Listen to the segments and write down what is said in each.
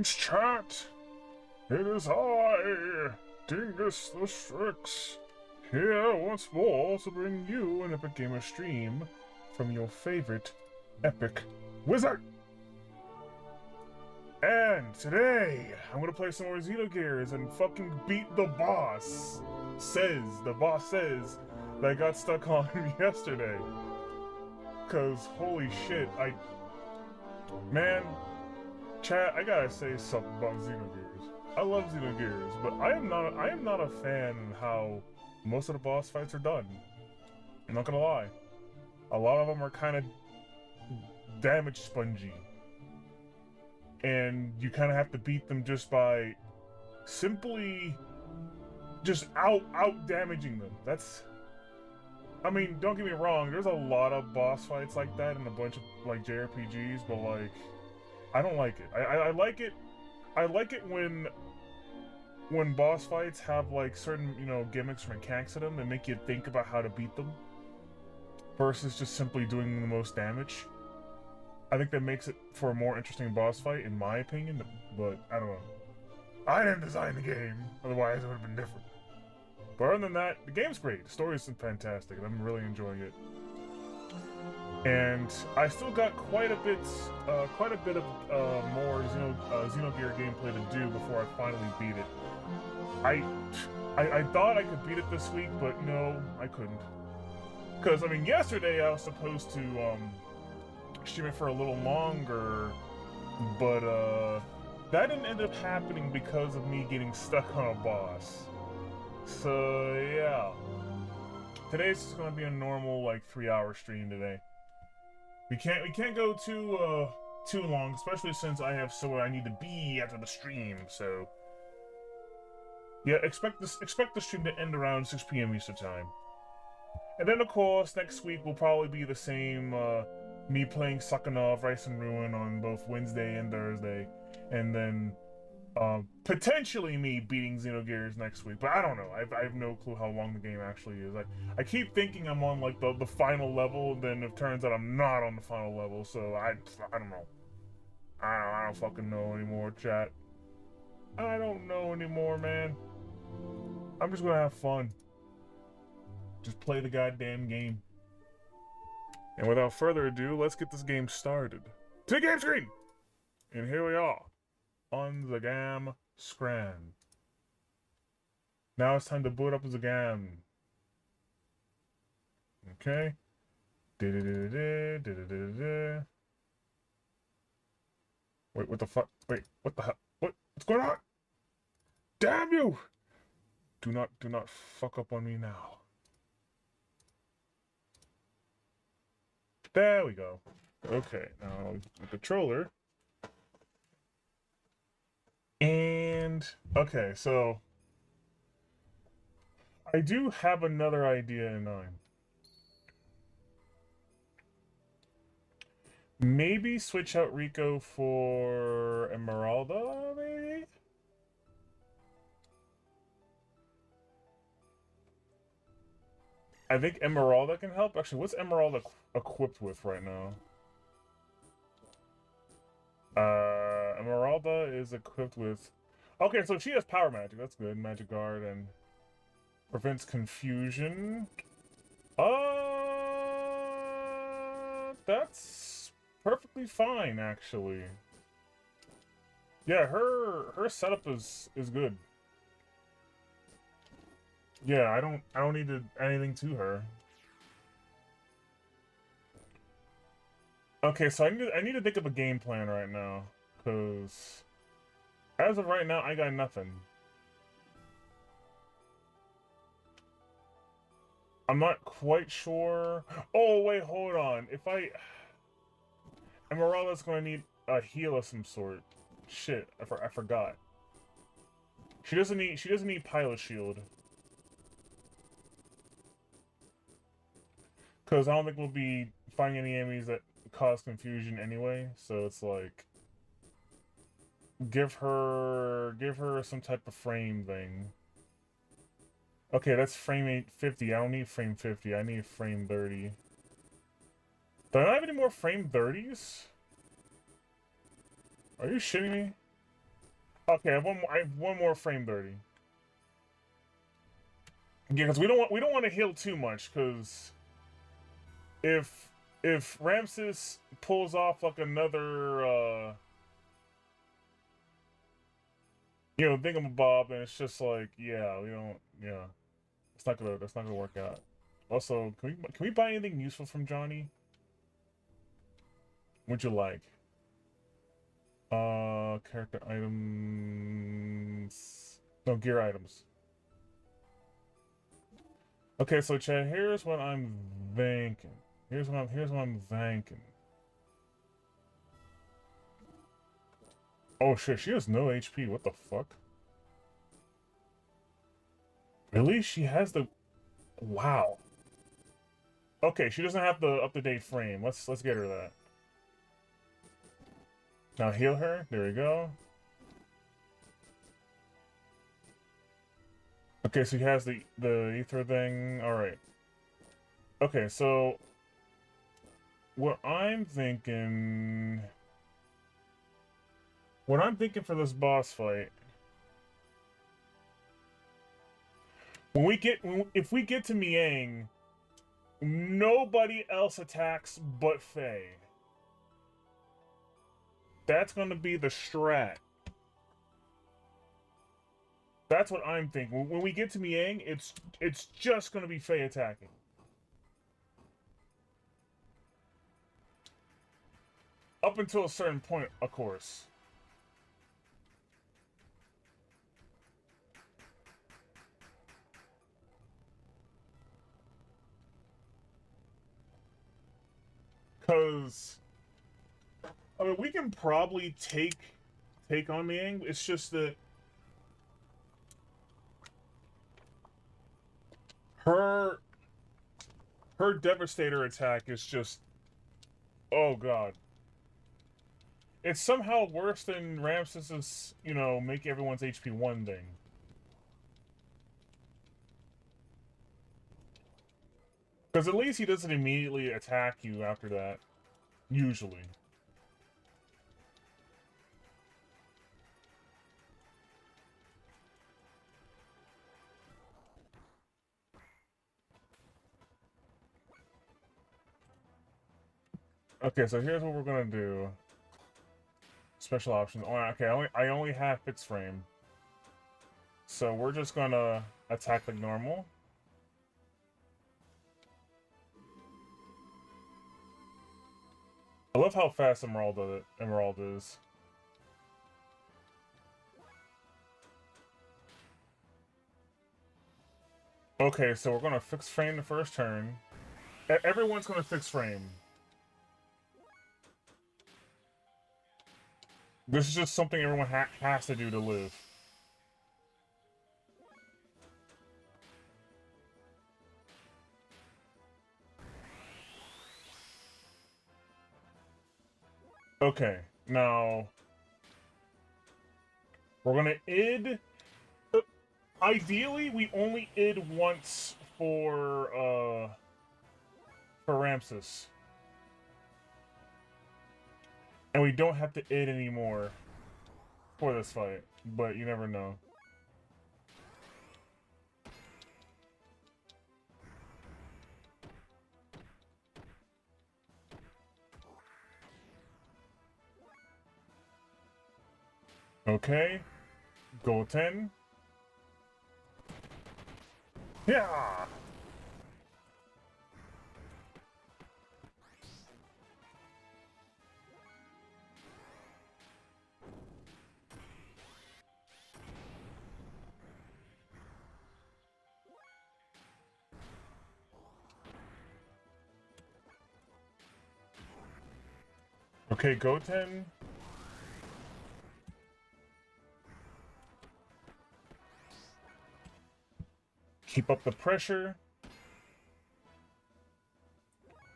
Greetings, chat! It is I, Dingus the Strix, here once more to bring you an epic gamer stream from your favorite epic wizard! And today, I'm gonna play some more Xenogears and fucking beat the boss! The boss says, that I got stuck on yesterday. Cause holy shit, man, chat, I gotta say something about Xenogears. I love Xenogears, but I am not a fan of how most of the boss fights are done. I'm not gonna lie. A lot of them are kind of damage spongy. And you kind of have to beat them just by simply just out damaging them. I mean, don't get me wrong, there's a lot of boss fights like that in a bunch of like JRPGs, but like I don't like it. I like it when boss fights have like certain, you know, gimmicks or mechanics to them that make you think about how to beat them versus just simply doing the most damage. I think that makes it for a more interesting boss fight, in my opinion, but I don't know. I didn't design the game, otherwise it would have been different. But other than that, the game's great. The story's fantastic, and I'm really enjoying it. And I still got quite a bit of more Xenogear gameplay to do before I finally beat it. I thought I could beat it this week, but no, I couldn't. Because, I mean, yesterday I was supposed to stream it for a little longer, but that didn't end up happening because of me getting stuck on a boss. So yeah, today's just gonna be a normal like 3-hour stream today. We can't go too long, especially since I have somewhere I need to be after the stream. So yeah, expect the stream to end around 6 p.m. Eastern time. And then of course next week will probably be the same. Me playing Sakhanov Rise and Ruin on both Wednesday and Thursday, and then potentially me beating Xenogears next week, but I don't know. I have no clue how long the game actually is. I keep thinking I'm on like the final level, and then it turns out I'm not on the final level, so I don't know. I don't fucking know anymore, chat. I don't know anymore, man. I'm just gonna have fun. Just play the goddamn game. And without further ado, let's get this game started. To the game screen! And here we are, on the game screen. Now it's time to boot up the game. Okay. Wait, what the fuck? Wait, what the hell? What's going on? Damn you! Do not fuck up on me now. There we go. Okay, now the controller. And okay, so I do have another idea in mind. Maybe switch out Rico for Emeralda, maybe? I think Emeralda can help. Actually, what's Emeralda equipped with right now? Emeralda is equipped with... Okay, so she has power magic. That's good. Magic guard and prevents confusion. That's perfectly fine, actually. Yeah, her setup is good. Yeah, I don't need to anything to her. Okay, so I need to think of a game plan right now, because as of right now, I got nothing. I'm not quite sure. Oh wait, hold on. Emeralda's gonna need a heal of some sort. Shit, I forgot. She doesn't need pilot shield. Because I don't think we'll be finding any enemies that cause confusion anyway, so it's like... Give her some type of frame thing. Okay, that's frame 50. I don't need frame 50, I need frame 30. Do I not have any more frame 30s? Are you shitting me? Okay, I have one more frame 30. Yeah, because we don't want to heal too much, because if Ramses pulls off like another you know, thingamabob, then it's just like, yeah, we don't, yeah, that's not gonna work out. Also, can we buy anything useful from Johnny? Would you like? Character items. No, gear items. Okay, so Chad, here's what I'm thinking. Here's what I'm thinking. Oh shit, she has no HP. What the fuck? Really? She has the wow. Okay, she doesn't have the up-to-date frame. Let's get her that. Now heal her. There we go. Okay, so he has the ether thing. All right. Okay, so what I'm thinking for this boss fight, if we get to Miang, nobody else attacks but Faye. That's gonna be the strat. That's what I'm thinking. When we get to Miang, it's just gonna be Faye attacking. Up until a certain point, of course. Cause I mean, we can probably take on Miang. It's just that her Devastator attack is just, oh god. It's somehow worse than Ramses's, you know, make everyone's HP 1 thing. Because at least he doesn't immediately attack you after that. Usually. Okay, so here's what we're gonna do. Special options. Oh, okay, I only have fixed frame. So we're just gonna attack like normal. I love how fast Emerald is. Okay, so we're gonna fix frame the first turn. Everyone's gonna fix frame. This is just something everyone has to do to live. Okay, now we're gonna id. Ideally, we only id once for Ramses, and we don't have to id anymore for this fight. But you never know. Okay, goal 10. Yeah. Okay, go 10. Keep up the pressure.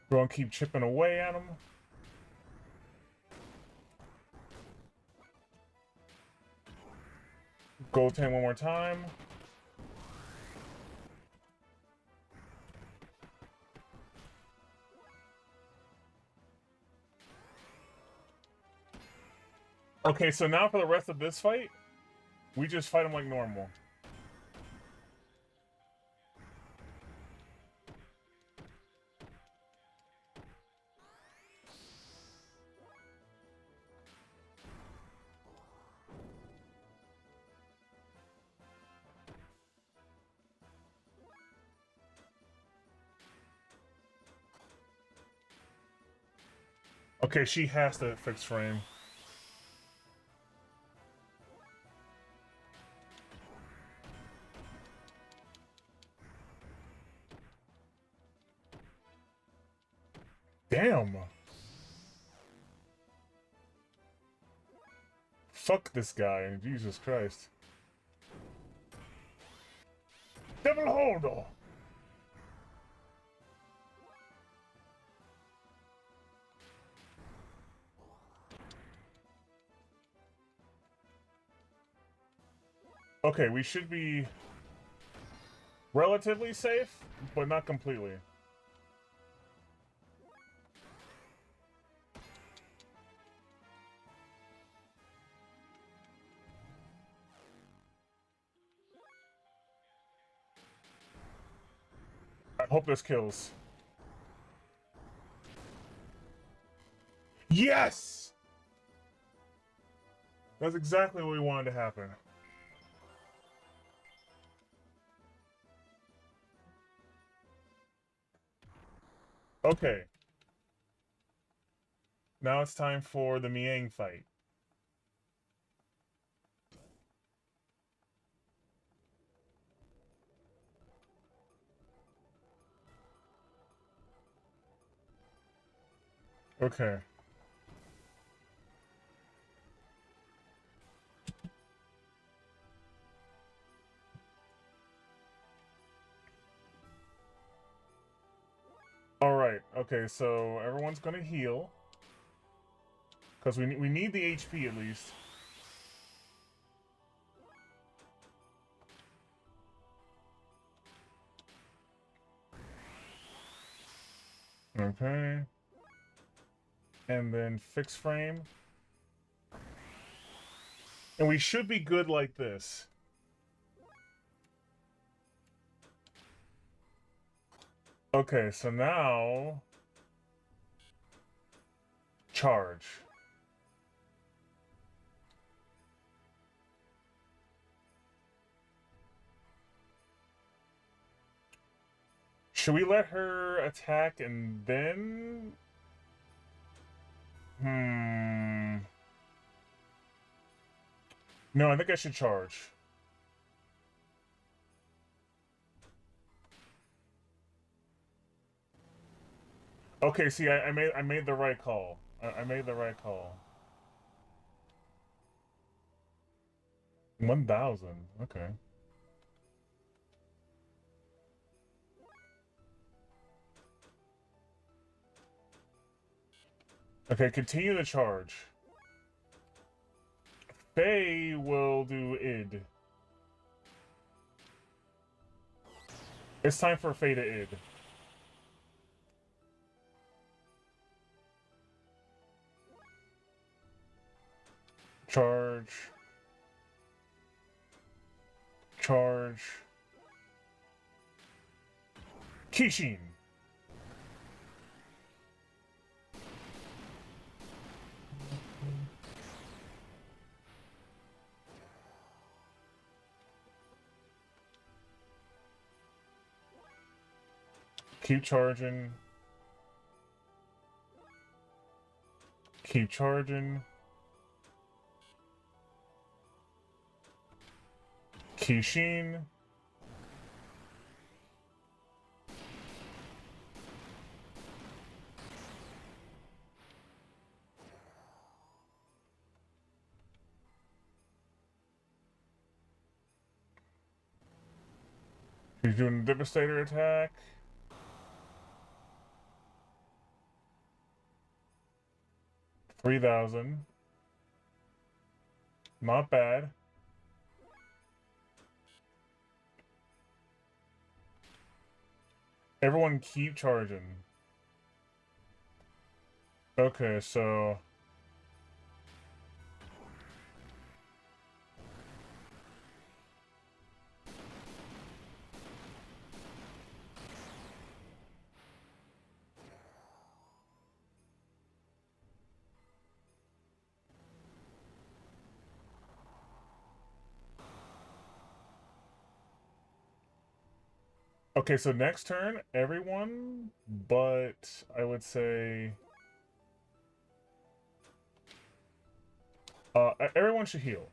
We're gonna keep chipping away at him. Go 10 one more time. Okay, so now for the rest of this fight, We just fight him like normal. Okay, she has to fix frame. Damn. Fuck this guy, Jesus Christ. Devil hold! Okay, we should be relatively safe, but not completely. I hope this kills. Yes! That's exactly what we wanted to happen. Okay. Now it's time for the Miang fight. Okay. All right. Okay, so everyone's gonna heal because we need the HP at least. Okay. And then fix frame. And we should be good like this. Okay, so now charge. Should we let her attack and then? No, I think I should charge. Okay, see, I made the right call. I made the right call. 1,000. Okay. Okay, continue the charge. Faye will do id. It's time for Faye to id. Charge. Charge. Kishin. Keep charging. Keep charging. Kishin. He's doing a Devastator attack. $3,000. Not bad. Everyone keep charging. Okay, so Okay, so next turn, everyone, but I would say everyone should heal.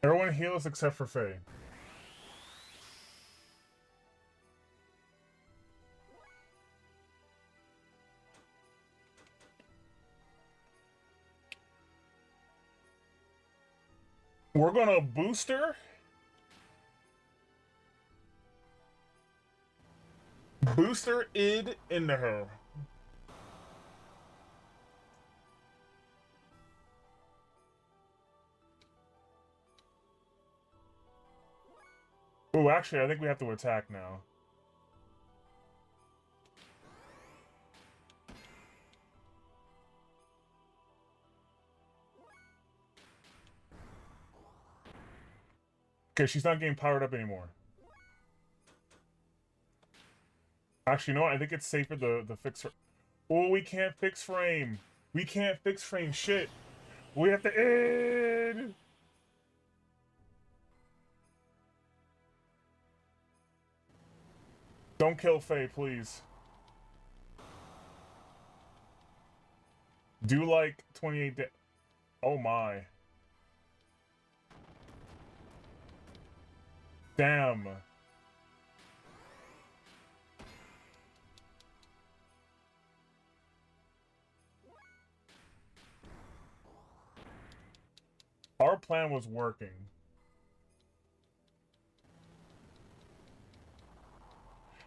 Everyone heals except for Faye. We're gonna booster. Booster id into her. Oh, actually, I think we have to attack now. Okay, she's not getting powered up anymore. Actually, you know what? I think it's safer to fix her. Oh, we can't fix frame. We can't fix frame shit. We have to id. Don't kill Faye, please. Do like 28 Oh my. Damn. Our plan was working.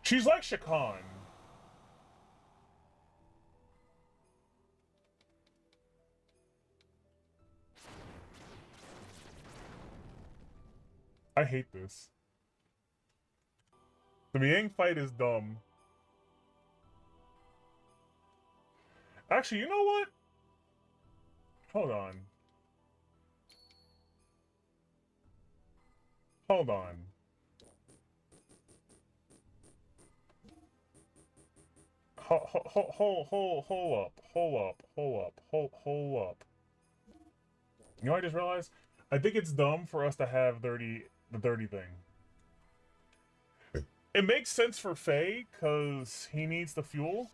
She's like Shakan. I hate this. The Miang fight is dumb. Actually, you know what? Hold on. Hold on. Hold up. You know what I just realized? I think it's dumb for us to have the dirty thing. It makes sense for Faye, because he needs the fuel.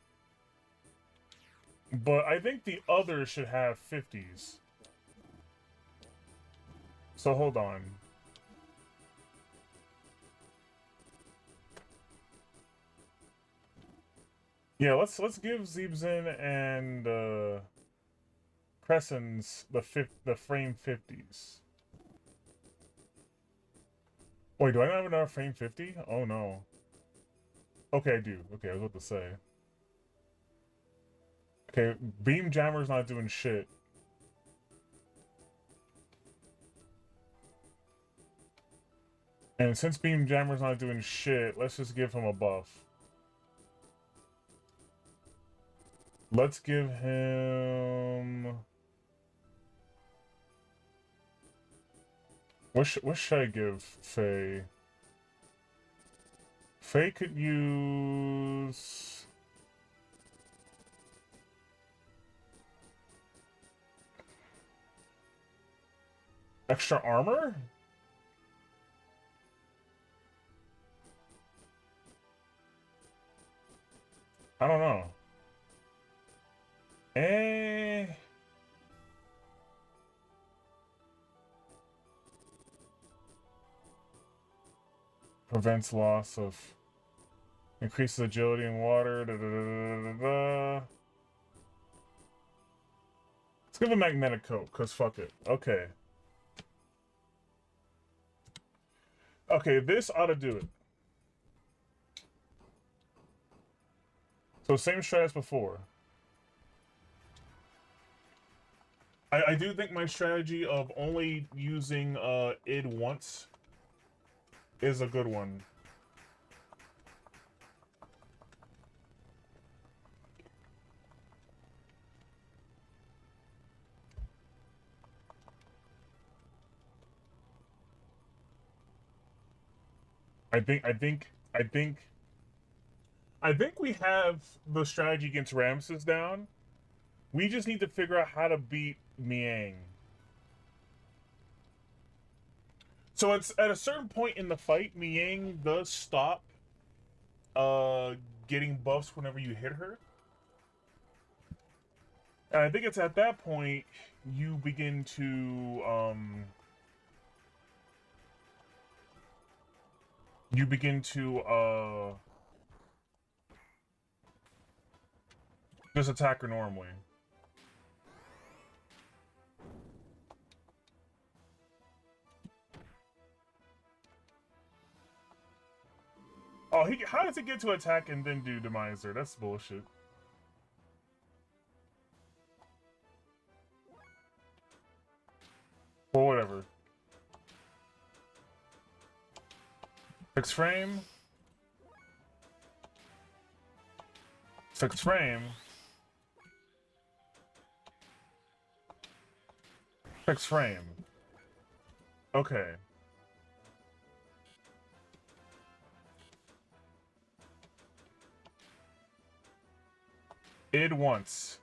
But I think the others should have 50s. So hold on. Yeah, let's give Zeebzin and Crescens the frame 50s. Wait, do I not have another frame 50? Oh no. Okay, I do. Okay, I was about to say. Okay, Beam Jammer's not doing shit. And since Beam Jammer's not doing shit, let's just give him a buff. Let's give him... What should I give Faye? Faye could use... extra armor? I don't know. Eh... Prevents loss of... Increases agility in water. Let's give a magnetic coat, because fuck it. Okay. Okay, this ought to do it. So same strat as before. I do think my strategy of only using id once is a good one. I think we have the strategy against Ramses down. We just need to figure out how to beat Miang. So it's at a certain point in the fight, Miang does stop getting buffs whenever you hit her. And I think it's at that point you begin to just attack her normally. Oh, how does he get to attack and then do Demiser? That's bullshit. Well, whatever. Fixed frame. Fixed frame. Fixed frame. Okay. Id once.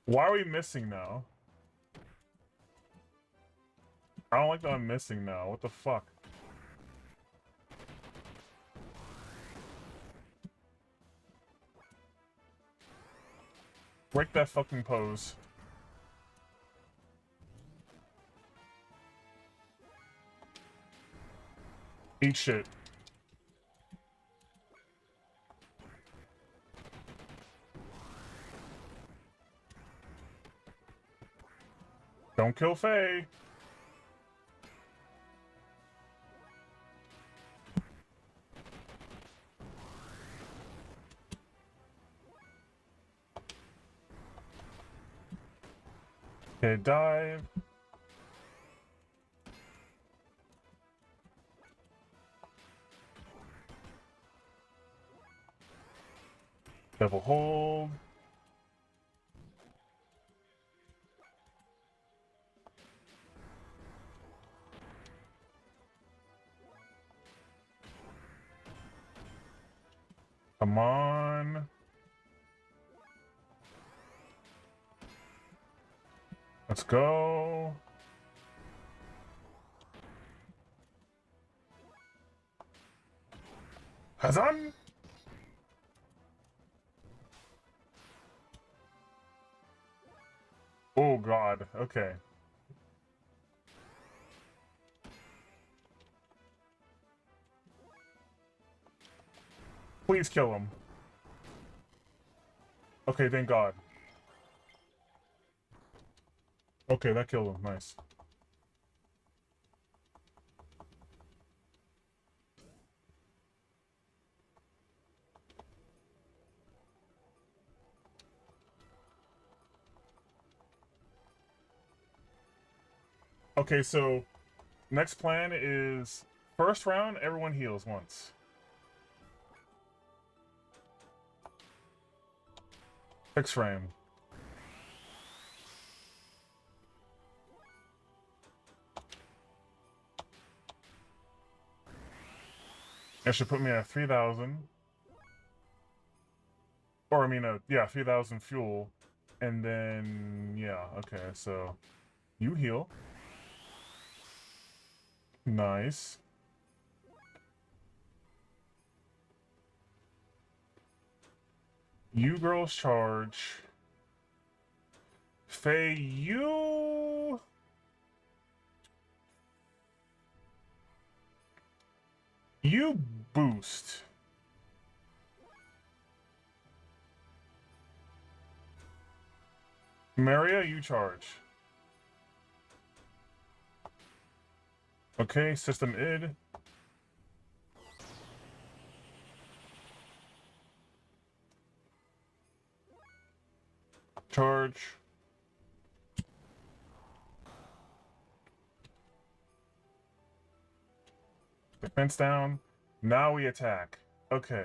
Why are we missing now? I don't like that I'm missing now. What the fuck? Break that fucking pose. Eat shit. Don't kill Faye. Okay, dive. Double hold. Come on. Let's go. Hazan! Oh god, okay. Please kill him. Okay, thank god. Okay, that killed him. Nice. Okay, so next plan is first round, everyone heals once. Fix frame. That should put me at 3,000. Or, I mean, yeah, 3,000 fuel. And then, yeah, okay, so you heal. Nice. You girls charge. Faye, you... You boost. Maria, you charge. Okay, system id. Charge. Defense down. Now we attack. Okay.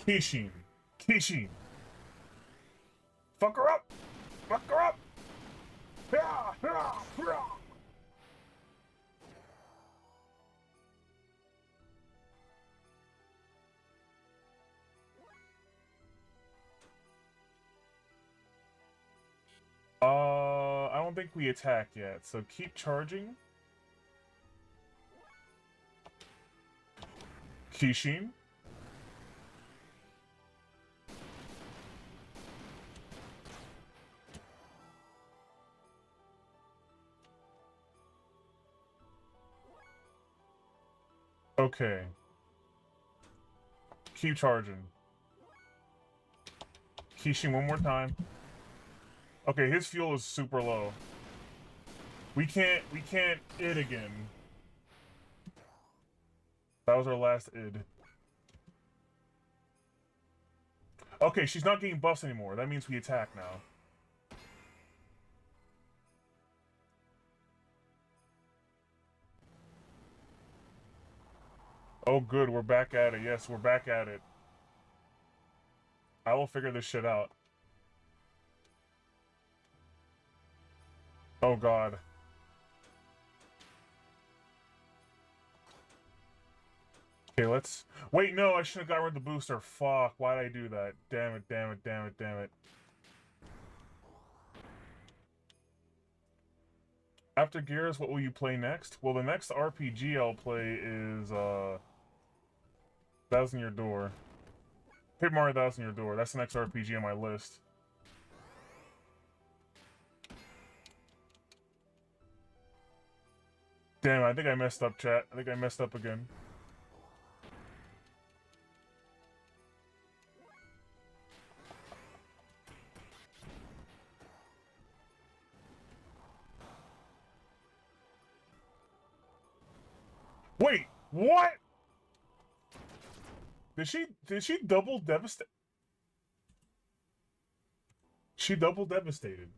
Kishin. Kishin. Fuck her up! Fuck her up! I don't think we attacked yet, so keep charging. Kishin. Okay. Keep charging. Kishin one more time. Okay, his fuel is super low. We can't id again. That was our last id. Okay, she's not getting buffs anymore. That means we attack now. Oh good, we're back at it. Yes, we're back at it. I will figure this shit out. Oh god. Okay, let's... Wait, no, I should have got rid of the booster. Fuck, why did I do that? Damn it, damn it, damn it, damn it. After Gears, what will you play next? Well, the next RPG I'll play is, Thousand Year Door. Paper Mario Thousand Year Door. That's the next RPG on my list. Damn, I think I messed up, chat. I think I messed up again. Wait, what? Did she double devastate? She double devastated.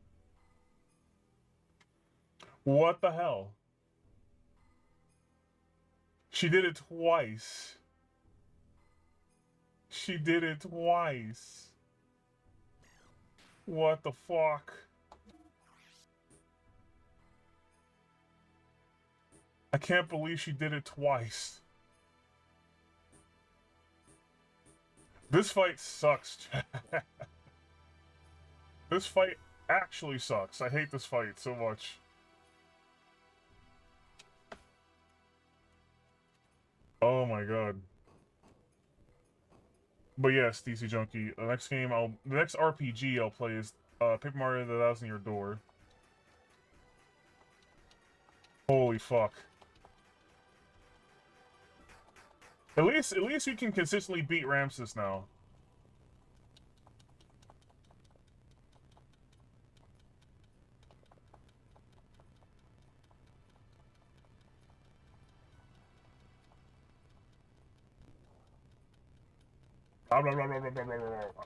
What the hell? She did it twice. She did it twice. What the fuck? I can't believe she did it twice. This fight sucks. This fight actually sucks. I hate this fight so much. Oh my god. But yes, DC Junkie. The next RPG I'll play is Paper Mario: The Thousand Year Door. Holy fuck. At least we can consistently beat Ramses now. Blah, blah, blah, blah, blah, blah, blah, blah.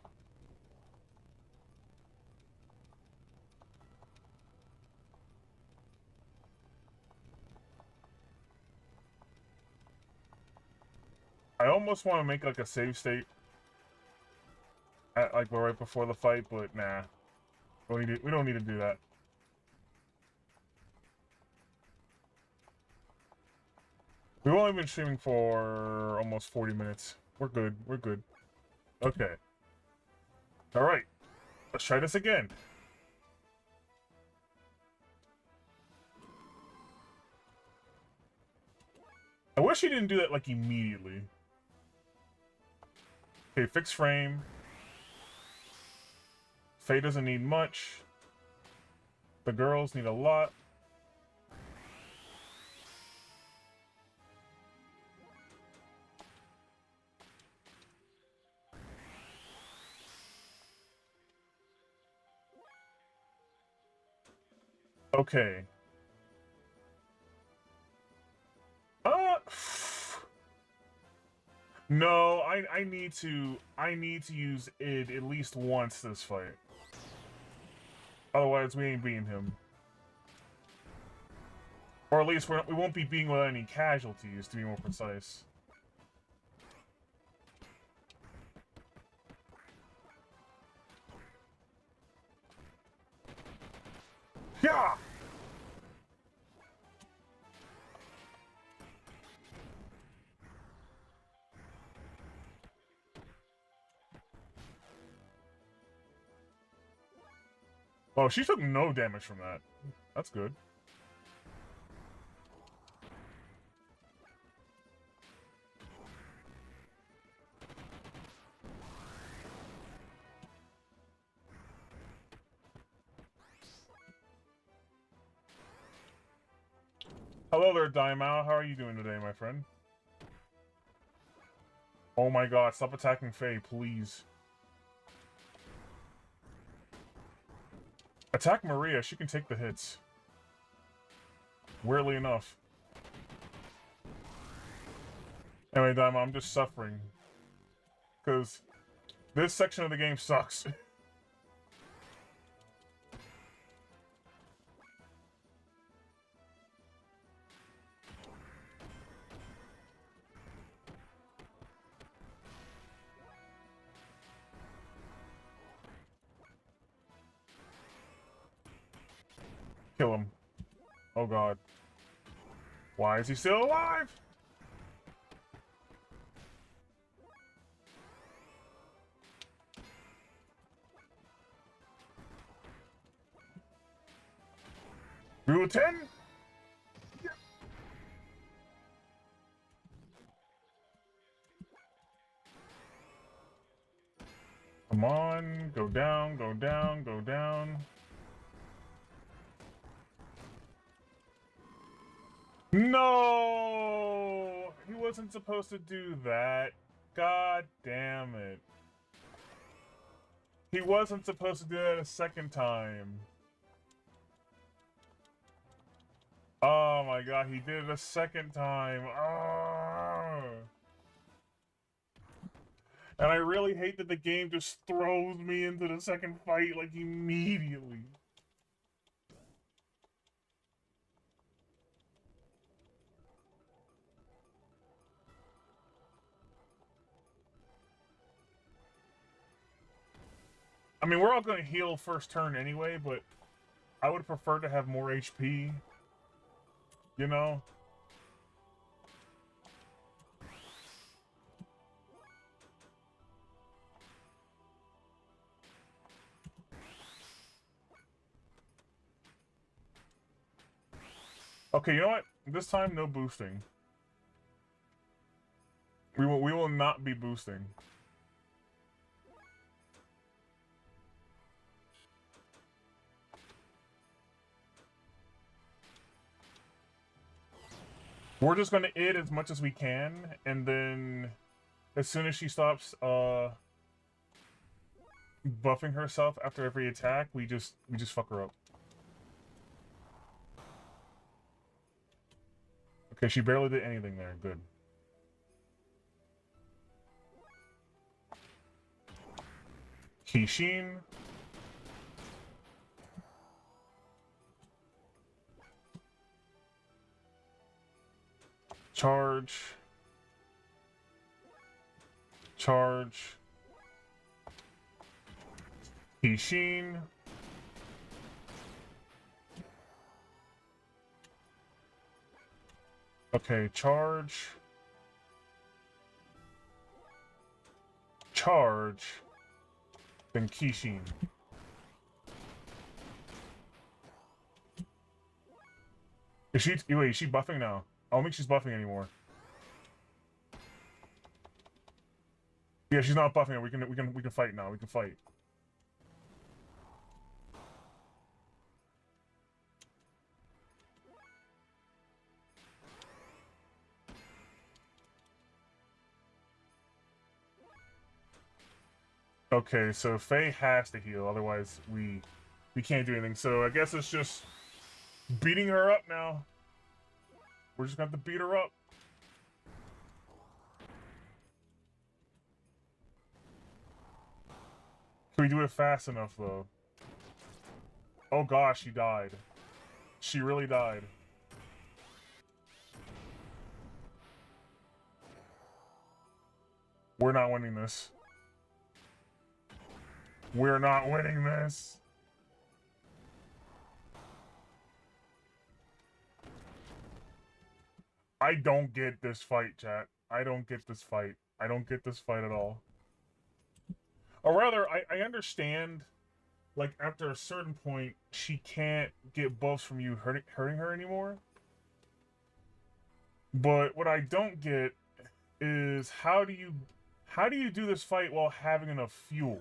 I almost want to make like a save state at like right before the fight, but nah. We don't need to do that. We've only been streaming for almost 40 minutes. We're good. We're good. Okay. Alright. Let's try this again. I wish he didn't do that like immediately. Okay, fixed frame. Faye doesn't need much. The girls need a lot. Okay. No, I need to use id at least once this fight. Otherwise, we ain't beating him. Or at least we won't be beating without any casualties, to be more precise. Yeah! Oh, she took no damage from that. That's good. Hello there, Daimao. How are you doing today, my friend? Oh my god, stop attacking Faye, please. Attack Maria, she can take the hits. Weirdly enough. Anyway, Daimao, I'm just suffering. Because this section of the game sucks. Kill him. Oh god. Why is he still alive? Rule 10? Yeah. Come on, go down, go down, go down. No! He wasn't supposed to do that. God damn it. He wasn't supposed to do that a second time. Oh my god, he did it a second time. Oh. And I really hate that the game just throws me into the second fight, like, immediately. I mean, we're all going to heal first turn anyway, but I would prefer to have more HP. You know? Okay, you know what? This time, no boosting. We will not be boosting. We're just gonna id as much as we can, and then as soon as she stops buffing herself after every attack, we just fuck her up. Okay, she barely did anything there. Good. Kishin. Charge. Charge. Kishin. Okay, charge. Charge. Then Kishin. Is she wait, is she buffing now? I don't think she's buffing anymore. Yeah, she's not buffing it. We can fight now. We can fight. Okay, so Faye has to heal, otherwise we can't do anything. So I guess it's just beating her up now. We're just gonna have to beat her up. Can we do it fast enough though? Oh gosh, she died. She really died. We're not winning this. We're not winning this. I don't get this fight, chat. I don't get this fight. I don't get this fight at all. Or rather, I understand, like, after a certain point, she can't get buffs from you hurting her anymore. But what I don't get is how do you do this fight while having enough fuel?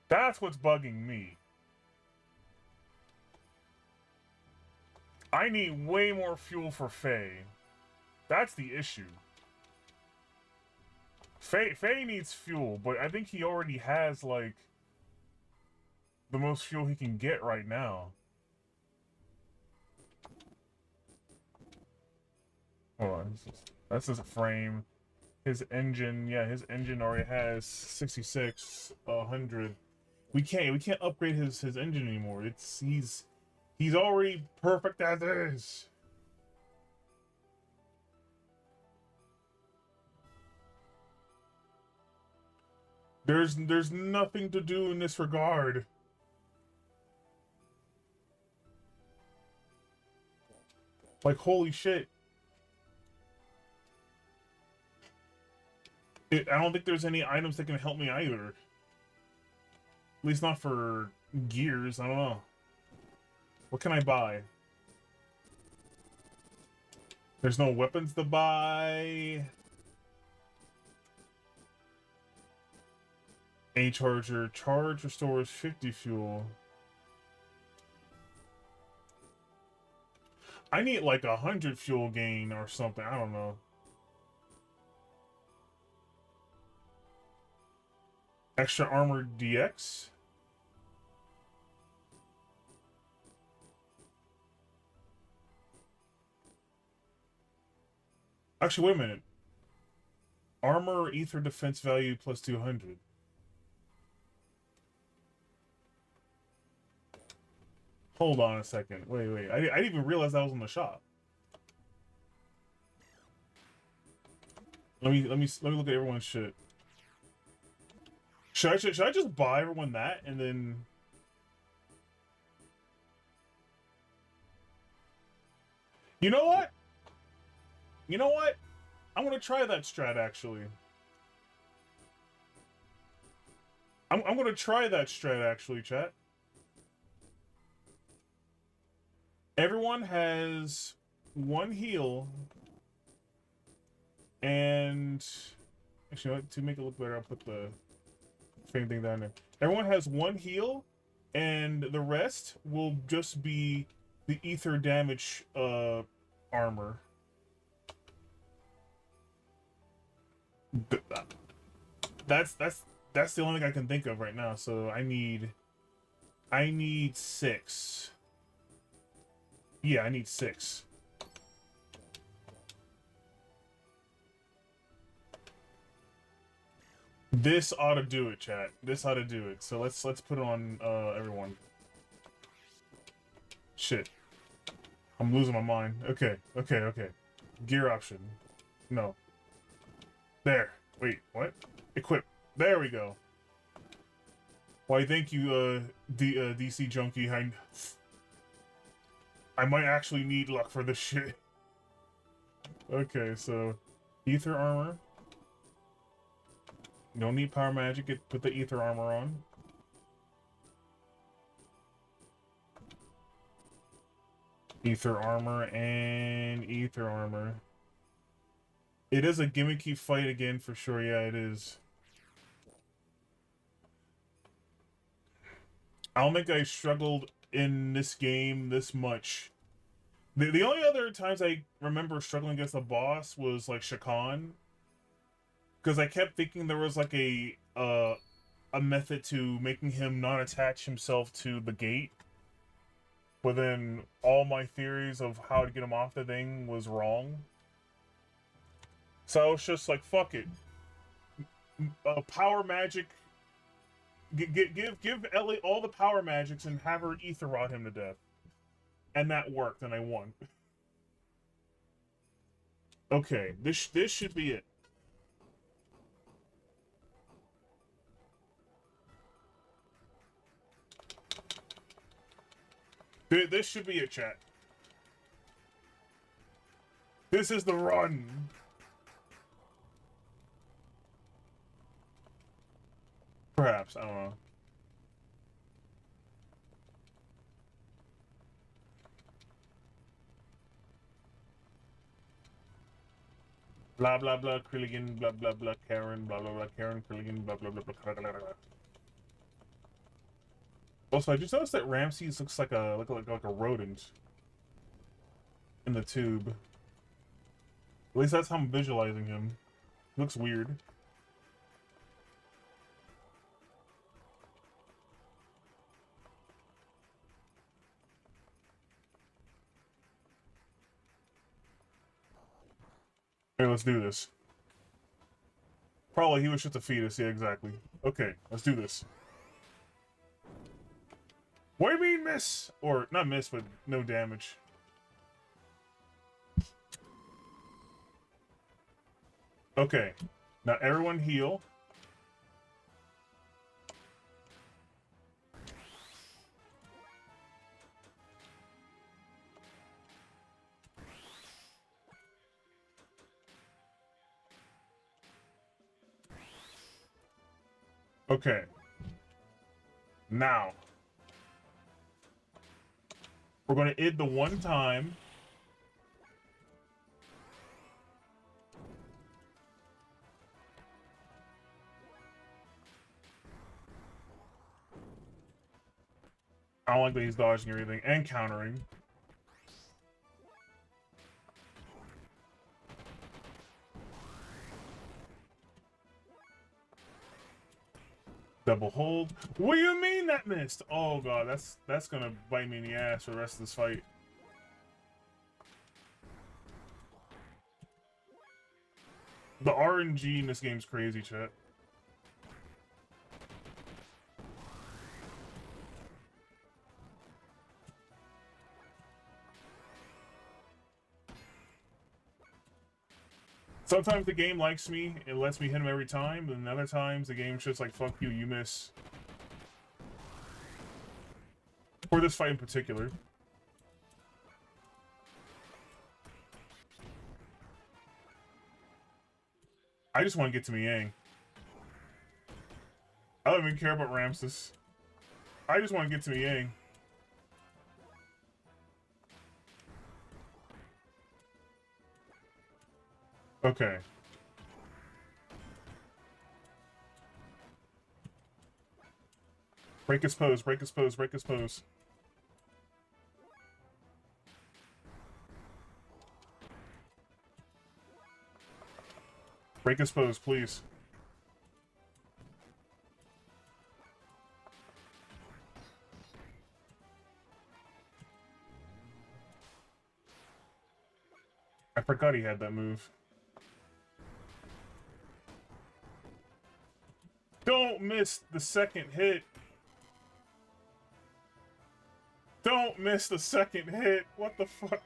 That's what's bugging me. I need way more fuel for Faye. That's the issue. Faye needs fuel, but I think he already has, like, the most fuel he can get right now. Hold on, that's his frame. His engine, yeah, his engine already has 66, 100. We can't upgrade his engine anymore. He's already perfect as is. There's nothing to do in this regard. Like, holy shit. I don't think there's any items that can help me either. At least not for gears, I don't know. What can I buy? There's no weapons to buy. A charger. Charge restores 50 fuel. I need like 100 fuel gain or something. I don't know. Extra armor DX. Actually, wait a minute. Armor ether defense value plus 200. Hold on a second. Wait. I didn't even realize that was in the shop. Let me look at everyone's shit. Should I just buy everyone that and then? You know what? You know what? I'm gonna try that strat actually. I'm gonna try that strat actually, chat. Everyone has one heal, and actually, to make it look better, I'll put the same thing down there. Everyone has one heal, and the rest will just be the ether damage armor. That's the only thing I can think of right now. So I need 6. Yeah, I need 6. This ought to do it, chat. This ought to do it. So let's put it on everyone. Shit. I'm losing my mind. Okay. Gear option. No. There. Wait, what? Equip. There we go. Why, thank you, DC Junkie. I might actually need luck for this shit. Okay, so ether armor. Don't need power magic. Put the ether armor on. Ether armor and ether armor. It is a gimmicky fight again for sure. Yeah, it is. I don't think I struggled in this game this much. The only other times I remember struggling against a boss was like Shakan, because I kept thinking there was like a method to making him not attach himself to the gate, but then all my theories of how to get him off the thing was wrong. So I was just like, fuck it. Power magic. Give Ellie all the power magics and have her ether rod him to death. And that worked, and I won. Okay, this should be it. This should be it, chat. This is the run. Perhaps, I don't know. Blah blah blah Krilligan, blah blah blah Karen, blah blah blah Karen, Krilligan, blah blah blah blah blah blah blah. Also, I just noticed that Ramses looks like a like a rodent in the tube. At least that's how I'm visualizing him. Looks weird. Hey, let's do this. Probably he was just a fetus, yeah, exactly. Okay, let's do this. What do you mean miss? Or, not miss, but no damage. Okay, now everyone heal. Okay. Now. We're going to id the one time. I don't like that he's dodging everything and countering. Double hold. What do you mean that missed? Oh god, that's gonna bite me in the ass for the rest of this fight. The RNG in this game's crazy, chat. Sometimes the game likes me, it lets me hit him every time, and other times the game's just like, fuck you, you miss. For this fight in particular. I just want to get to Miang. I don't even care about Ramses. I just want to get to Miang. Okay. Break his pose, break his pose, break his pose. Break his pose, please. I forgot he had that move. Don't miss the second hit. Don't miss the second hit. What the fuck?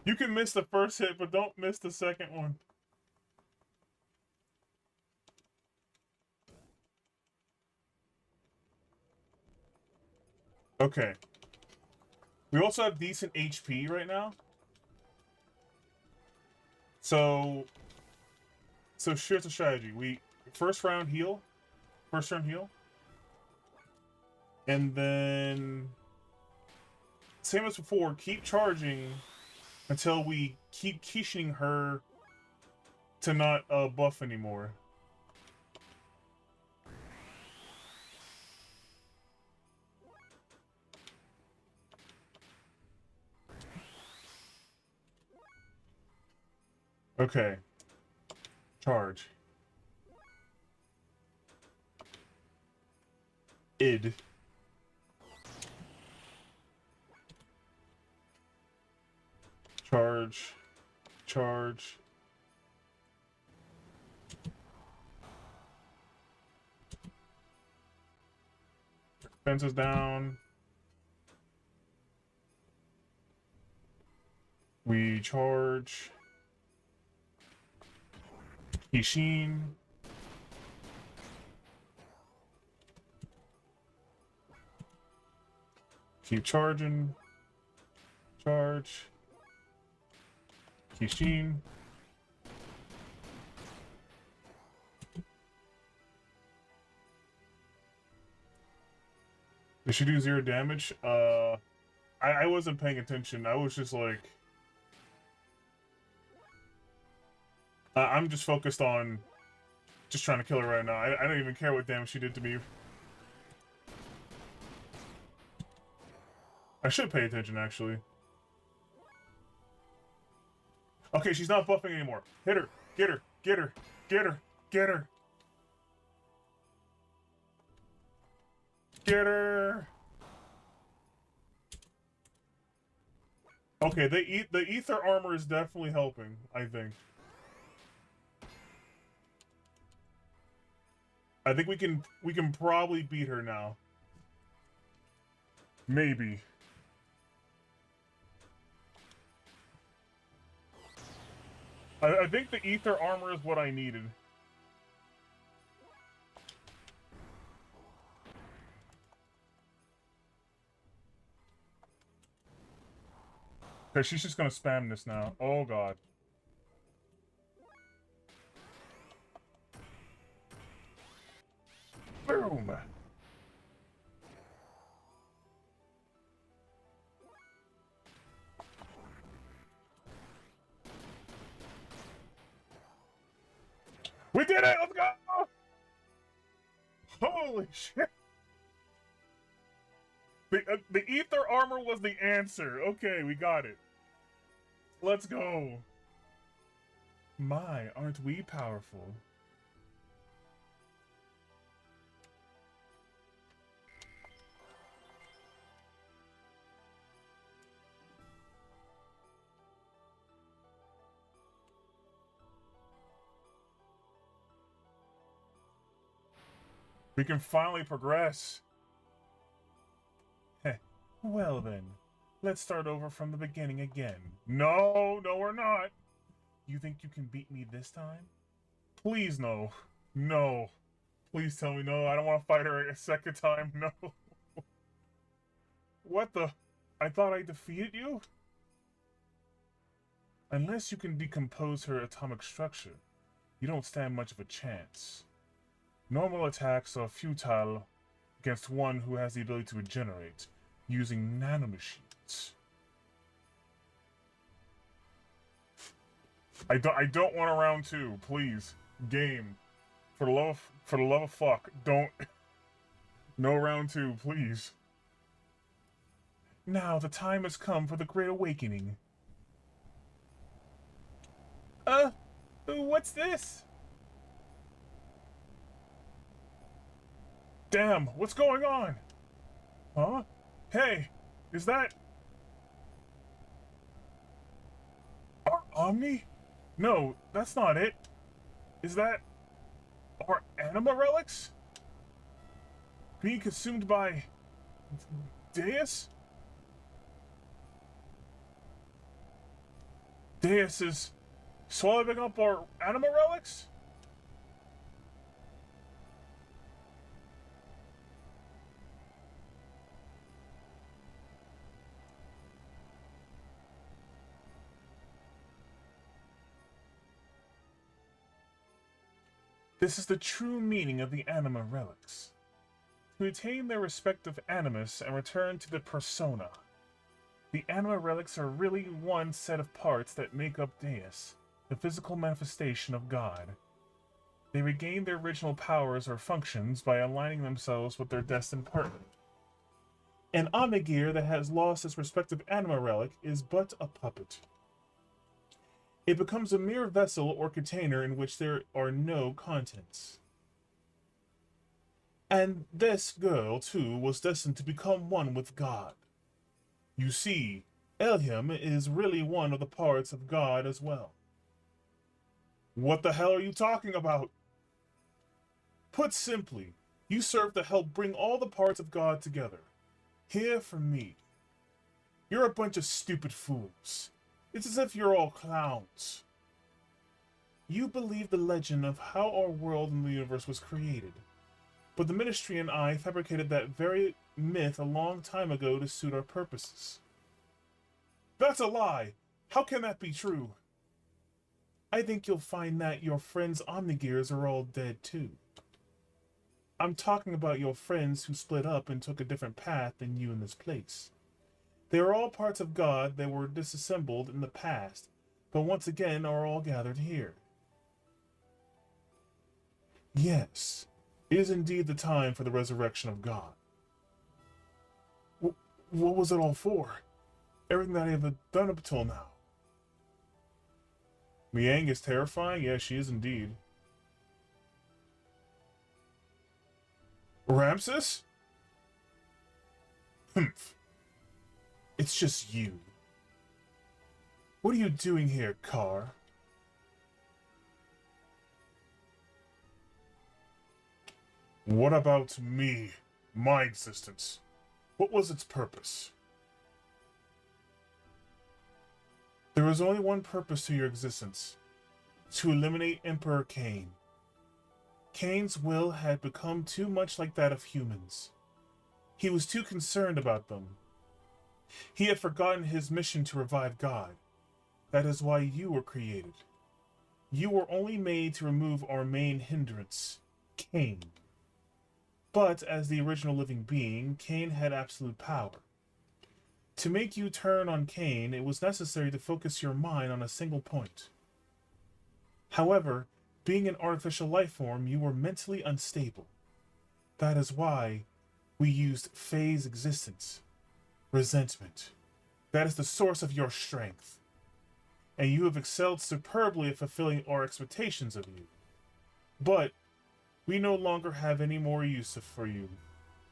You can miss the first hit, but don't miss the second one. Okay. We also have decent HP right now. So here's the strategy. We first round heal. First round heal. And then same as before, keep charging until we keep quichening her to not buff anymore. Okay. Charge. Id. Charge. Charge. Defenses down. We charge. Kishin. Keep charging. Charge. Kishin. Did she do 0 damage? I wasn't paying attention. I was just like... I'm just focused on just trying to kill her right now. I don't even care what damage she did to me. I should pay attention, actually. Okay, she's not buffing anymore. Hit her. Get her. Get her. Get her. Get her. Get her. Okay, the ether armor is definitely helping, I think. I think we can probably beat her now. Maybe. I think the ether armor is what I needed. Okay, she's just gonna spam this now. Oh god. Boom! We did it! Let's go! Holy shit! The ether armor was the answer. Okay, we got it. Let's go. My, aren't we powerful? We can finally progress. Heh. Well then, let's start over from the beginning again. No, we're not. You think you can beat me this time? Please, no. No. Please tell me no. I don't want to fight her a second time. No. What the? I thought I defeated you? Unless you can decompose her atomic structure, you don't stand much of a chance. Normal attacks are futile against one who has the ability to regenerate using nanomachines. I don't want a round 2, please. Game. For the love of fuck, don't. No round 2, please. Now the time has come for the Great Awakening. What's this? Damn, what's going on? Huh? Hey, is that... our Omni? No, that's not it. Is that... our anima relics? Being consumed by... Deus? Deus is swallowing up our anima relics? This is the true meaning of the anima relics. To attain their respective animus and return to the persona. The anima relics are really one set of parts that make up Deus, the physical manifestation of God. They regain their original powers or functions by aligning themselves with their destined partner. An Xenogear that has lost its respective anima relic is but a puppet. It becomes a mere vessel or container in which there are no contents. And this girl, too, was destined to become one with God. You see, Elham is really one of the parts of God as well. What the hell are you talking about? Put simply, you serve to help bring all the parts of God together. Hear from me. You're a bunch of stupid fools. It's as if you're all clowns. You believe the legend of how our world and the universe was created. But the Ministry and I fabricated that very myth a long time ago to suit our purposes. That's a lie! How can that be true? I think you'll find that your friends Omnigears are all dead too. I'm talking about your friends who split up and took a different path than you in this place. They are all parts of God that were disassembled in the past, but once again are all gathered here. Yes, it is indeed the time for the resurrection of God. What was it all for? Everything that I have done up till now. Miang is terrifying? Yeah, she is indeed. Ramses? Humph. It's just you. What are you doing here, Carr? What about me? My existence? What was its purpose? There was only one purpose to your existence. To eliminate Emperor Cain. Cain's will had become too much like that of humans. He was too concerned about them. He had forgotten his mission to revive God. That is why you were created. You were only made to remove our main hindrance, Cain. But as the original living being, Cain had absolute power. To make you turn on Cain, it was necessary to focus your mind on a single point. However, being an artificial life form, you were mentally unstable. That is why we used phase existence, resentment. That is the source of your strength. And you have excelled superbly at fulfilling our expectations of you. But we no longer have any more use for you.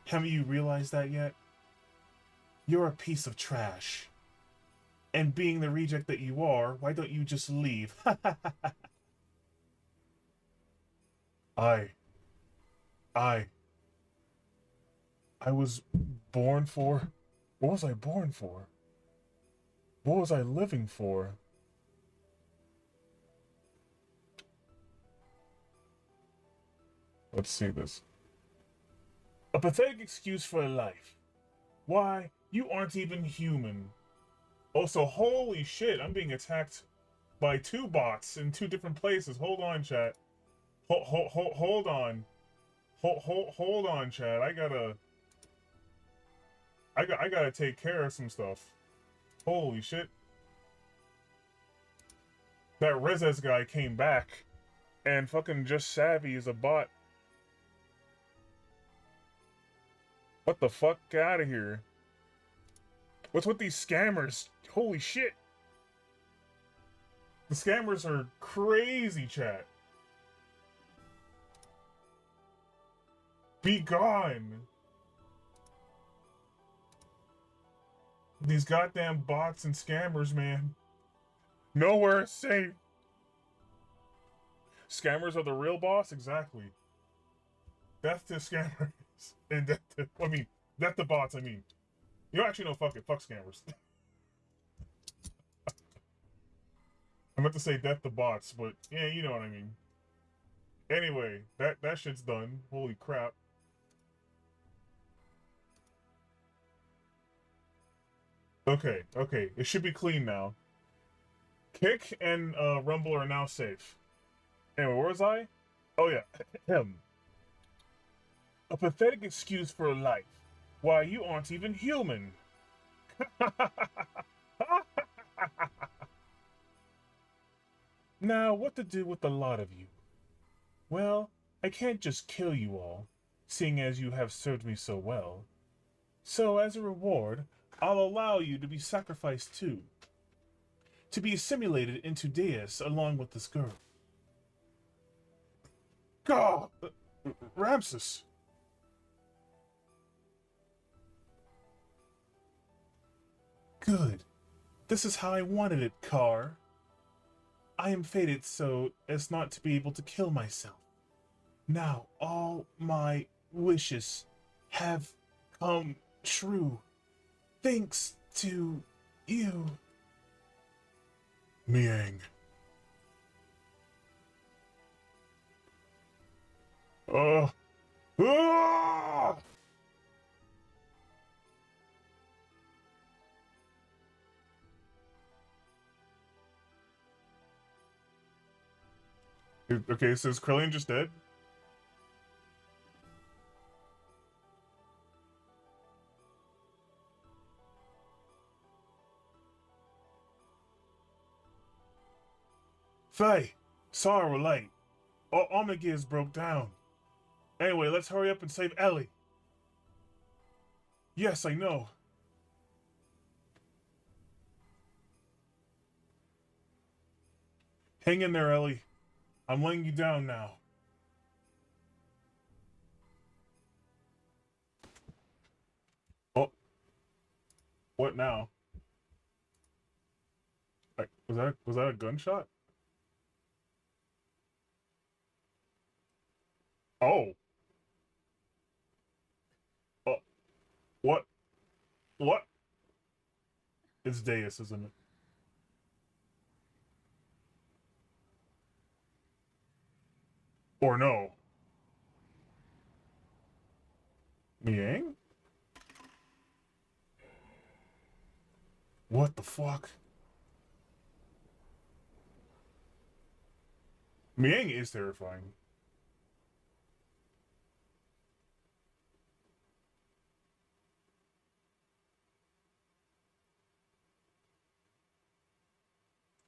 Haven't you realized that yet? You're a piece of trash. And being the reject that you are, why don't you just leave? I was born for... What was I born for? What was I living for? Let's see this. A pathetic excuse for a life. Why, you aren't even human. Also, holy shit, I'm being attacked by two bots in two different places. Hold on, chat. Hold on. Hold on, chat. I gotta take care of some stuff. Holy shit. That Rezes guy came back, and fucking Just Savvy is a bot. What the fuck? Get out of here. What's with these scammers? Holy shit. The scammers are crazy, chat. Be gone. These goddamn bots and scammers, man. Nowhere is safe. Scammers are the real boss? Exactly. Death to scammers. And death to, death to bots, I mean. You know, actually, no, fuck it. Fuck scammers. I meant to say death to bots, but yeah, you know what I mean. Anyway, that shit's done. Holy crap. Okay, it should be clean now. Kick and Rumble are now safe. Anyway, where was I? Oh yeah, him. A pathetic excuse for life. Why, you aren't even human. Now, what to do with the lot of you? Well, I can't just kill you all, seeing as you have served me so well. So, as a reward, I'll allow you to be sacrificed too. To be assimilated into Deus along with this girl. God! Ramses! Good. This is how I wanted it, Carr. I am fated so as not to be able to kill myself. Now all my wishes have come true. Thanks to you. Miang. Ah! Okay, so is Krillian just dead? Faye, sorry we're late. All Xenogears broke down. Anyway, let's hurry up and save Ellie. Yes, I know. Hang in there, Ellie. I'm laying you down now. Oh. What now? Like, was that a gunshot? Oh. Oh. What? What? It's Deus, isn't it? Or no? Miang? What the fuck? Miang is terrifying.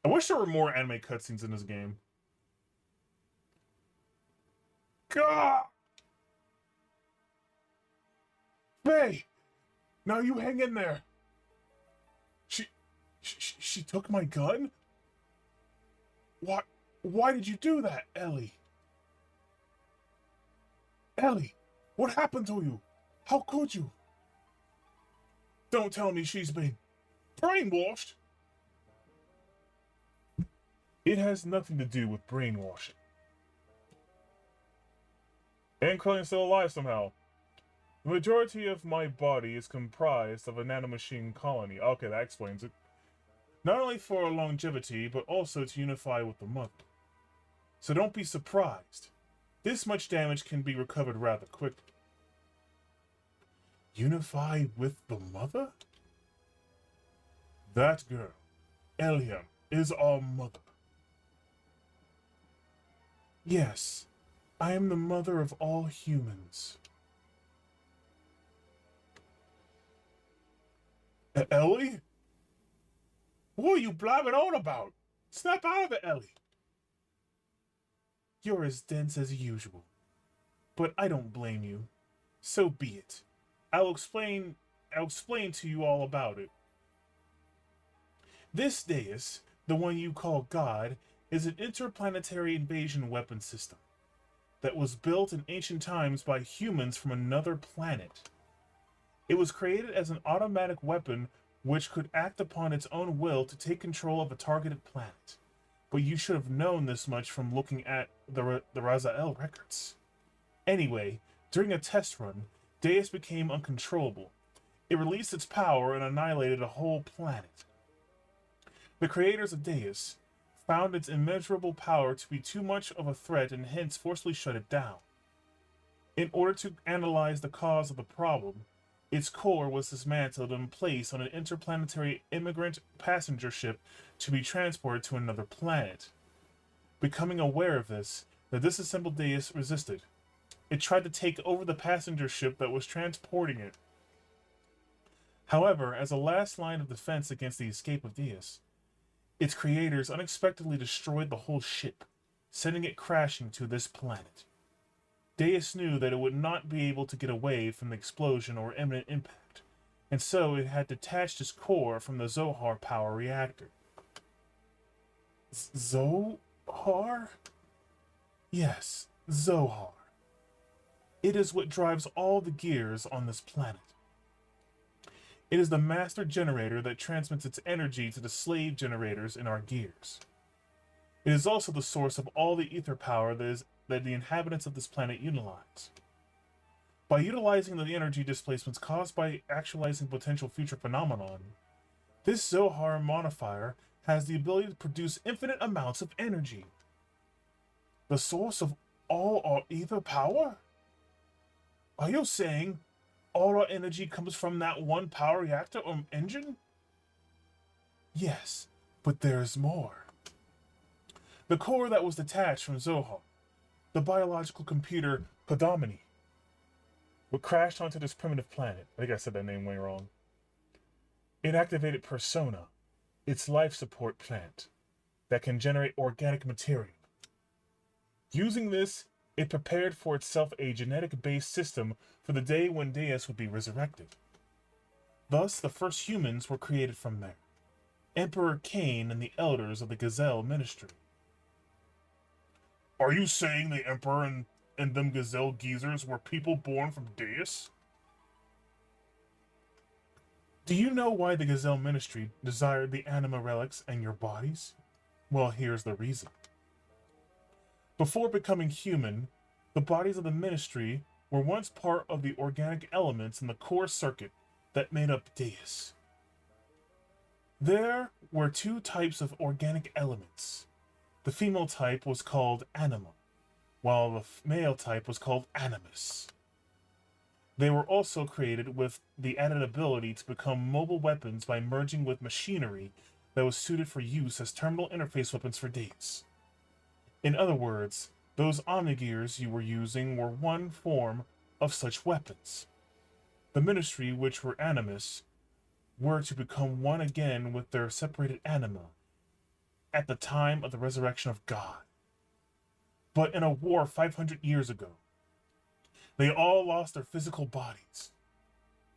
I wish there were more anime cutscenes in this game. God! Faye! Now you hang in there! She took my gun? What? Why did you do that, Ellie? Ellie, what happened to you? How could you? Don't tell me she's been brainwashed. It has nothing to do with brainwashing. And Krillian's still alive somehow. The majority of my body is comprised of a nanomachine colony. Okay, that explains it. Not only for longevity, but also to unify with the mother. So don't be surprised. This much damage can be recovered rather quickly. Unify with the mother? That girl, Eliam, is our mother. Yes, I am the mother of all humans. Ellie? What are you blabbing on about? Snap out of it, Ellie. You're as dense as usual. But I don't blame you. So be it. I'll explain to you all about it. This Deus, the one you call God, is an interplanetary invasion weapon system that was built in ancient times by humans from another planet. It was created as an automatic weapon which could act upon its own will to take control of a targeted planet. But you should have known this much from looking at the Razael records. Anyway, during a test run, Deus became uncontrollable. It released its power and annihilated a whole planet. The creators of Deus found its immeasurable power to be too much of a threat and hence forcibly shut it down. In order to analyze the cause of the problem, its core was dismantled and placed on an interplanetary immigrant passenger ship to be transported to another planet. Becoming aware of this, the disassembled Deus resisted. It tried to take over the passenger ship that was transporting it. However, as a last line of defense against the escape of Deus, its creators unexpectedly destroyed the whole ship, sending it crashing to this planet. Deus knew that it would not be able to get away from the explosion or imminent impact, and so it had detached its core from the Zohar power reactor. Zohar? Yes, Zohar. It is what drives all the gears on this planet. It is the master generator that transmits its energy to the slave generators in our gears. It is also the source of all the ether power that the inhabitants of this planet utilize. By utilizing the energy displacements caused by actualizing potential future phenomenon, this Zohar modifier has the ability to produce infinite amounts of energy. The source of all our ether power? Are you saying all our energy comes from that one power reactor or engine? Yes, but there is more. The core that was detached from Zohar, the biological computer Podomini, what crashed onto this primitive planet. I think I said that name way wrong. It activated Persona, its life support plant, that can generate organic material. Using this, it prepared for itself a genetic-based system for the day when Deus would be resurrected. Thus, the first humans were created from there. Emperor Cain and the elders of the Gazelle ministry. Are you saying the Emperor and them Gazelle geezers were people born from Deus? Do you know why the Gazelle ministry desired the anima relics and your bodies? Well, here's the reason. Before becoming human, the bodies of the ministry were once part of the organic elements in the core circuit that made up Deus. There were two types of organic elements. The female type was called anima, while the male type was called animus. They were also created with the added ability to become mobile weapons by merging with machinery that was suited for use as terminal interface weapons for Deus. In other words, those Xenogears you were using were one form of such weapons. The ministry, which were animus, were to become one again with their separated anima at the time of the resurrection of God. But in a war 500 years ago, they all lost their physical bodies.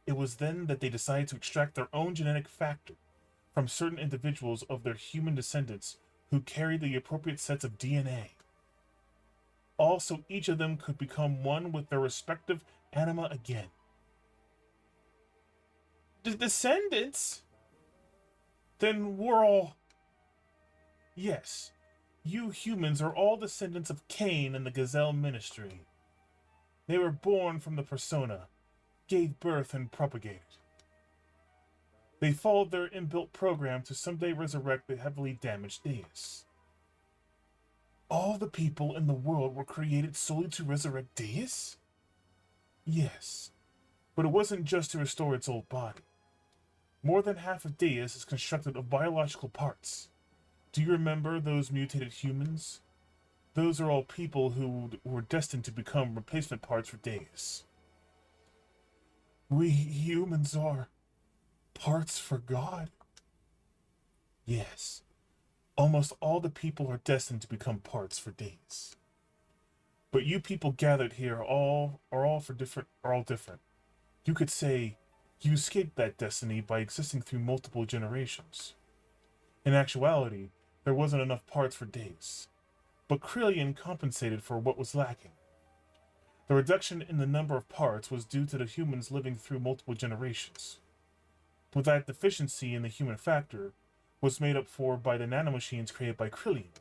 It was then that they decided to extract their own genetic factor from certain individuals of their human descendants who carried the appropriate sets of DNA. Also, each of them could become one with their respective anima again. The descendants? Then we're all... Yes, you humans are all descendants of Cain and the Gazelle ministry. They were born from the persona, gave birth and propagated. They followed their inbuilt program to someday resurrect the heavily damaged Deus. All the people in the world were created solely to resurrect Deus? Yes, but it wasn't just to restore its old body. More than half of Deus is constructed of biological parts. Do you remember those mutated humans? Those are all people who were destined to become replacement parts for Deus. We humans are parts for God? Yes. Almost all the people are destined to become parts for Deus. But you people gathered here are all different. You could say you escaped that destiny by existing through multiple generations. In actuality, there wasn't enough parts for Deus, but Krillian compensated for what was lacking. The reduction in the number of parts was due to the humans living through multiple generations. But that deficiency in the human factor was made up for by the nanomachines created by Krillian.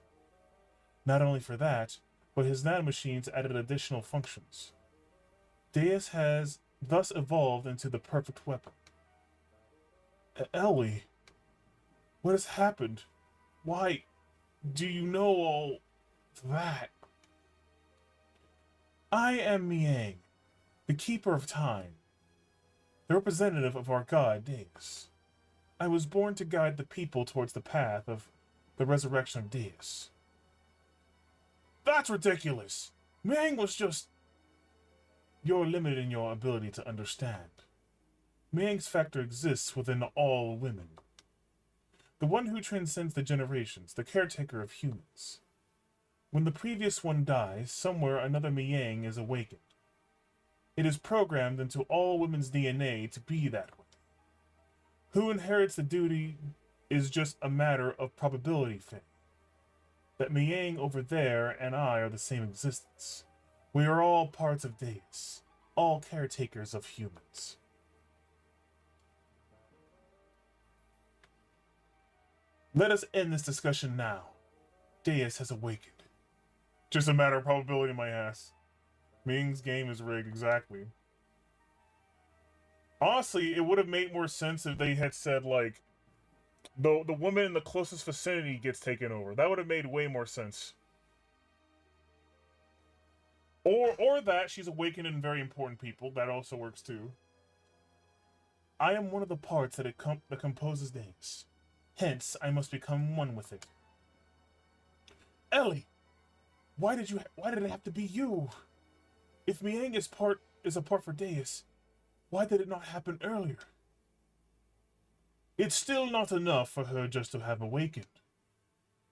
Not only for that, but his nanomachines added additional functions. Deus has thus evolved into the perfect weapon. Ellie, what has happened? Why do you know all that? I am Miang, the Keeper of Time, the representative of our god Deus. I was born to guide the people towards the path of the resurrection of Deus. That's ridiculous! Miang was just... You're limited in your ability to understand. Miang's factor exists within all women. The one who transcends the generations, the caretaker of humans. When the previous one dies, somewhere another Miang is awakened. It is programmed into all women's DNA to be that way. Who inherits the duty is just a matter of probability, Faye. That Miang over there and I are the same existence. We are all parts of Deus, all caretakers of humans. Let us end this discussion now. Deus has awakened. Just a matter of probability, my ass. Ming's game is rigged, exactly. Honestly, it would have made more sense if they had said, like, the woman in the closest vicinity gets taken over. That would have made way more sense. Or that she's awakening very important people. That also works too. I am one of the parts that composes Deus. Hence, I must become one with it. Ellie, why did it have to be you? If Miang is a part for Deus, why did it not happen earlier? It's still not enough for her just to have awakened.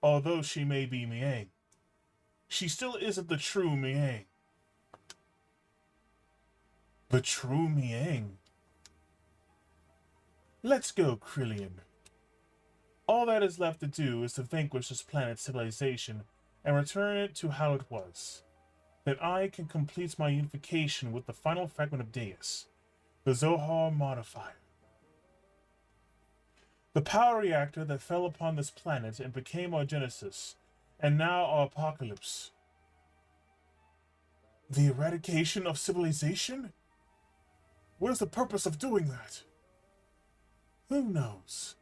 Although she may be Miang, she still isn't the true Miang. The true Miang? Let's go, Krillian. All that is left to do is to vanquish this planet's civilization and return it to how it was. Then I can complete my unification with the final fragment of Deus, the Zohar Modifier. The power reactor that fell upon this planet and became our genesis, and now our apocalypse. The eradication of civilization? What is the purpose of doing that? Who knows?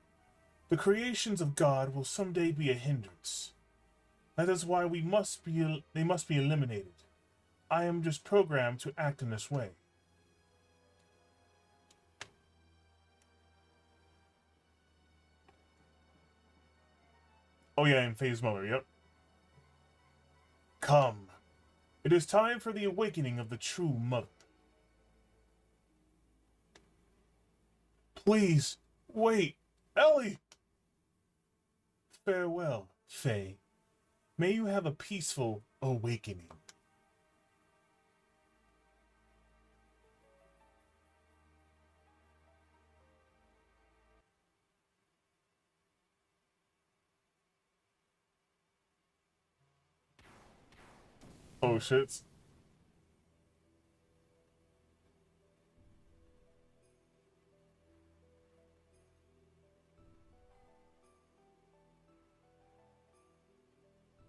The creations of God will someday be a hindrance. That is why they must be eliminated. I am just programmed to act in this way. Oh yeah, in Phase Mother, yep. Come. It is time for the awakening of the true mother. Please, wait. Ellie! Farewell, Faye. May you have a peaceful awakening. Oh, shit.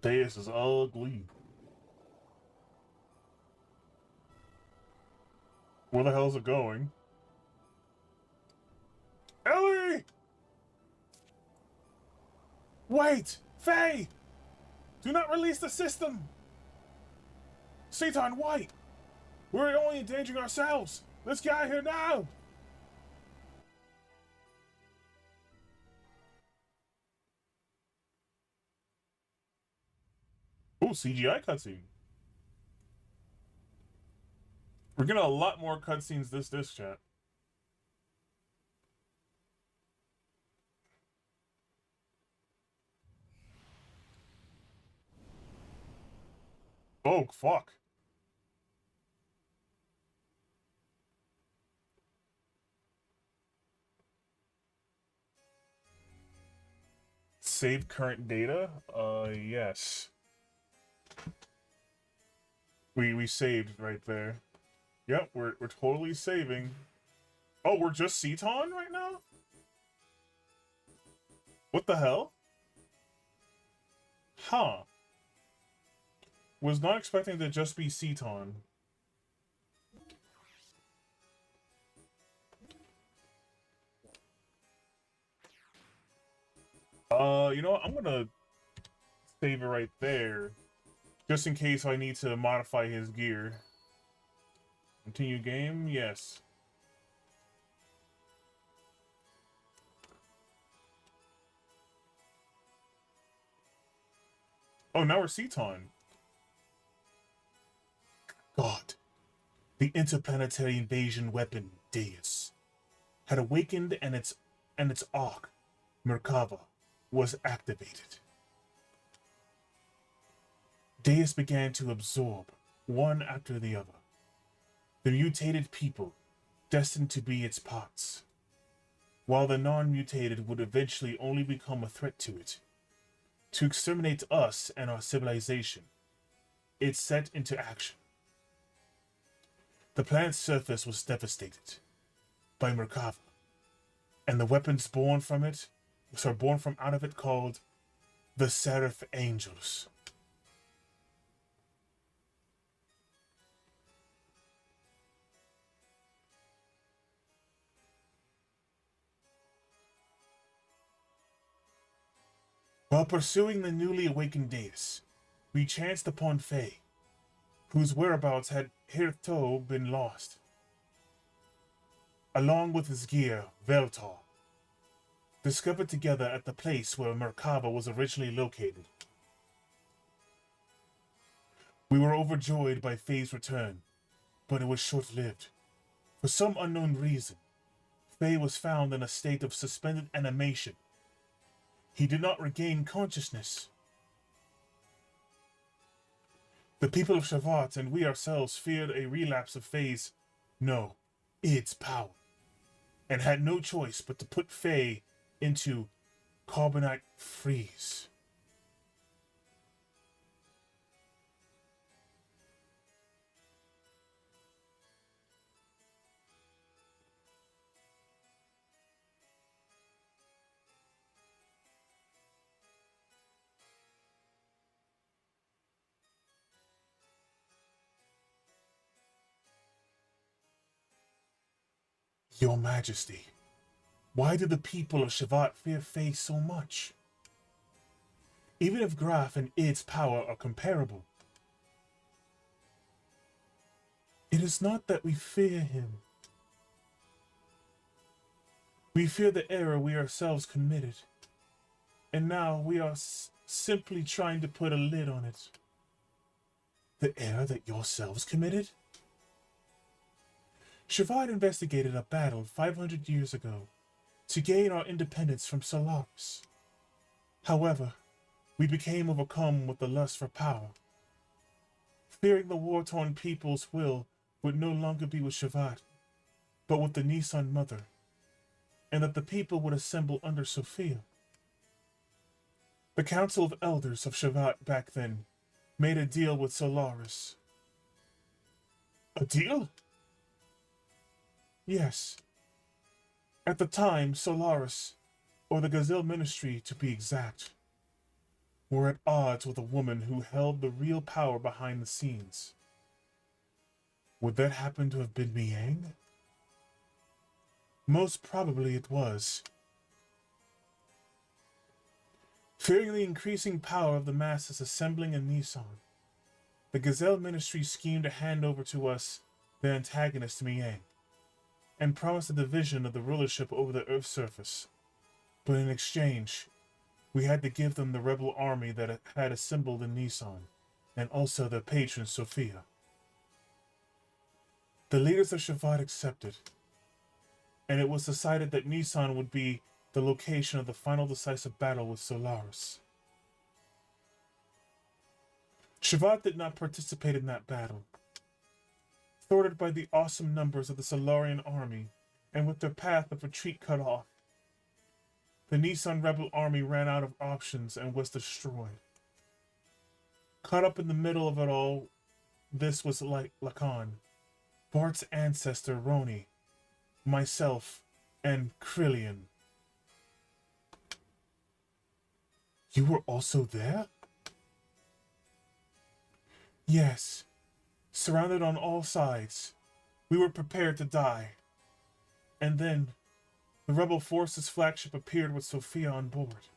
Deus is ugly. Where the hell is it going? Ellie! Wait! Faye! Do not release the system! Satan, wait! We're only endangering ourselves! Let's get out of here now! Oh, CGI cutscene. We're getting a lot more cutscenes this disc, chat. Oh, fuck. Save current data? Yes. We saved right there. Yep, we're totally saving. Oh, we're just Ceton right now? What the hell? Huh. Was not expecting to just be Ceton. You know what? I'm gonna save it right there. Just in case I need to modify his gear. Continue game? Yes. Oh, now we're Ceton. God. The interplanetary invasion weapon, Deus, had awakened and its arc, Merkava, was activated. Deus began to absorb, one after the other, the mutated people destined to be its parts, while the non-mutated would eventually only become a threat to it. To exterminate us and our civilization, it set into action. The planet's surface was devastated by Merkava, and the weapons born from out of it called the Seraph Angels. While pursuing the newly awakened Deus, we chanced upon Faye, whose whereabouts had hitherto been lost. Along with his gear, Veltar, discovered together at the place where Merkava was originally located. We were overjoyed by Faye's return, but it was short-lived. For some unknown reason, Faye was found in a state of suspended animation. He did not regain consciousness. The people of Shavat and we ourselves feared a relapse of Faye's, no, its power, and had no choice but to put Faye into carbonite freeze. Your Majesty, why do the people of Shavat fear Faye so much? Even if Graf and its power are comparable, it is not that we fear him. We fear the error we ourselves committed, and now we are simply trying to put a lid on it. The error that yourselves committed? Shavat investigated a battle 500 years ago to gain our independence from Solaris. However, we became overcome with the lust for power. Fearing the war-torn people's will would no longer be with Shavat, but with the Nissan Mother, and that the people would assemble under Sophia. The Council of Elders of Shavat back then made a deal with Solaris. A deal? Yes. At the time, Solaris, or the Gazelle Ministry to be exact, were at odds with a woman who held the real power behind the scenes. Would that happen to have been Miang? Most probably it was. Fearing the increasing power of the masses assembling in Nissan, the Gazelle Ministry schemed to hand over to us the antagonist Miang, and promised a division of the rulership over the Earth's surface. But in exchange, we had to give them the rebel army that had assembled in Nissan, and also their patron Sophia. The leaders of Shavat accepted, and it was decided that Nissan would be the location of the final decisive battle with Solaris. Shavat did not participate in that battle. Thwarted by the awesome numbers of the Solarian army, and with their path of retreat cut off, the Nissan rebel army ran out of options and was destroyed. Caught up in the middle of it all, this was like Lacan, Bart's ancestor Roni, myself, and Krillian. You were also there? Yes. Surrounded on all sides, we were prepared to die. And then, the rebel forces flagship appeared with Sophia on board.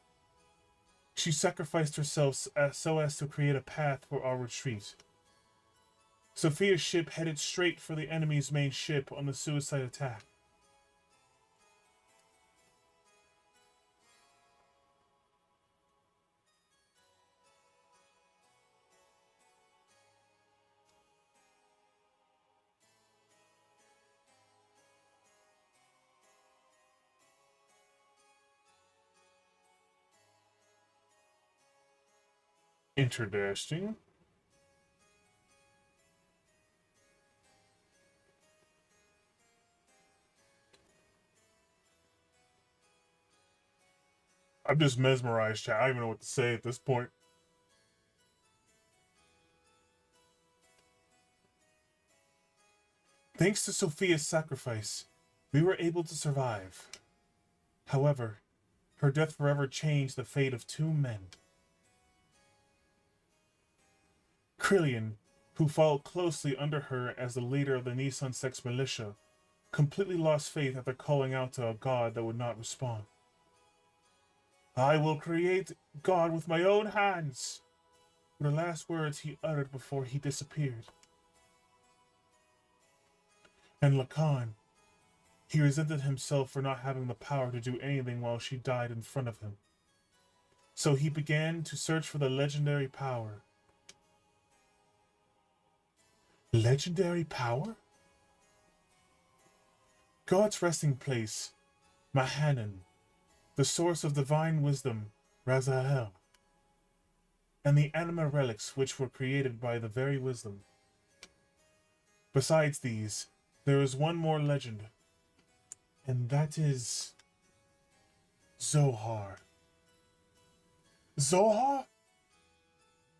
She sacrificed herself so as to create a path for our retreat. Sophia's ship headed straight for the enemy's main ship on the suicide attack. Interesting. I'm just mesmerized, chat. I don't even know what to say at this point. Thanks to Sophia's sacrifice, we were able to survive. However, her death forever changed the fate of two men. Krillian, who followed closely under her as the leader of the Nissan Sex militia, completely lost faith after calling out to a god that would not respond. I will create God with my own hands, were the last words he uttered before he disappeared. And Lacan, he resented himself for not having the power to do anything while she died in front of him. So he began to search for the legendary power. Legendary power? God's resting place, Mahanan, the source of divine wisdom, Razahel, and the anima relics which were created by the very wisdom. Besides these, there is one more legend, and that is Zohar. Zohar?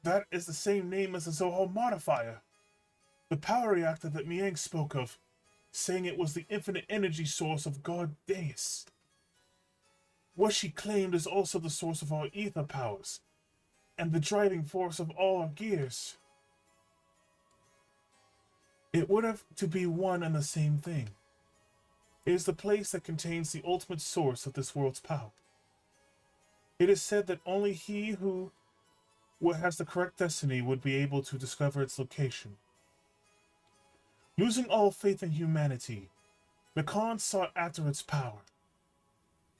That is the same name as the Zohar modifier, the power reactor that Miang spoke of, saying it was the infinite energy source of God Deus. What she claimed is also the source of our ether powers, and the driving force of all our gears. It would have to be one and the same thing. It is the place that contains the ultimate source of this world's power. It is said that only he who has the correct destiny would be able to discover its location. Losing all faith in humanity, the Khan sought after its power.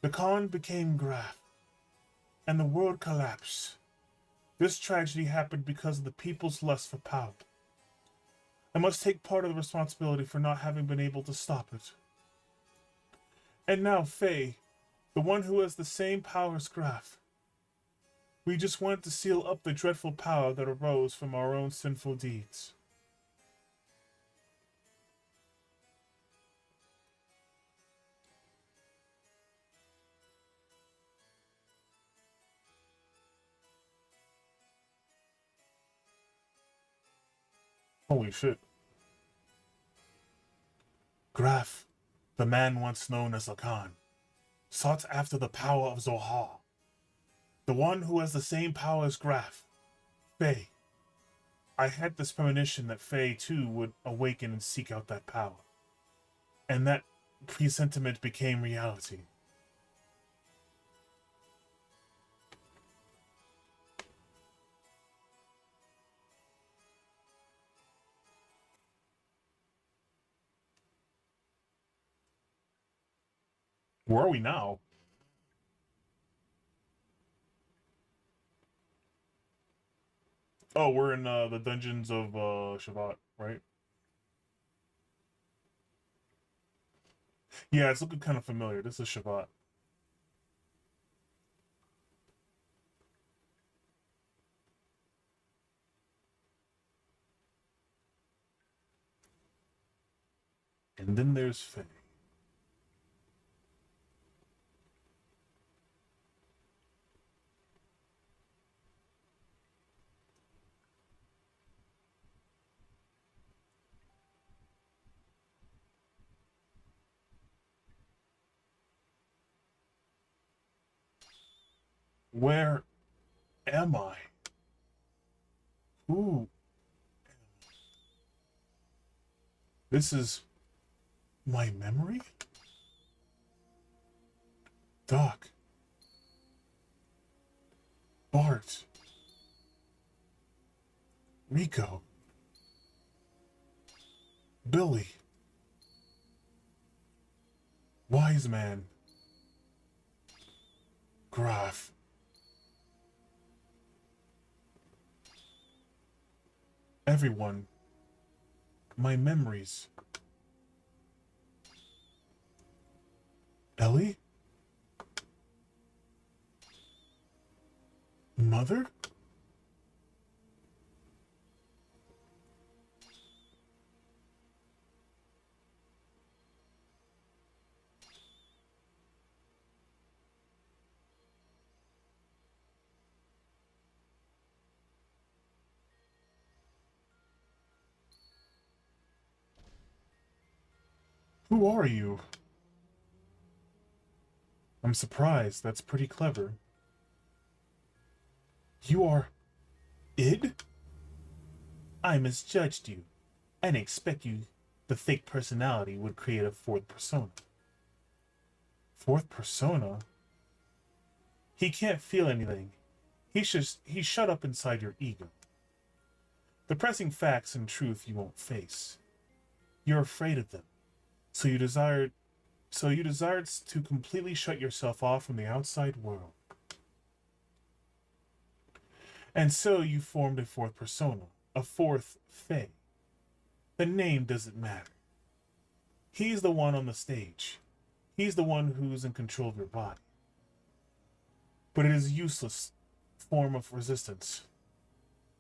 The Khan became Graf, and the world collapsed. This tragedy happened because of the people's lust for power. I must take part of the responsibility for not having been able to stop it. And now, Faye, the one who has the same power as Graf. We just wanted to seal up the dreadful power that arose from our own sinful deeds. Holy shit. Graf, the man once known as Lacan, sought after the power of Zohar. The one who has the same power as Graf, Faye. I had this premonition that Faye too would awaken and seek out that power. And that presentiment became reality. Where are we now? Oh, we're in the dungeons of Shavat, right? Yeah, it's looking kind of familiar. This is Shavat. And then there's Faye. Where am I? Who? This is my memory? Doc. Bart. Rico. Billy. Wise Man. Graf. Everyone. My memories. Ellie? Mother? Who are you? I'm surprised. That's pretty clever. You are... Id? I misjudged you. I didn't expect you... The fake personality would create a fourth persona. Fourth persona? He can't feel anything. He's shut up inside your ego. The pressing facts and truth you won't face. You're afraid of them. So you desired to completely shut yourself off from the outside world. And so you formed a fourth persona, a fourth Fae. The name doesn't matter. He's the one on the stage. He's the one who's in control of your body. But it is a useless form of resistance.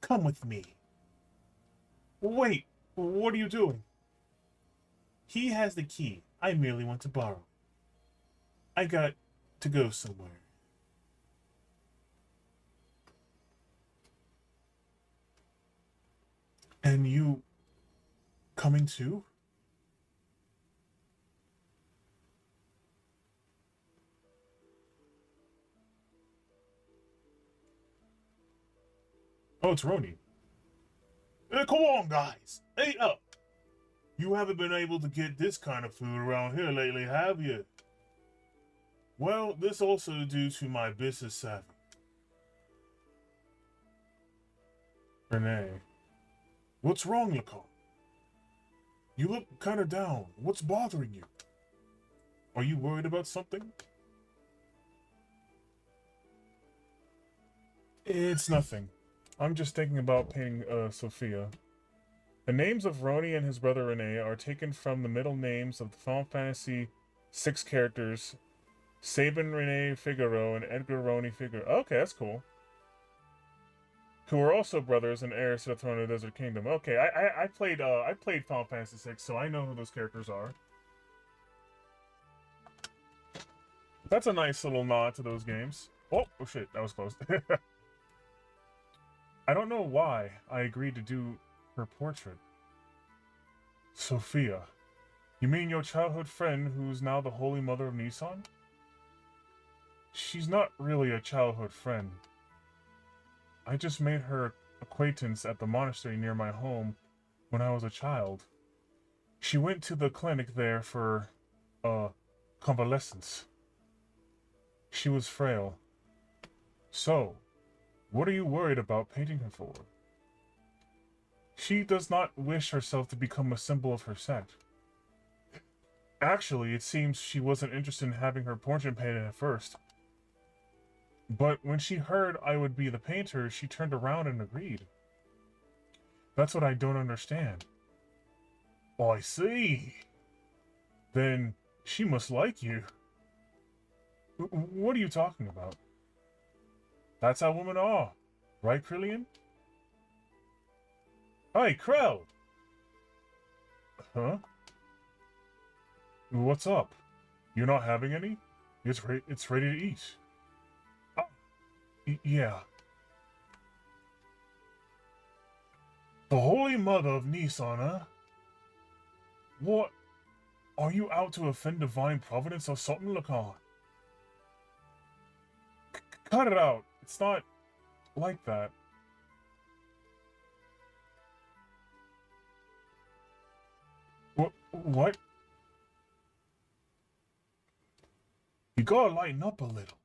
Come with me. Wait, what are you doing? He has the key. I merely want to borrow. I got to go somewhere. And you coming too? Oh, it's Roni. Hey, come on, guys. Hey, up. You haven't been able to get this kind of food around here lately, have you? Well, this also due to my business savvy. Renee. What's wrong, Lacan? You look kind of down. What's bothering you? Are you worried about something? It's nothing. I'm just thinking about painting Sophia. The names of Roni and his brother Rene are taken from the middle names of the Final Fantasy VI characters Sabin Rene Figaro and Edgar Roni Figaro. Okay, that's cool. Who are also brothers and heirs to the throne of the Desert Kingdom. Okay, I played Final Fantasy VI, so I know who those characters are. That's a nice little nod to those games. Oh shit, that was close. I don't know why I agreed to do her portrait. Sophia. You mean your childhood friend who's now the Holy Mother of Nissan? She's not really a childhood friend. I just made her acquaintance at the monastery near my home when I was a child. She went to the clinic there for, convalescence. She was frail. So, what are you worried about painting her for? She does not wish herself to become a symbol of her sect. Actually, it seems she wasn't interested in having her portrait painted at first. But when she heard I would be the painter, she turned around and agreed. That's what I don't understand. Oh, I see. Then she must like you. What are you talking about? That's how women are. Right, Krillian? Hey, Krell! Huh? What's up? You're not having any? It's ready to eat. Yeah. The Holy Mother of Nissan, huh? What? Are you out to offend divine providence or something, Lacan? Cut it out. It's not like that. What? You gotta lighten up a little.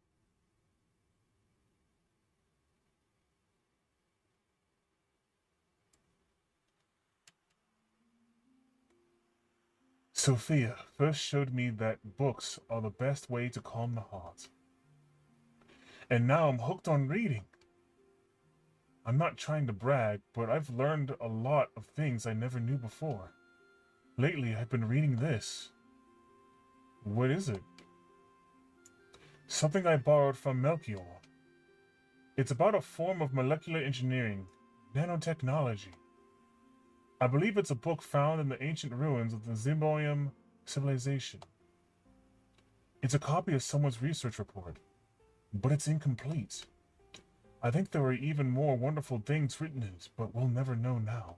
Sophia first showed me that books are the best way to calm the heart. And now I'm hooked on reading. I'm not trying to brag, but I've learned a lot of things I never knew before. Lately, I've been reading this. What is it? Something I borrowed from Melchior. It's about a form of molecular engineering, nanotechnology. I believe it's a book found in the ancient ruins of the Zimboyum civilization. It's a copy of someone's research report, but it's incomplete. I think there are even more wonderful things written in it, but we'll never know now.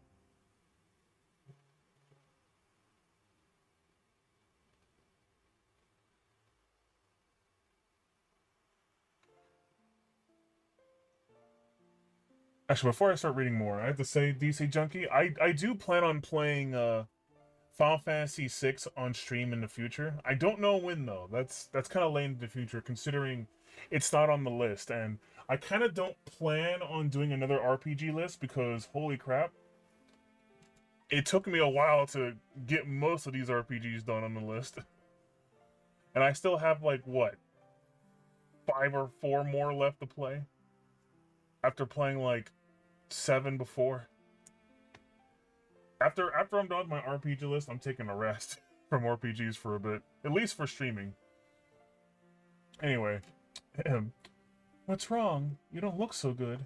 Actually, before I start reading more, I have to say, DC Junkie, I do plan on playing Final Fantasy VI on stream in the future. I don't know when though. That's kind of late in the future, considering it's not on the list, and I kind of don't plan on doing another RPG list because holy crap, it took me a while to get most of these RPGs done on the list, and I still have like what, 5 or 4 more left to play after playing like 7 before. After I'm done with my RPG list, I'm taking a rest from RPGs for a bit, at least for streaming. Anyway, what's wrong? You don't look so good.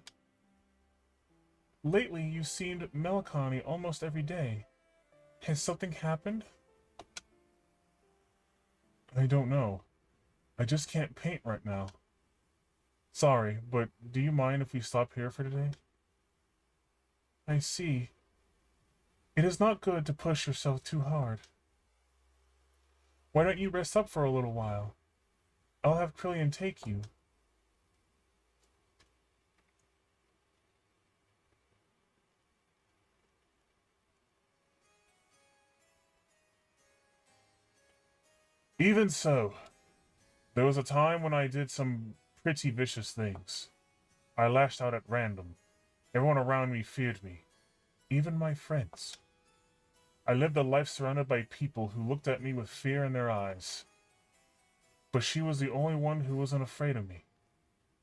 Lately, you seemed melancholy almost every day. Has something happened? I don't know. I just can't paint right now. Sorry, but do you mind if we stop here for today? I see. It is not good to push yourself too hard. Why don't you rest up for a little while? I'll have Krillian take you. Even so, there was a time when I did some pretty vicious things. I lashed out at random. Everyone around me feared me. Even my friends. I lived a life surrounded by people who looked at me with fear in their eyes. But she was the only one who wasn't afraid of me.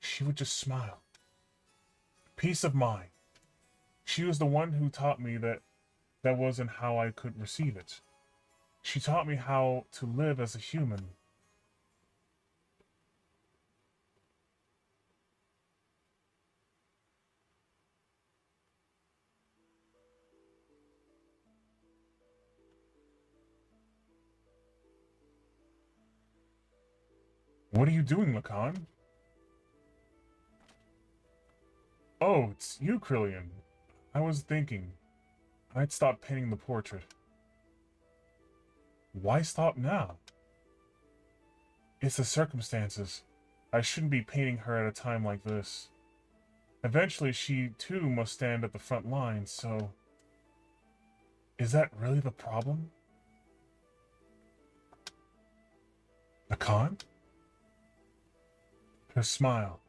She would just smile. Peace of mind. She was the one who taught me that wasn't how I could receive it. She taught me how to live as a human. What are you doing, Lacan? Oh, it's you, Krillian. I was thinking I'd stop painting the portrait. Why stop now? It's the circumstances. I shouldn't be painting her at a time like this. Eventually, she too must stand at the front line, so... Is that really the problem? Lacan? Her smile.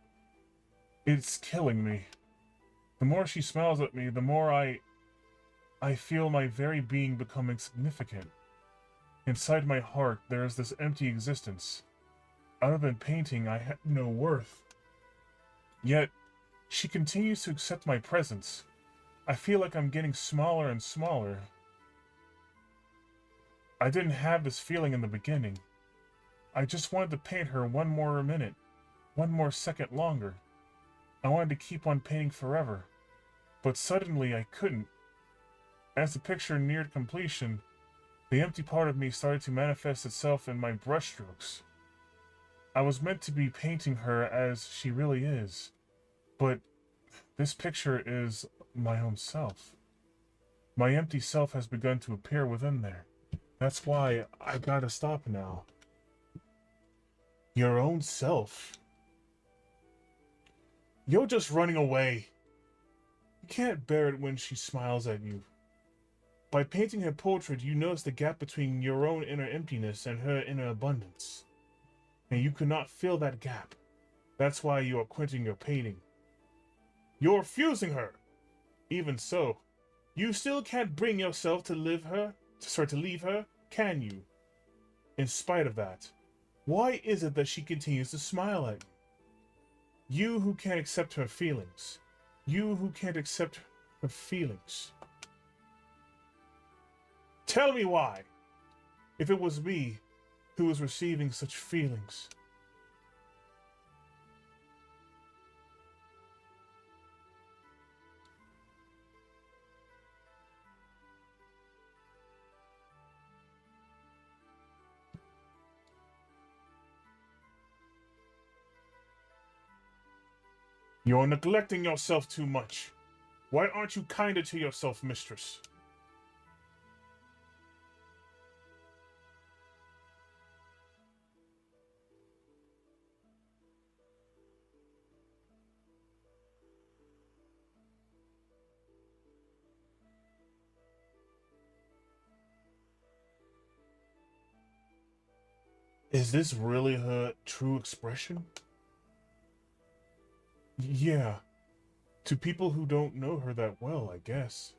It's killing me. The more she smiles at me, the more I feel my very being become insignificant. Inside my heart, there is this empty existence. Other than painting, I have no worth. Yet, she continues to accept my presence. I feel like I'm getting smaller and smaller. I didn't have this feeling in the beginning. I just wanted to paint her one more minute, one more second longer. I wanted to keep on painting forever. But suddenly I couldn't. As the picture neared completion, the empty part of me started to manifest itself in my brushstrokes. I was meant to be painting her as she really is, but this picture is my own self. My empty self has begun to appear within there. That's why I gotta stop now. Your own self? You're just running away. You can't bear it when she smiles at you. By painting her portrait, you notice the gap between your own inner emptiness and her inner abundance. And you could not fill that gap. That's why you are quenching your painting. You're refusing her! Even so, you still can't bring yourself to leave her, can you? In spite of that, why is it that she continues to smile at you? You who can't accept her feelings. You who can't accept her feelings. Tell me why, if it was me who was receiving such feelings. You're neglecting yourself too much. Why aren't you kinder to yourself, mistress? Is this really her true expression? Yeah. To people who don't know her that well, I guess.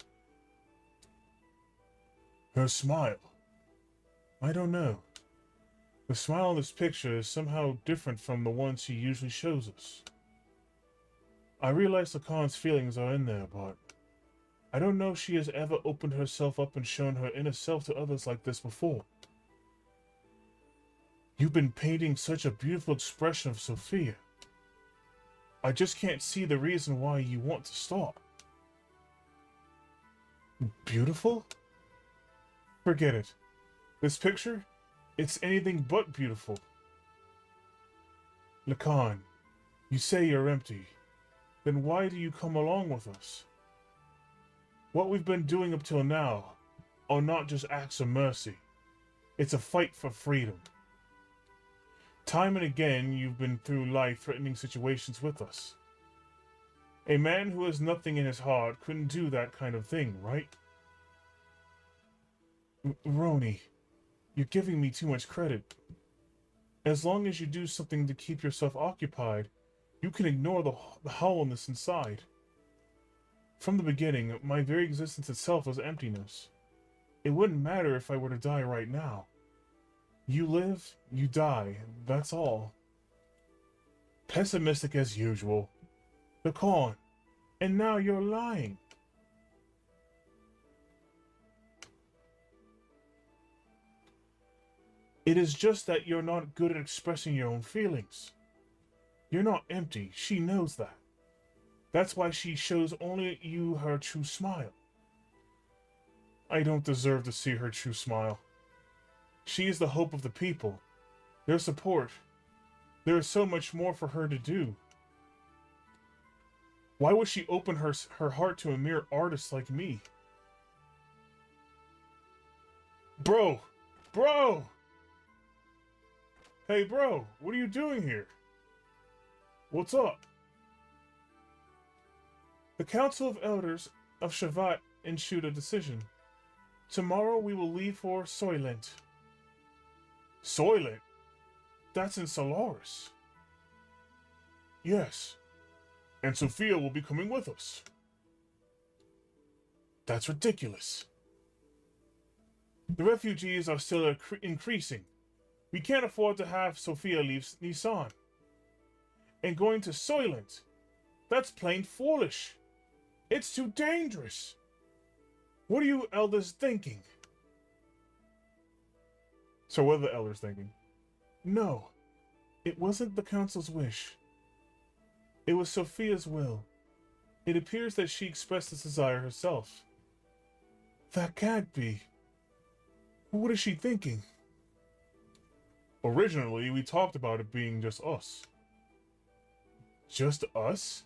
Her smile. I don't know. The smile in this picture is somehow different from the one she usually shows us. I realize Lacan's feelings are in there, but I don't know if she has ever opened herself up and shown her inner self to others like this before. You've been painting such a beautiful expression of Sophia. I just can't see the reason why you want to stop. Beautiful? Forget it. This picture? It's anything but beautiful. Lacan, you say you're empty. Then why do you come along with us? What we've been doing up till now are not just acts of mercy. It's a fight for freedom. Time and again, you've been through life-threatening situations with us. A man who has nothing in his heart couldn't do that kind of thing, right? Roni, you're giving me too much credit. As long as you do something to keep yourself occupied, you can ignore the hollowness inside. From the beginning, my very existence itself was emptiness. It wouldn't matter if I were to die right now. You live, you die, that's all. Pessimistic as usual. Lacan, and now you're lying. It is just that you're not good at expressing your own feelings. You're not empty, she knows that. That's why she shows only you her true smile. I don't deserve to see her true smile. She is the hope of the people, their support. There is so much more for her to do. Why would she open her heart to a mere artist like me? Bro! Bro! Hey bro, what are you doing here? What's up? The Council of Elders of Shavat issued a decision. Tomorrow we will leave for Soylent. Soylent? That's in Solaris. Yes. And Sophia will be coming with us. That's ridiculous. The refugees are still increasing. We can't afford to have Sophia leave Nissan. And going to Soylent, that's plain foolish. It's too dangerous. What are you elders thinking? So what are the elders thinking? No, it wasn't the council's wish. It was Sophia's will. It appears that she expressed this desire herself. That can't be. What is she thinking? Originally, we talked about it being just us. Just us?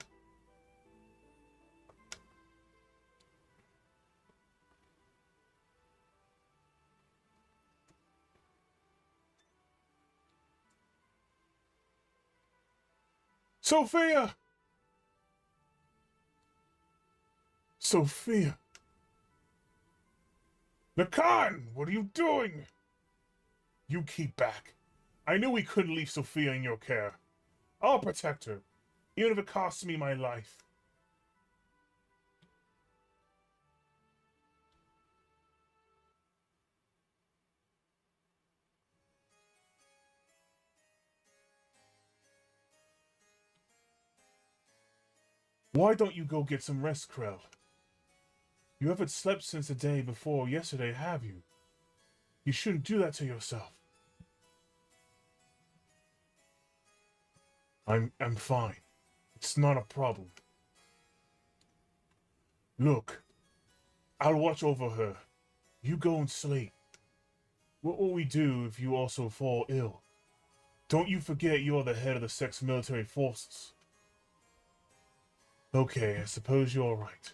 Sophia! Sophia! Lacan, what are you doing? You keep back. I knew we couldn't leave Sophia in your care. I'll protect her, even if it costs me my life. Why don't you go get some rest, Krell? You haven't slept since the day before yesterday, have you? You shouldn't do that to yourself. I'm fine. It's not a problem. Look, I'll watch over her. You go and sleep. What will we do if you also fall ill? Don't you forget you're the head of the Sex military forces. Okay, I suppose you're right.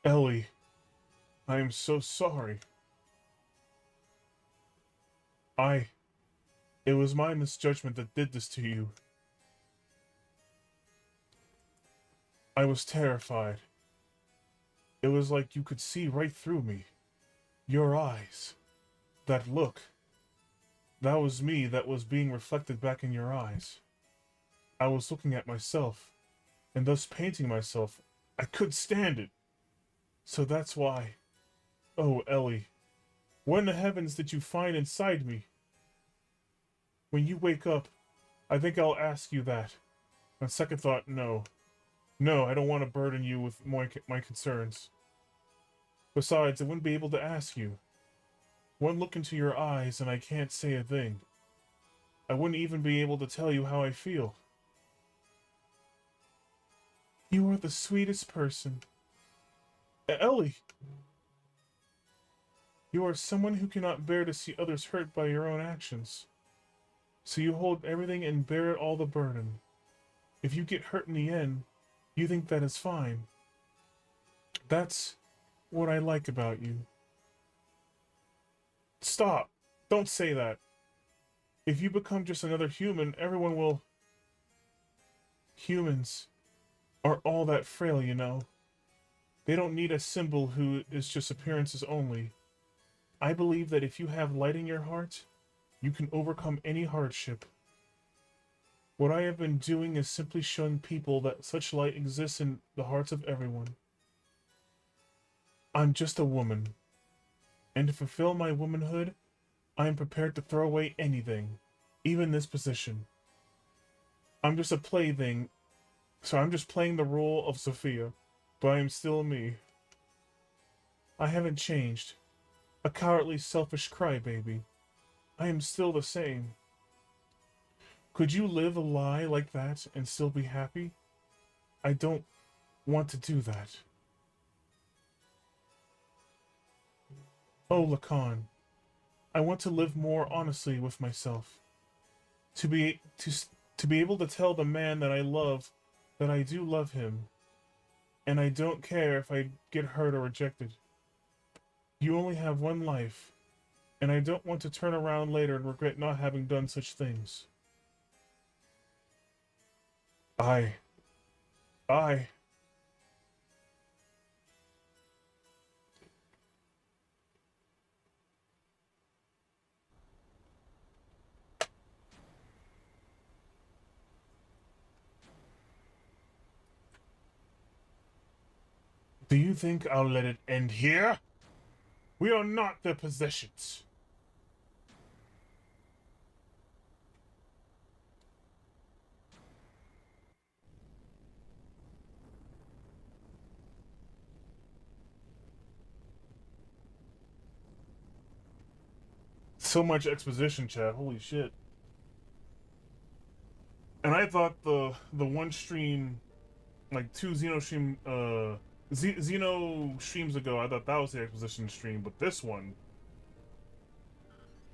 Ellie, I am so sorry. It was my misjudgment that did this to you. I was terrified. It was like you could see right through me. Your eyes. That look. That was me that was being reflected back in your eyes. I was looking at myself, and thus painting myself. I could stand it. So that's why. Oh, Ellie. What in the heavens did you find inside me? When you wake up, I think I'll ask you that. On second thought, no. No, I don't want to burden you with my concerns. Besides, I wouldn't be able to ask you. One look into your eyes and I can't say a thing. I wouldn't even be able to tell you how I feel. You are the sweetest person. Ellie! You are someone who cannot bear to see others hurt by your own actions. So you hold everything and bear all the burden. If you get hurt in the end, you think that is fine. That's what I like about you. Stop! Don't say that. If you become just another human, everyone will... Humans are all that frail, you know. They don't need a symbol who is just appearances only. I believe that if you have light in your heart, you can overcome any hardship. What I have been doing is simply showing people that such light exists in the hearts of everyone. I'm just a woman, and to fulfill my womanhood, I am prepared to throw away anything, even this position. I'm just a plaything, so I'm just playing the role of Sophia, but I am still me. I haven't changed. A cowardly, selfish crybaby. I am still the same. Could you live a lie like that and still be happy? I don't want to do that. Oh, Lacan, I want to live more honestly with myself. To be able to tell the man that I love that I do love him, and I don't care if I get hurt or rejected. You only have one life, and I don't want to turn around later and regret not having done such things. I... Do you think I'll let it end here? We are not their possessions. So much exposition, chat. Holy shit. And I thought the one stream, like two Xeno streams ago, I thought that was the exposition stream, but this one,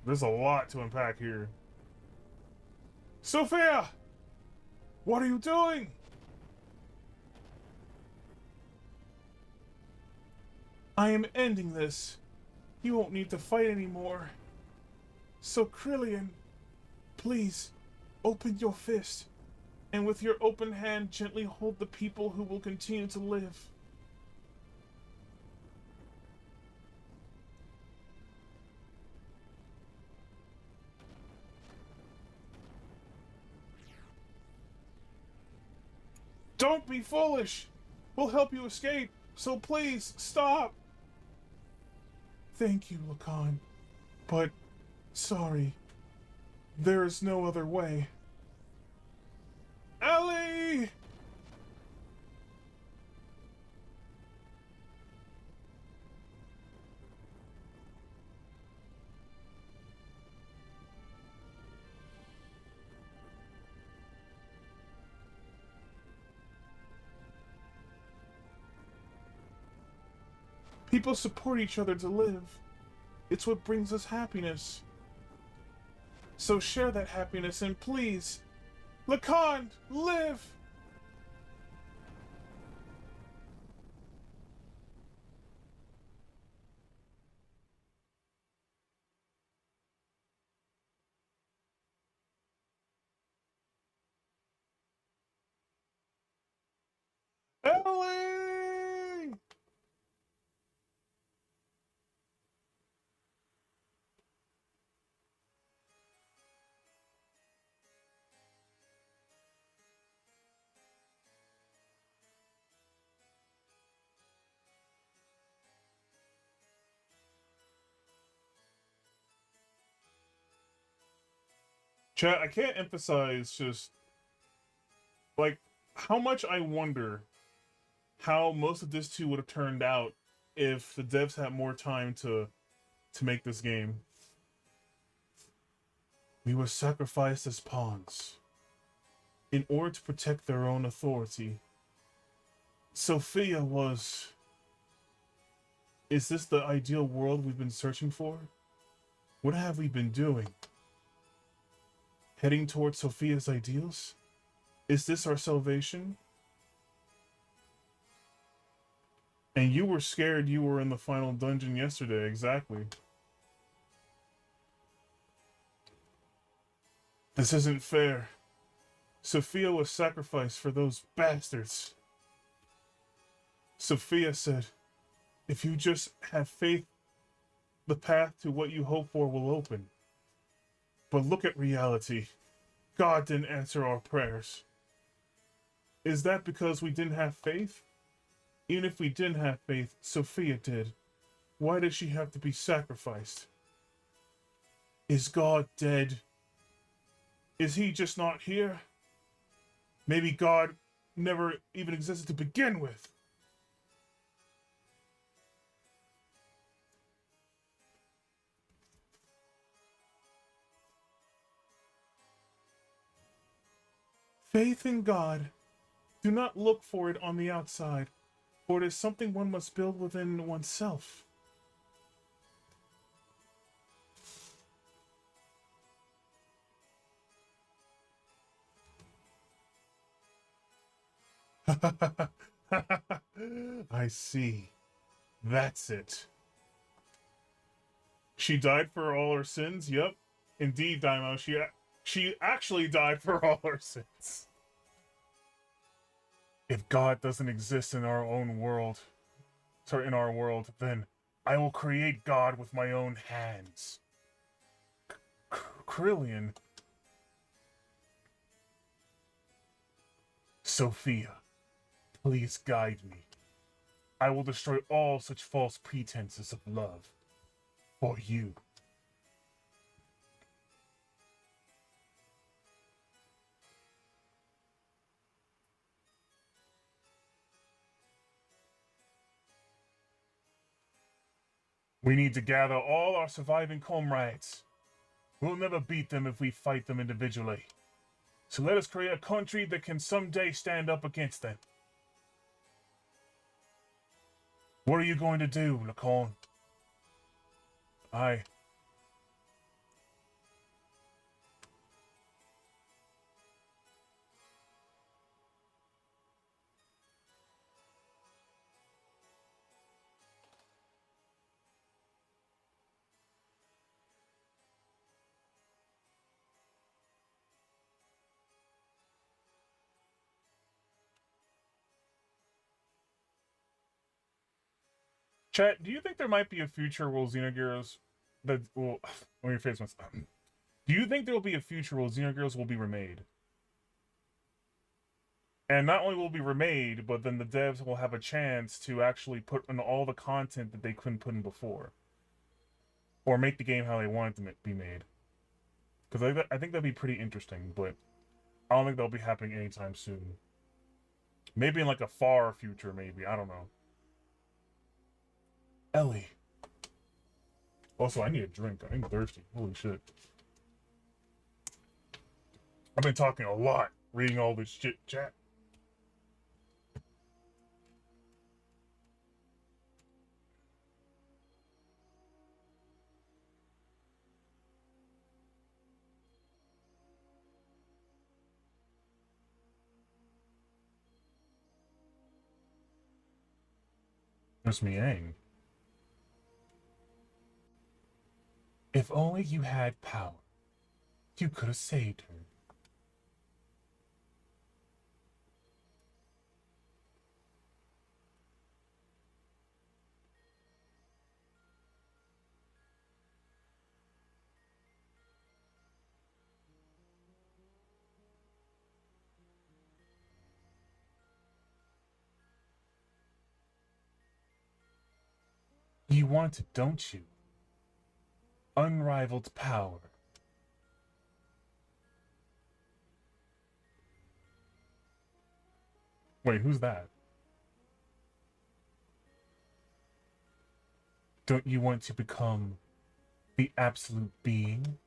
there's a lot to unpack here. Sophia! What are you doing? I am ending this. You won't need to fight anymore. So Krillian, please, open your fist, and with your open hand gently hold the people who will continue to live. Don't be foolish! We'll help you escape, so please, stop! Thank you, Lacan, but sorry. There is no other way. Ellie! People support each other to live. It's what brings us happiness. So share that happiness and please, Lacan, live! Ellie! Chat, I can't emphasize just like how much I wonder how most of this too would have turned out if the devs had more time to make this game. We were sacrificed as pawns in order to protect their own authority. Sophia was... Is this the ideal world we've been searching for? What have we been doing? Heading towards Sophia's ideals? Is this our salvation? And you were scared you were in the final dungeon yesterday, exactly. This isn't fair. Sophia was sacrificed for those bastards. Sophia said, if you just have faith, the path to what you hope for will open. But look at reality. God didn't answer our prayers. Is that because we didn't have faith? Even if we didn't have faith, Sophia did. Why did she have to be sacrificed? Is God dead? Is he just not here? Maybe God never even existed to begin with. Faith in God. Do not look for it on the outside, for it is something one must build within oneself. I see. That's it. She died for all her sins? Yep. Indeed, Daimo. She actually died for all her sins. If God doesn't exist in our own world, in our world, then I will create God with my own hands. Krillian. Sophia, please guide me. I will destroy all such false pretenses of love for you. We need to gather all our surviving comrades. We'll never beat them if we fight them individually. So let us create a country that can someday stand up against them. What are you going to do, Lacan? Chat, do you think there might be a future where Xenogears that will... When your face must... Do you think there will be a future where Xenogears will be remade? And not only will it be remade, but then the devs will have a chance to actually put in all the content that they couldn't put in before. Or make the game how they want it to be made. Because I think that'd be pretty interesting, but I don't think that'll be happening anytime soon. Maybe in like a far future, maybe. I don't know. Ellie. Also, I need a drink. I'm thirsty. Holy shit. I've been talking a lot, reading all this shit, chat. Miss Miang. If only you had power, you could have saved her. You want it, don't you? Unrivaled power. Wait, who's that? Don't you want to become the absolute being?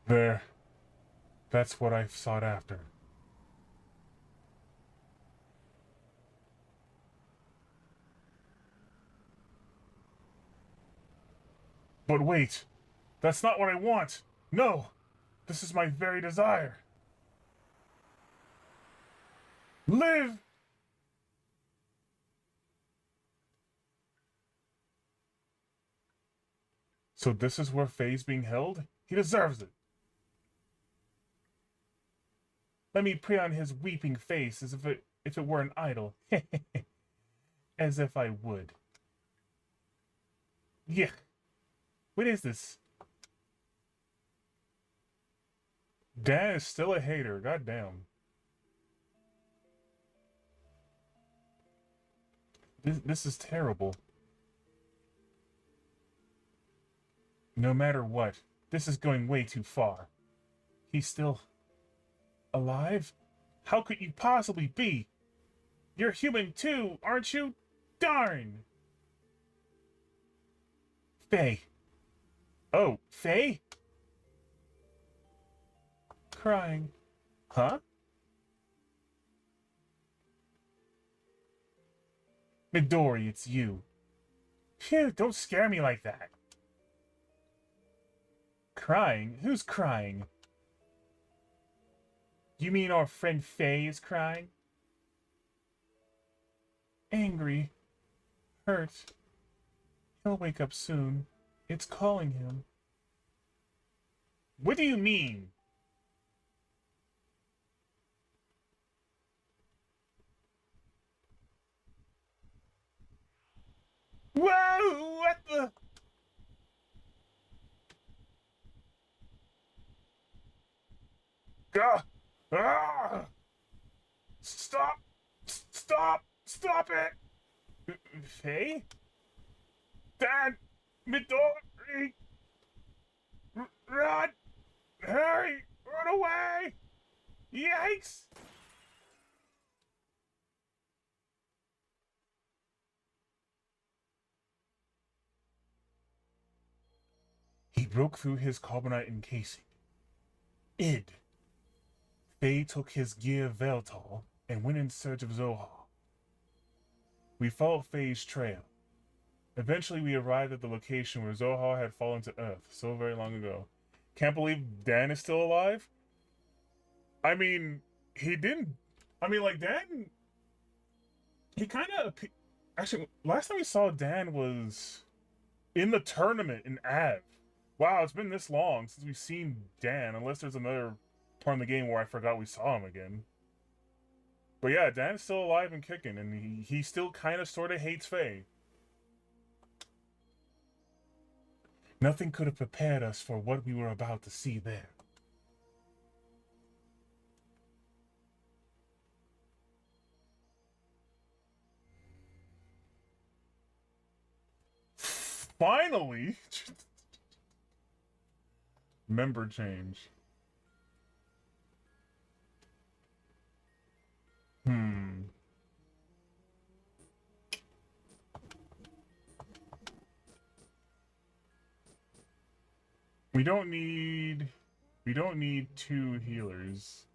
There. That's what I've sought after. But wait! That's not what I want! No! This is my very desire! Live! So this is where Faye's being held? He deserves it! Let me prey on his weeping face as if it were an idol. As if I would. Yeah. What is this? Dan is still a hater. Goddamn. This is terrible. No matter what, this is going way too far. He's still alive? How could you possibly be? You're human too, aren't you? Darn! Faye. Oh, Faye? Crying. Huh? Midori, it's you. Phew, don't scare me like that. Crying? Who's crying? You mean our friend Faye is crying? Angry. Hurt. He'll wake up soon. It's calling him. What do you mean? Whoa! What the? Ah! Ah! Stop! Stop! Stop it! Faye? Dad! Midori! Run! Hurry! Run away! Yikes! He broke through his carbonite encasing. Id. Faye took his gear Veltal and went in search of Zohar. We followed Faye's trail. Eventually, we arrived at the location where Zohar had fallen to Earth so very long ago. Can't believe Dan is still alive? I mean, he didn't. I mean, like, Dan. He kind of. Actually, last time we saw Dan was in the tournament in Av. Wow, it's been this long since we've seen Dan, unless there's another part in the game where I forgot we saw him again. But yeah, Dan's still alive and kicking, and he still kind of sort of hates Faye. Nothing could have prepared us for what we were about to see there. Finally! Member change. We don't need two healers.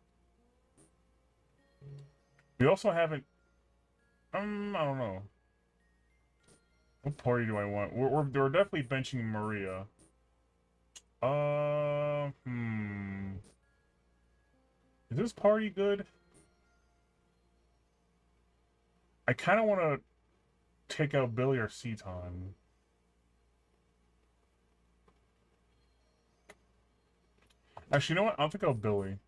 We also haven't I don't know. What party do I want? We're definitely benching Maria. Is this party good? I kind of want to take out Billy or Seton. Actually, you know what? I'll take out Billy.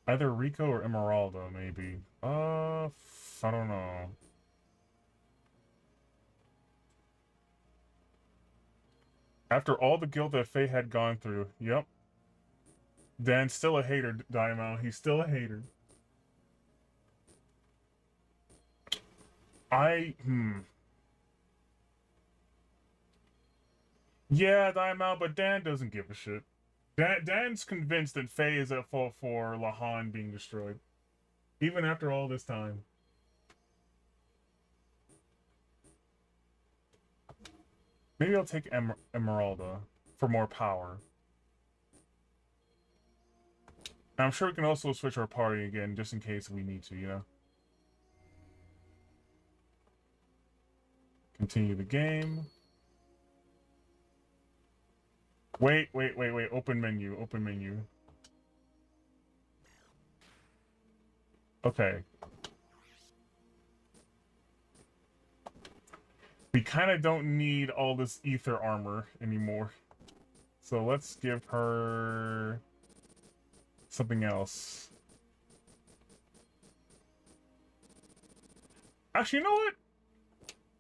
Either Rico or Emeraldo, maybe. I don't know. After all the guilt that Faye had gone through, yep. Dan's still a hater, Daimao. He's still a hater. Yeah, I'm out, but Dan doesn't give a shit. Dan's convinced that Faye is at fault for Lahan being destroyed, even after all this time. Maybe I'll take Emeralda for more power. I'm sure we can also switch our party again, just in case we need to, you know? Continue the game. Wait. Open menu. Open menu. Okay. We kind of don't need all this ether armor anymore. So let's give her something else. Actually, you know what?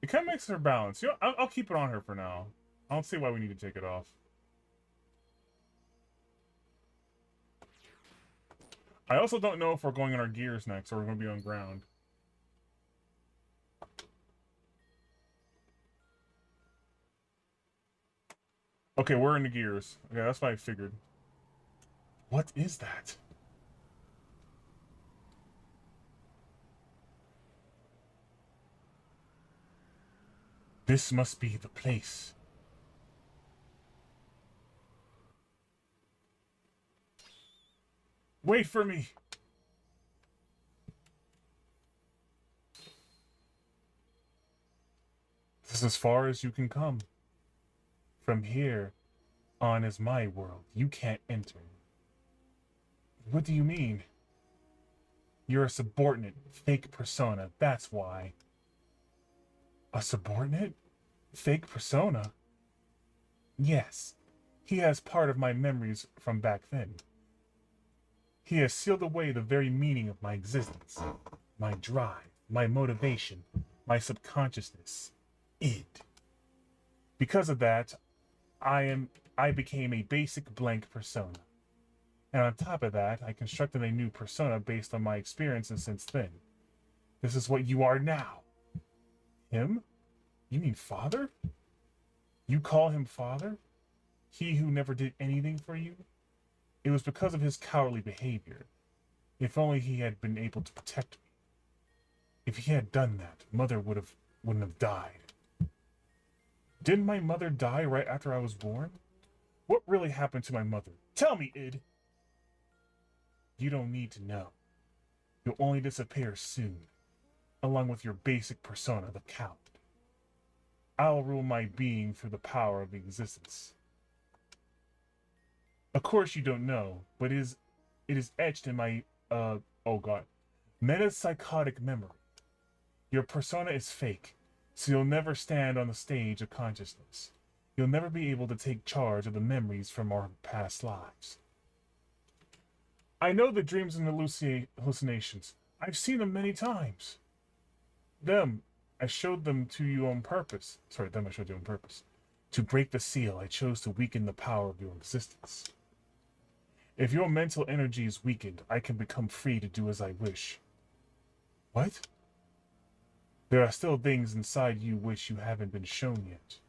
It kind of makes her balance. You know, I'll keep it on her for now. I don't see why we need to take it off. I also don't know if we're going on our gears next or we're going to be on ground. Okay, we're in the gears. Okay, that's what I figured. What is that? This must be the place. Wait for me! This is as far as you can come. From here on is my world. You can't enter. What do you mean? You're a subordinate, fake persona, that's why. A subordinate? Fake persona? Yes. He has part of my memories from back then. He has sealed away the very meaning of my existence. My drive, my motivation, my subconsciousness. Id. Because of that, I became a basic blank persona. And on top of that, I constructed a new persona based on my experiences since then. This is what you are now. Him? You mean father? You call him father? He who never did anything for you? It was because of his cowardly behavior. If only he had been able to protect me. If he had done that, Mother wouldn't have died. Didn't my mother die right after I was born? What really happened to my mother? Tell me, Id! You don't need to know. You'll only disappear soon, along with your basic persona, the coward. I'll rule my being through the power of existence. Of course you don't know, but it is etched in my, oh god, metapsychotic memory. Your persona is fake, so you'll never stand on the stage of consciousness. You'll never be able to take charge of the memories from our past lives. I know the dreams and hallucinations. I've seen them many times. I showed them to you on purpose. Sorry, I showed you on purpose. To break the seal, I chose to weaken the power of your existence. If your mental energy is weakened, I can become free to do as I wish. What? There are still things inside you which you haven't been shown yet.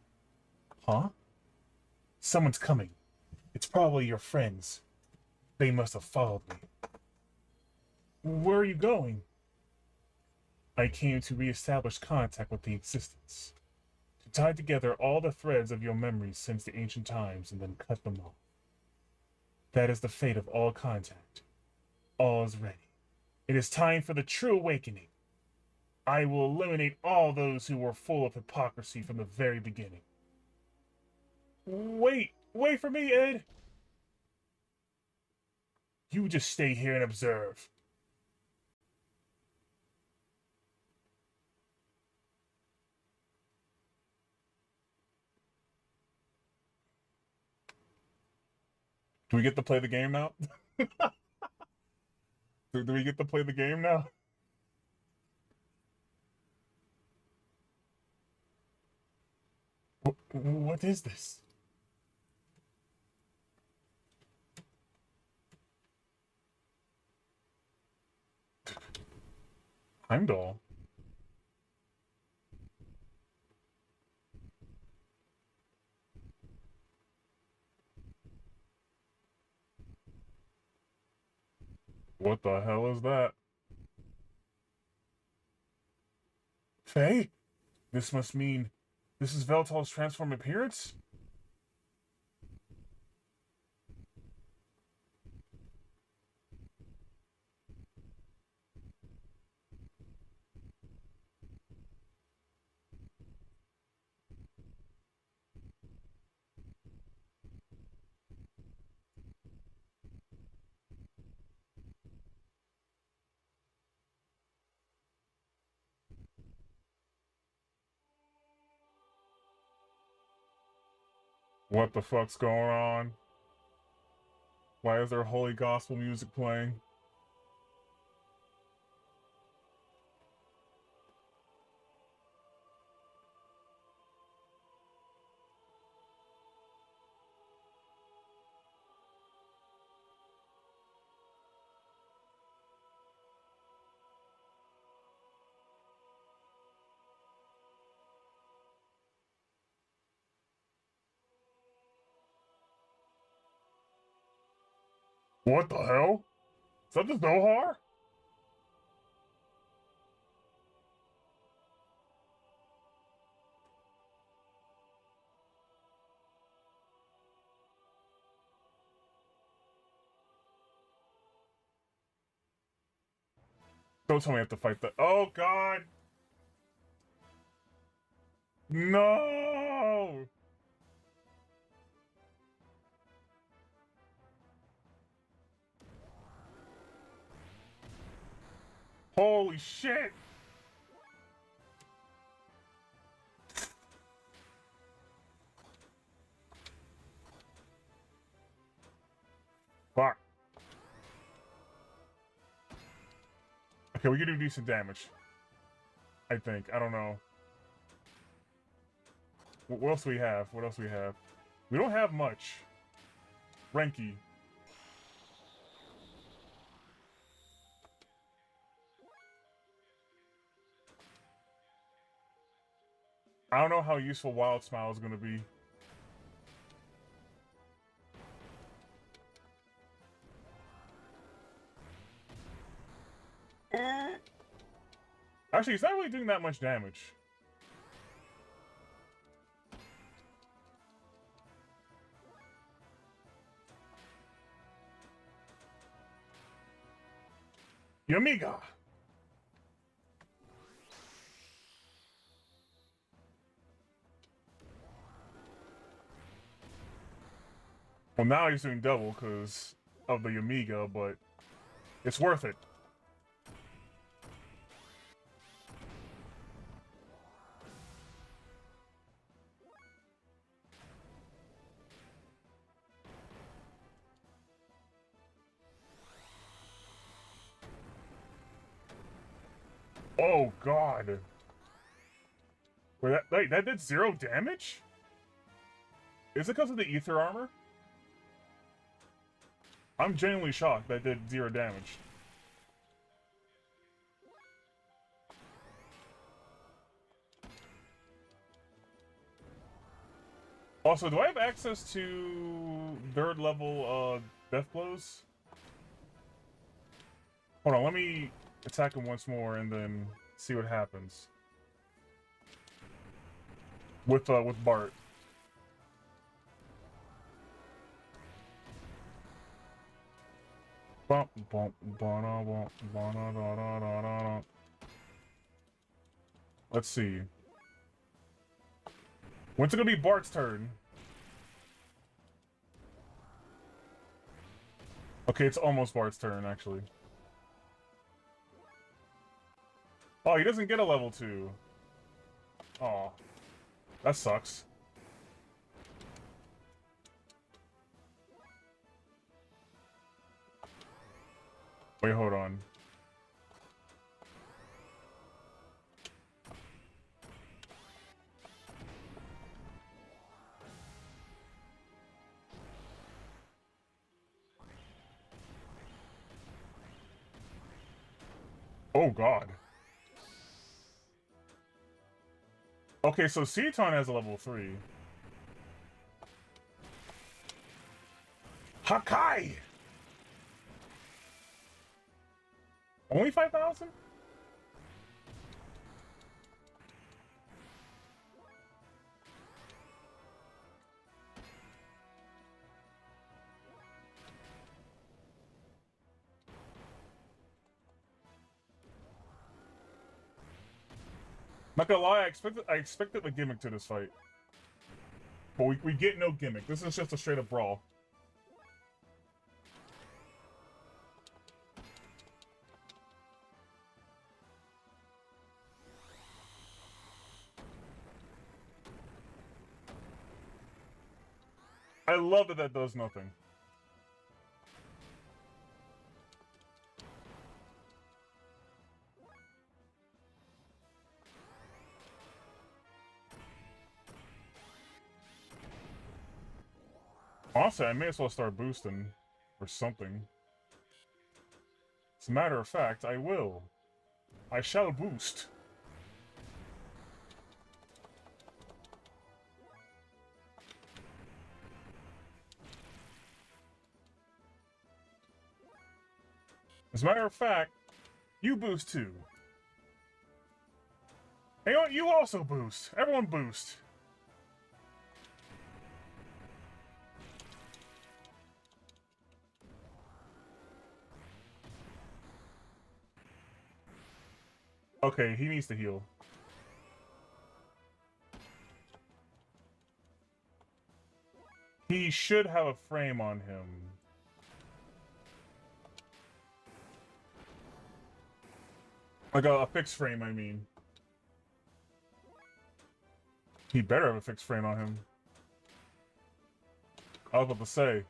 Huh? Someone's coming. It's probably your friends. They must have followed me. Where are you going? I came to re-establish contact with the existence. To tie together all the threads of your memories since the ancient times and then cut them off. That is the fate of all contact. All is ready. It is time for the true awakening. I will eliminate all those who were full of hypocrisy from the very beginning. Wait for me, Ed! You just stay here and observe. Do we get to play the game now? Do we get to play the game now? What is this? Heimdall. What the hell is that? Faye? This must mean this is Veltal's transform appearance? What the fuck's going on? Why is there holy gospel music playing? What the hell? Is that the Zohar? Don't tell me I have to fight the— oh god! No! Holy shit! Fuck. Okay, we can do decent damage. I think. I don't know. What else do we have? What else do we have? We don't have much. Renki. I don't know how useful Wild Smile is going to be. Actually, it's not really doing that much damage. Yamiga! Well, now he's doing double because of the Yamiga, but it's worth it. Oh god. Wait, that did 0 damage? Is it because of the ether armor? I'm genuinely shocked that did 0 damage. Also, do I have access to 3rd level death blows? Hold on, let me attack him once more and then see what happens. With Bart. Let's see. When's it gonna be Bart's turn? Okay, it's almost Bart's turn, actually. Oh, he doesn't get a level 2. Aw. That sucks. Wait, hold on. Oh god. Okay, so Seaton has a level 3. Hakai! Only 5,000? Not gonna lie, I expected a gimmick to this fight. But we get no gimmick. This is just a straight up brawl. I love that that does nothing. Honestly, I may as well start boosting or something. As a matter of fact, I will. I shall boost. As a matter of fact, you boost too. Hey, you also boost. Everyone boost. Okay, he needs to heal. He should have a frame on him. Like a fixed frame, I mean. He better have a fixed frame on him. I was about to say.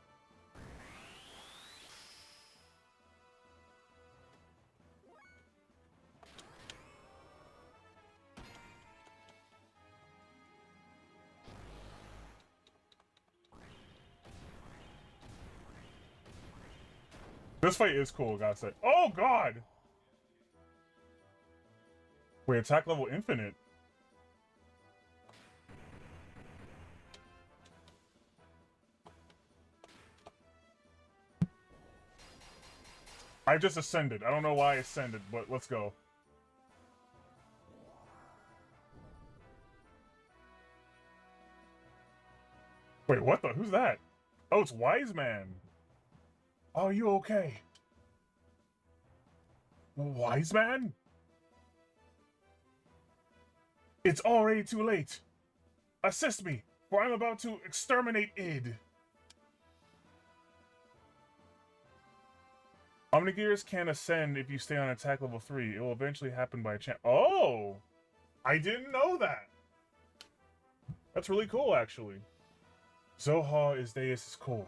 This fight is cool, gotta say. Oh, God! Wait, attack level infinite. I just ascended. I don't know why I ascended, but let's go. Wait, what the? Who's that? Oh, it's Wise Man. Are you okay? Wise Man? It's already too late. Assist me, for I'm about to exterminate id. Xenogears can ascend if you stay on attack level 3. It will eventually happen by chance. Oh! I didn't know that! That's really cool, actually. Zohar is Deus' core.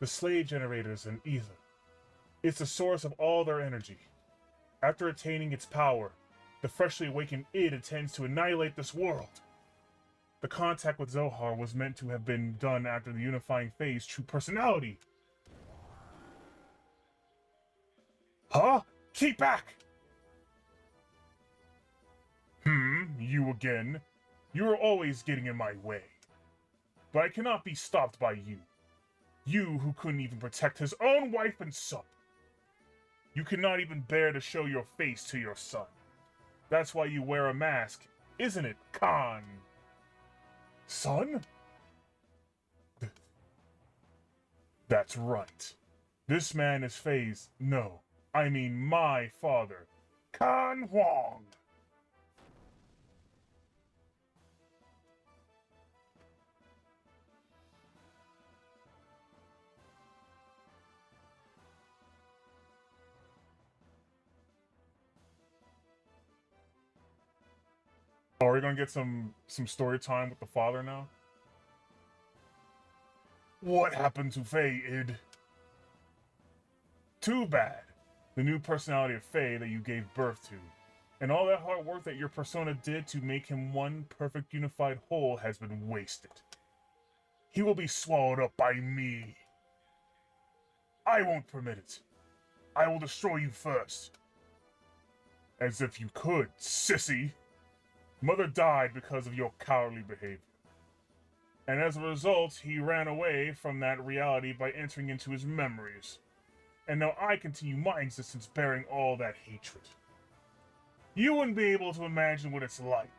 The slave generators and ether. It's the source of all their energy. After attaining its power, the freshly awakened id intends to annihilate this world. The contact with Zohar was meant to have been done after the unifying phase true personality. Huh? Keep back! You again? You are always getting in my way. But I cannot be stopped by you. You who couldn't even protect his own wife and son. You cannot even bear to show your face to your son. That's why you wear a mask, isn't it, Khan? Son? That's right. This man is Faye's, no, I mean my father, Khan Huang. Oh, are we gonna get some story time with the father now? What happened to Faye, id? Too bad. The new personality of Faye that you gave birth to, and all that hard work that your persona did to make him one perfect unified whole has been wasted. He will be swallowed up by me. I won't permit it. I will destroy you first. As if you could, sissy. Mother died because of your cowardly behavior. And as a result, he ran away from that reality by entering into his memories. and now I continue my existence bearing all that hatred. You wouldn't be able to imagine what it's like.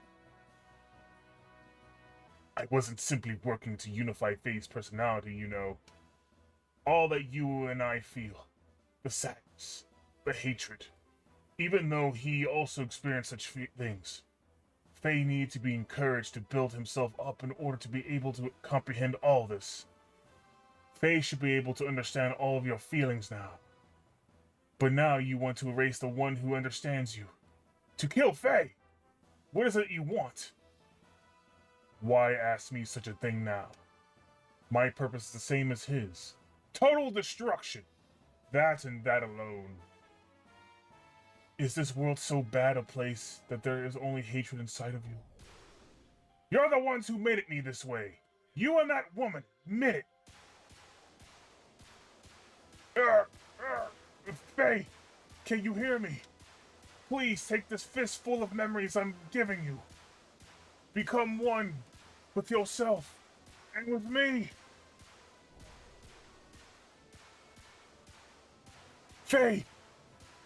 I wasn't simply working to unify Faye's personality, you know. All that you and I feel. The sadness, the hatred. Even though he also experienced such things, Faye needed to be encouraged to build himself up in order to be able to comprehend all this. Faye should be able to understand all of your feelings now. But now you want to erase the one who understands you. To kill Faye! What is it you want? Why ask me such a thing now? My purpose is the same as his. Total destruction! That and that alone. Is this world so bad a place that there is only hatred inside of you? You're the ones who made it me this way. You and that woman made it. Faye, can you hear me? Please take this fistful of memories I'm giving you. Become one with yourself and with me. Faye,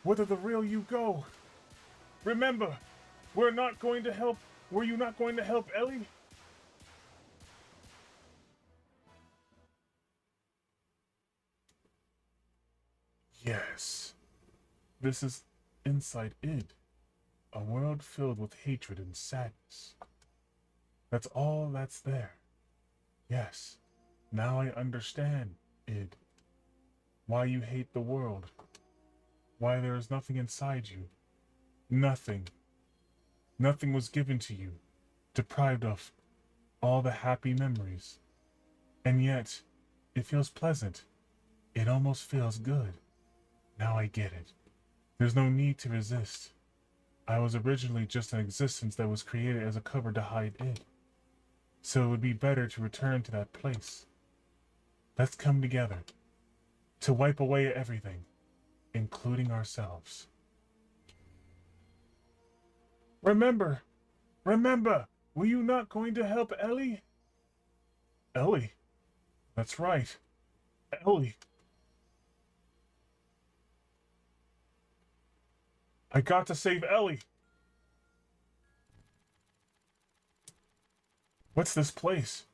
whether the real you go. Remember, were you not going to help Ellie? Yes. This is inside id. A world filled with hatred and sadness. That's all that's there. Yes. Now I understand, id. Why you hate the world. Why there is nothing inside you. Nothing. Nothing was given to you. Deprived of all the happy memories. And yet, it feels pleasant. It almost feels good. Now I get it. There's no need to resist. I was originally just an existence that was created as a cover to hide it. So it would be better to return to that place. Let's come together. To wipe away everything, including ourselves. Remember! Remember! Were you not going to help Ellie? Ellie? That's right. Ellie. I got to save Ellie. What's this place?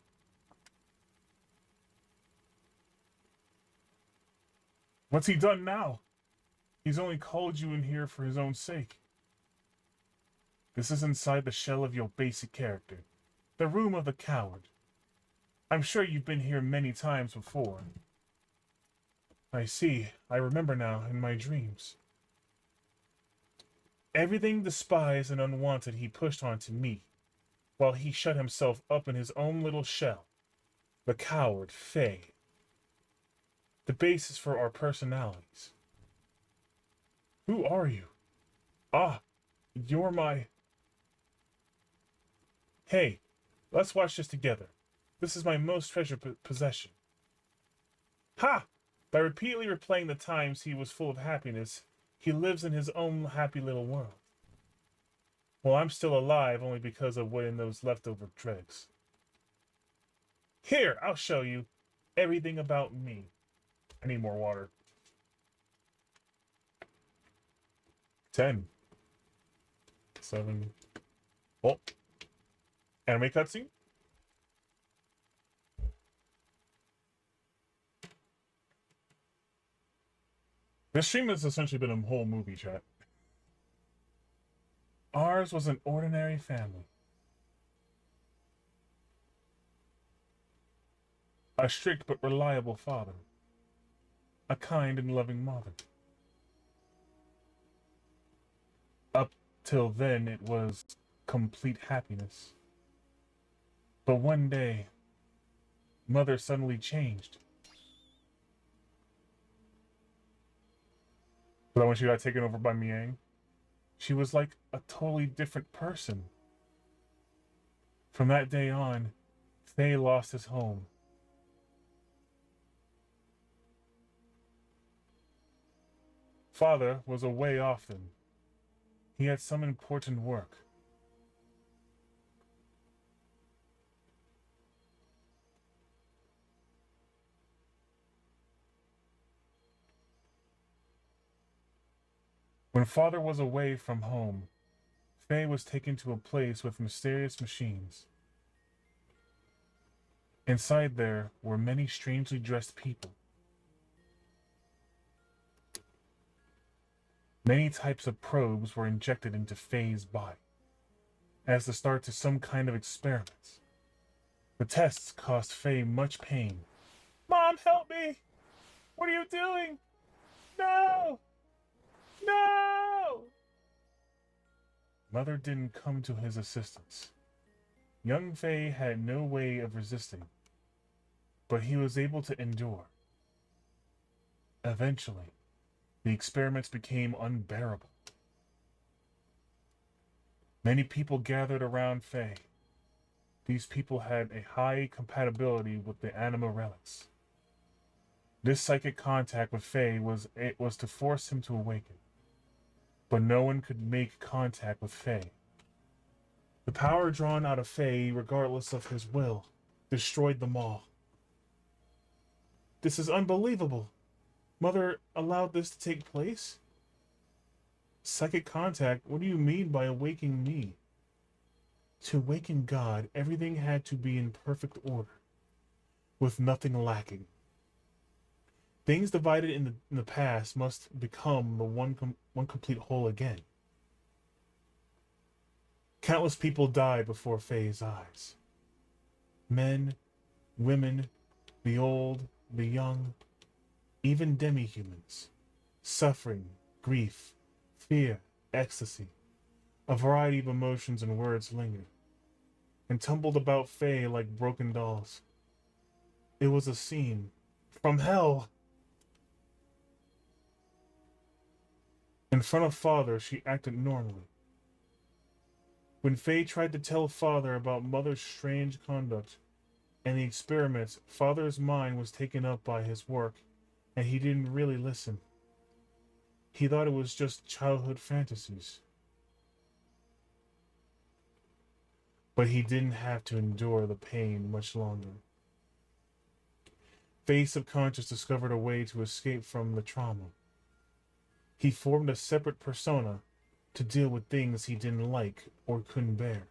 What's he done now? He's only called you in here for his own sake. This is inside the shell of your basic character. The room of the coward. I'm sure you've been here many times before. I see. I remember now in my dreams. Everything despised and unwanted he pushed onto me, while he shut himself up in his own little shell. The coward, Faye. The basis for our personalities. Who are you? Ah, you're my... Hey, let's watch this together. This is my most treasured possession. Ha! By repeatedly replaying the times he was full of happiness, he lives in his own happy little world. Well, I'm still alive only because of what in those leftover dregs. Here, I'll show you everything about me. I need more water. 10. 7. Oh. Anime cutscene? This stream has essentially been a whole movie, chat. Ours was an ordinary family. A strict but reliable father. A kind and loving mother. Up till then, it was complete happiness. But one day, Mother suddenly changed. But when she got taken over by Miang, she was like a totally different person. From that day on, Faye lost his home. Father was away often. He had some important work. When father was away from home, Faye was taken to a place with mysterious machines. Inside there were many strangely dressed people. Many types of probes were injected into Faye's body as the start to some kind of experiments. The tests caused Faye much pain. Mom, help me! What are you doing? No! No! Mother didn't come to his assistance. Young Faye had no way of resisting, but he was able to endure. Eventually, the experiments became unbearable. Many people gathered around Faye. These people had a high compatibility with the anima relics. This psychic contact with Faye was to force him to awaken, but no one could make contact with Faye. The power drawn out of Faye, regardless of his will, destroyed them all. This is unbelievable. Mother allowed this to take place? Psychic contact? What do you mean by awakening me? To awaken God, everything had to be in perfect order, with nothing lacking. Things divided in the past must become the one complete whole again. Countless people died before Faye's eyes. Men, women, the old, the young, even demi-humans. Suffering, grief, fear, ecstasy. A variety of emotions and words lingered, and tumbled about Faye like broken dolls. It was a scene from hell. In front of Father, she acted normally. When Faye tried to tell Father about Mother's strange conduct and the experiments, Father's mind was taken up by his work, and he didn't really listen. He thought it was just childhood fantasies. But he didn't have to endure the pain much longer. Faye's subconscious discovered a way to escape from the trauma. He formed a separate persona to deal with things he didn't like or couldn't bear.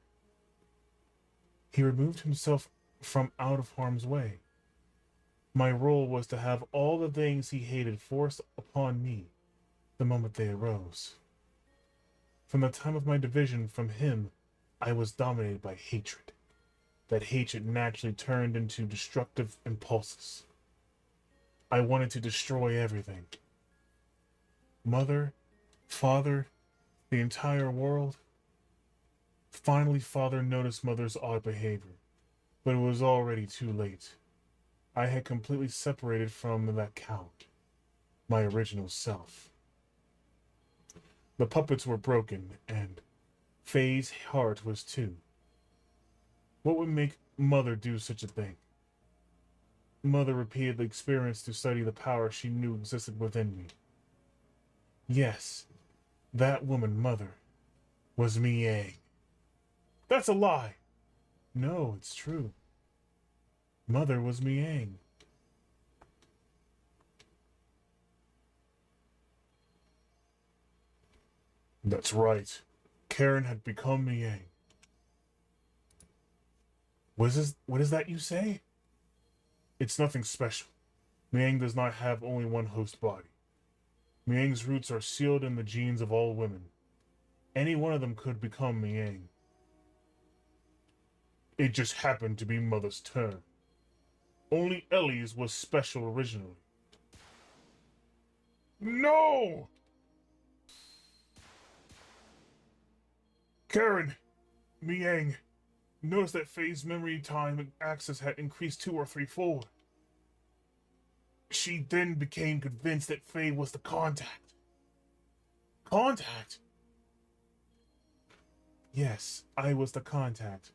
He removed himself from out of harm's way. My role was to have all the things he hated forced upon me the moment they arose. From the time of my division from him, I was dominated by hatred. That hatred naturally turned into destructive impulses. I wanted to destroy everything. Mother, Father, the entire world. Finally, Father noticed Mother's odd behavior, but it was already too late. I had completely separated from that count, my original self. The puppets were broken, and Faye's heart was too. What would make Mother do such a thing? Mother repeated the experience to study the power she knew existed within me. Yes, that woman, Mother, was Miang. That's a lie! No, it's true. Mother was Miang. That's right. Karen had become Miang. What is that you say? It's nothing special. Miang does not have only one host body. Miang's roots are sealed in the genes of all women. Any one of them could become Miang. It just happened to be Mother's turn. Only Ellie's was special originally. No! Karen, Miang, noticed that Faye's memory time access had increased 2 or 3-fold. She then became convinced that Faye was the contact. Contact? Yes, I was the contact.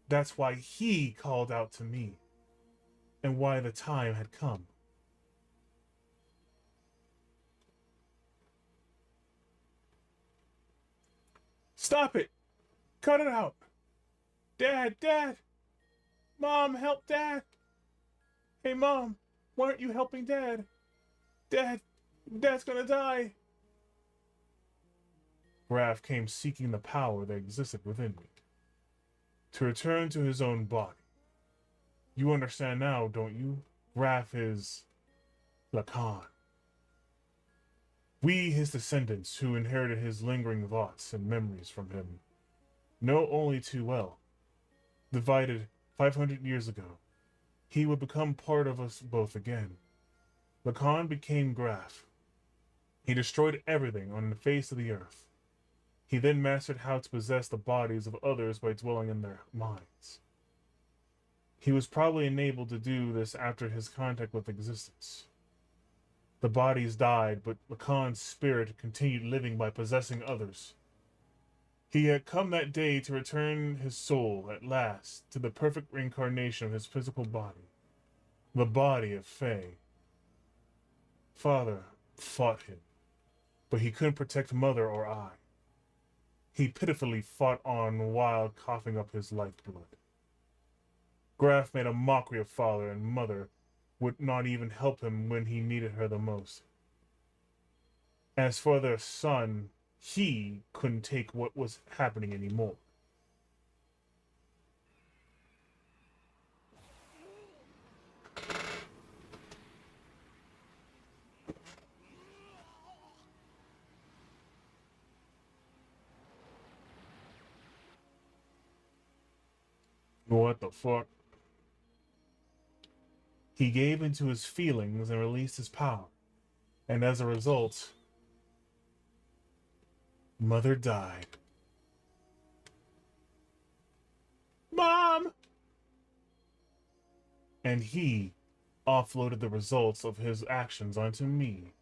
That's why he called out to me, and why the time had come. Stop it! Cut it out! Dad! Dad! Mom, help Dad! Hey, Mom, why aren't you helping Dad? Dad's gonna die! Graf came seeking the power that existed within me, to return to his own body. You understand now, don't you? Graf is Lacan. We, his descendants, who inherited his lingering thoughts and memories from him, know only too well. Divided 500 years ago, he would become part of us both again. Lacan became Graf. He destroyed everything on the face of the earth. He then mastered how to possess the bodies of others by dwelling in their minds. He was probably enabled to do this after his contact with existence. The bodies died, but Lacan's spirit continued living by possessing others. He had come that day to return his soul, at last, to the perfect reincarnation of his physical body, the body of Faye. Father fought him, but he couldn't protect Mother or I. He pitifully fought on while coughing up his lifeblood. Graf made a mockery of Father, and Mother would not even help him when he needed her the most. As for their son, he couldn't take what was happening anymore. What the fuck? He gave into his feelings and released his power. And as a result, Mother died. Mom! And he offloaded the results of his actions onto me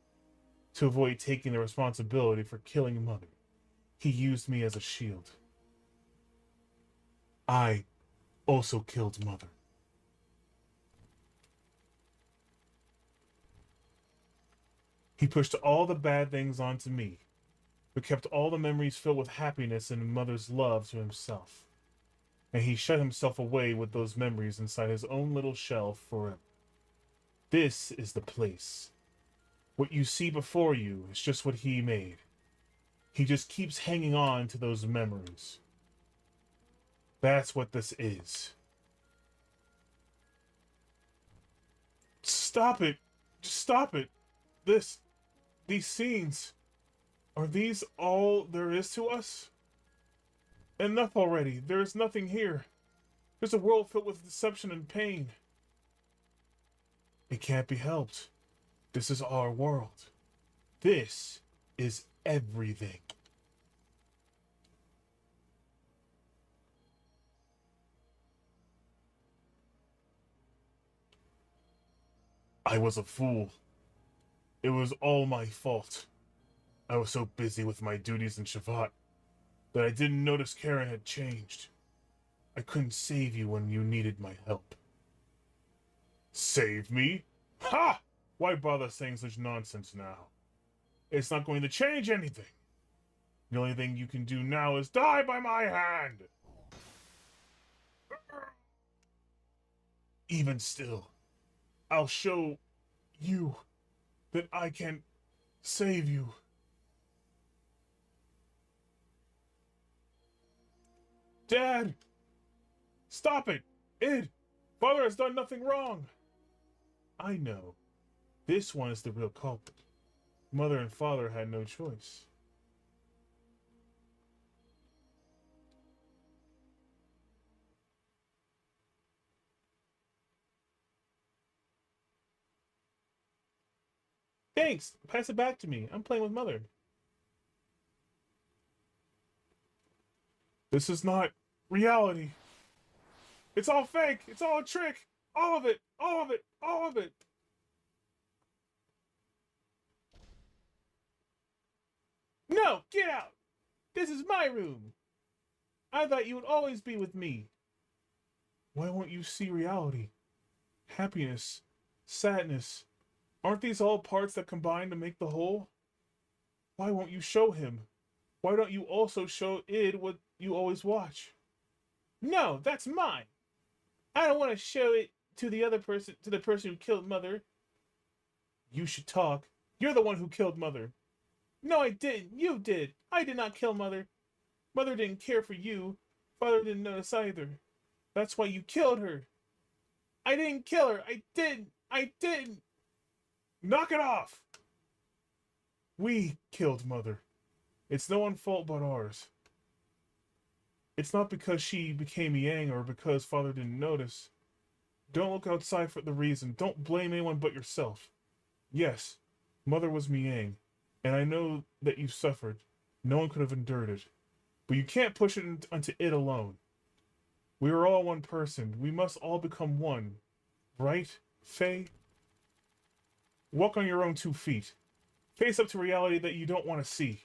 to avoid taking the responsibility for killing Mother. He used me as a shield. I also killed Mother. He pushed all the bad things onto me, but kept all the memories filled with happiness and Mother's love to himself. And he shut himself away with those memories inside his own little shell forever. This is the place. What you see before you is just what he made. He just keeps hanging on to those memories. That's what this is. Stop it. Just stop it. These scenes. Are these all there is to us? Enough already. There is nothing here. There's a world filled with deception and pain. It can't be helped. This is our world. This is everything. I was a fool. It was all my fault. I was so busy with my duties in Shavat that I didn't notice Karen had changed. I couldn't save you when you needed my help. Save me? Ha! Why bother saying such nonsense now? It's not going to change anything. The only thing you can do now is die by my hand! Even still, I'll show you that I can save you. Dad! Stop it! Id! Father has done nothing wrong! I know. This one is the real culprit. Mother and Father had no choice. Thanks! Pass it back to me. I'm playing with Mother. This is not reality. It's all fake. It's all a trick. All of it. All of it. All of it. No, get out. This is my room. I thought you would always be with me. Why won't you see reality? Happiness, sadness. Aren't these all parts that combine to make the whole? Why won't you show him? Why don't you also show Id what you always watch? No, that's mine. I don't want to show it to the other person, to the person who killed Mother. You should talk. You're the one who killed Mother. No, I didn't. You did. I did not kill Mother. Mother didn't care for you. Father didn't notice either. That's why you killed her. I didn't kill her. I didn't. I didn't. Knock it off! We killed Mother. It's no one's fault but ours. It's not because she became Yang or because Father didn't notice. Don't look outside for the reason. Don't blame anyone but yourself. Yes, Mother was Miang, and I know that you suffered. No one could have endured it. But you can't push it onto it alone. We are all one person. We must all become one. Right, Faye? Walk on your own 2 feet. Face up to reality that you don't want to see.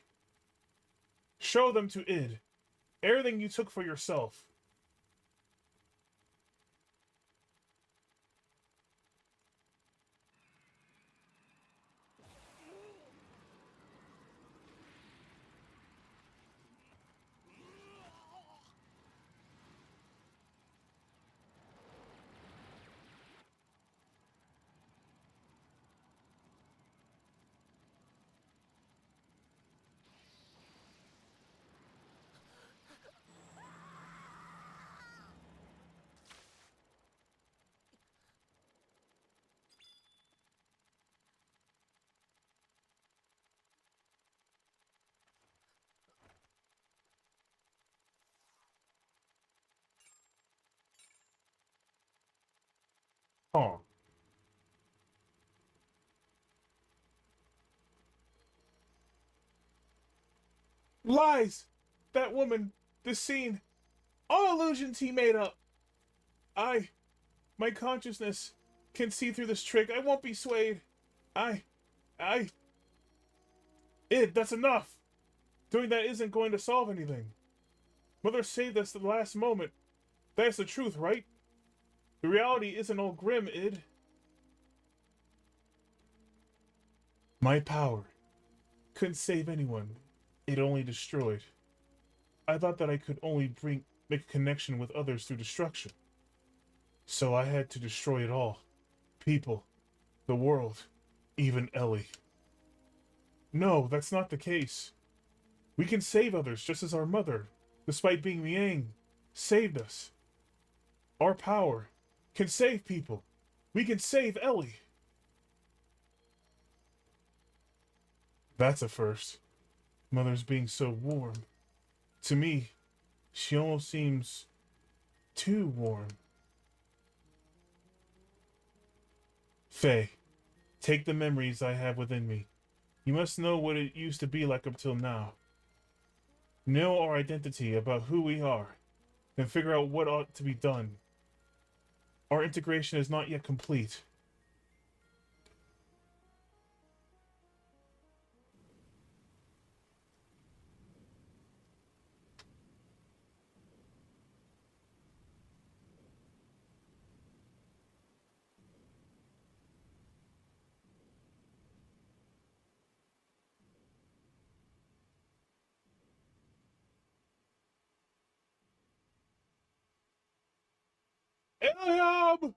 Show them to id. Everything you took for yourself. Huh. Lies! That woman, this scene, all illusions he made up. I, my consciousness, can see through this trick. I won't be swayed. I, I, that's enough. Doing that isn't going to solve anything. Mother saved us at the last moment. That's the truth, right? The reality isn't all grim, id. My power couldn't save anyone. It only destroyed. I thought that I could only make a connection with others through destruction. So I had to destroy it all. People, the world, even Ellie. No, that's not the case. We can save others just as our mother, despite being Miang, saved us. Our power can save people. We can save Ellie. That's a first. Mother's being so warm. To me, she almost seems too warm. Faye, take the memories I have within me. You must know what it used to be like up till now. Know our identity about who we are, then figure out what ought to be done. Our integration is not yet complete. Eliab!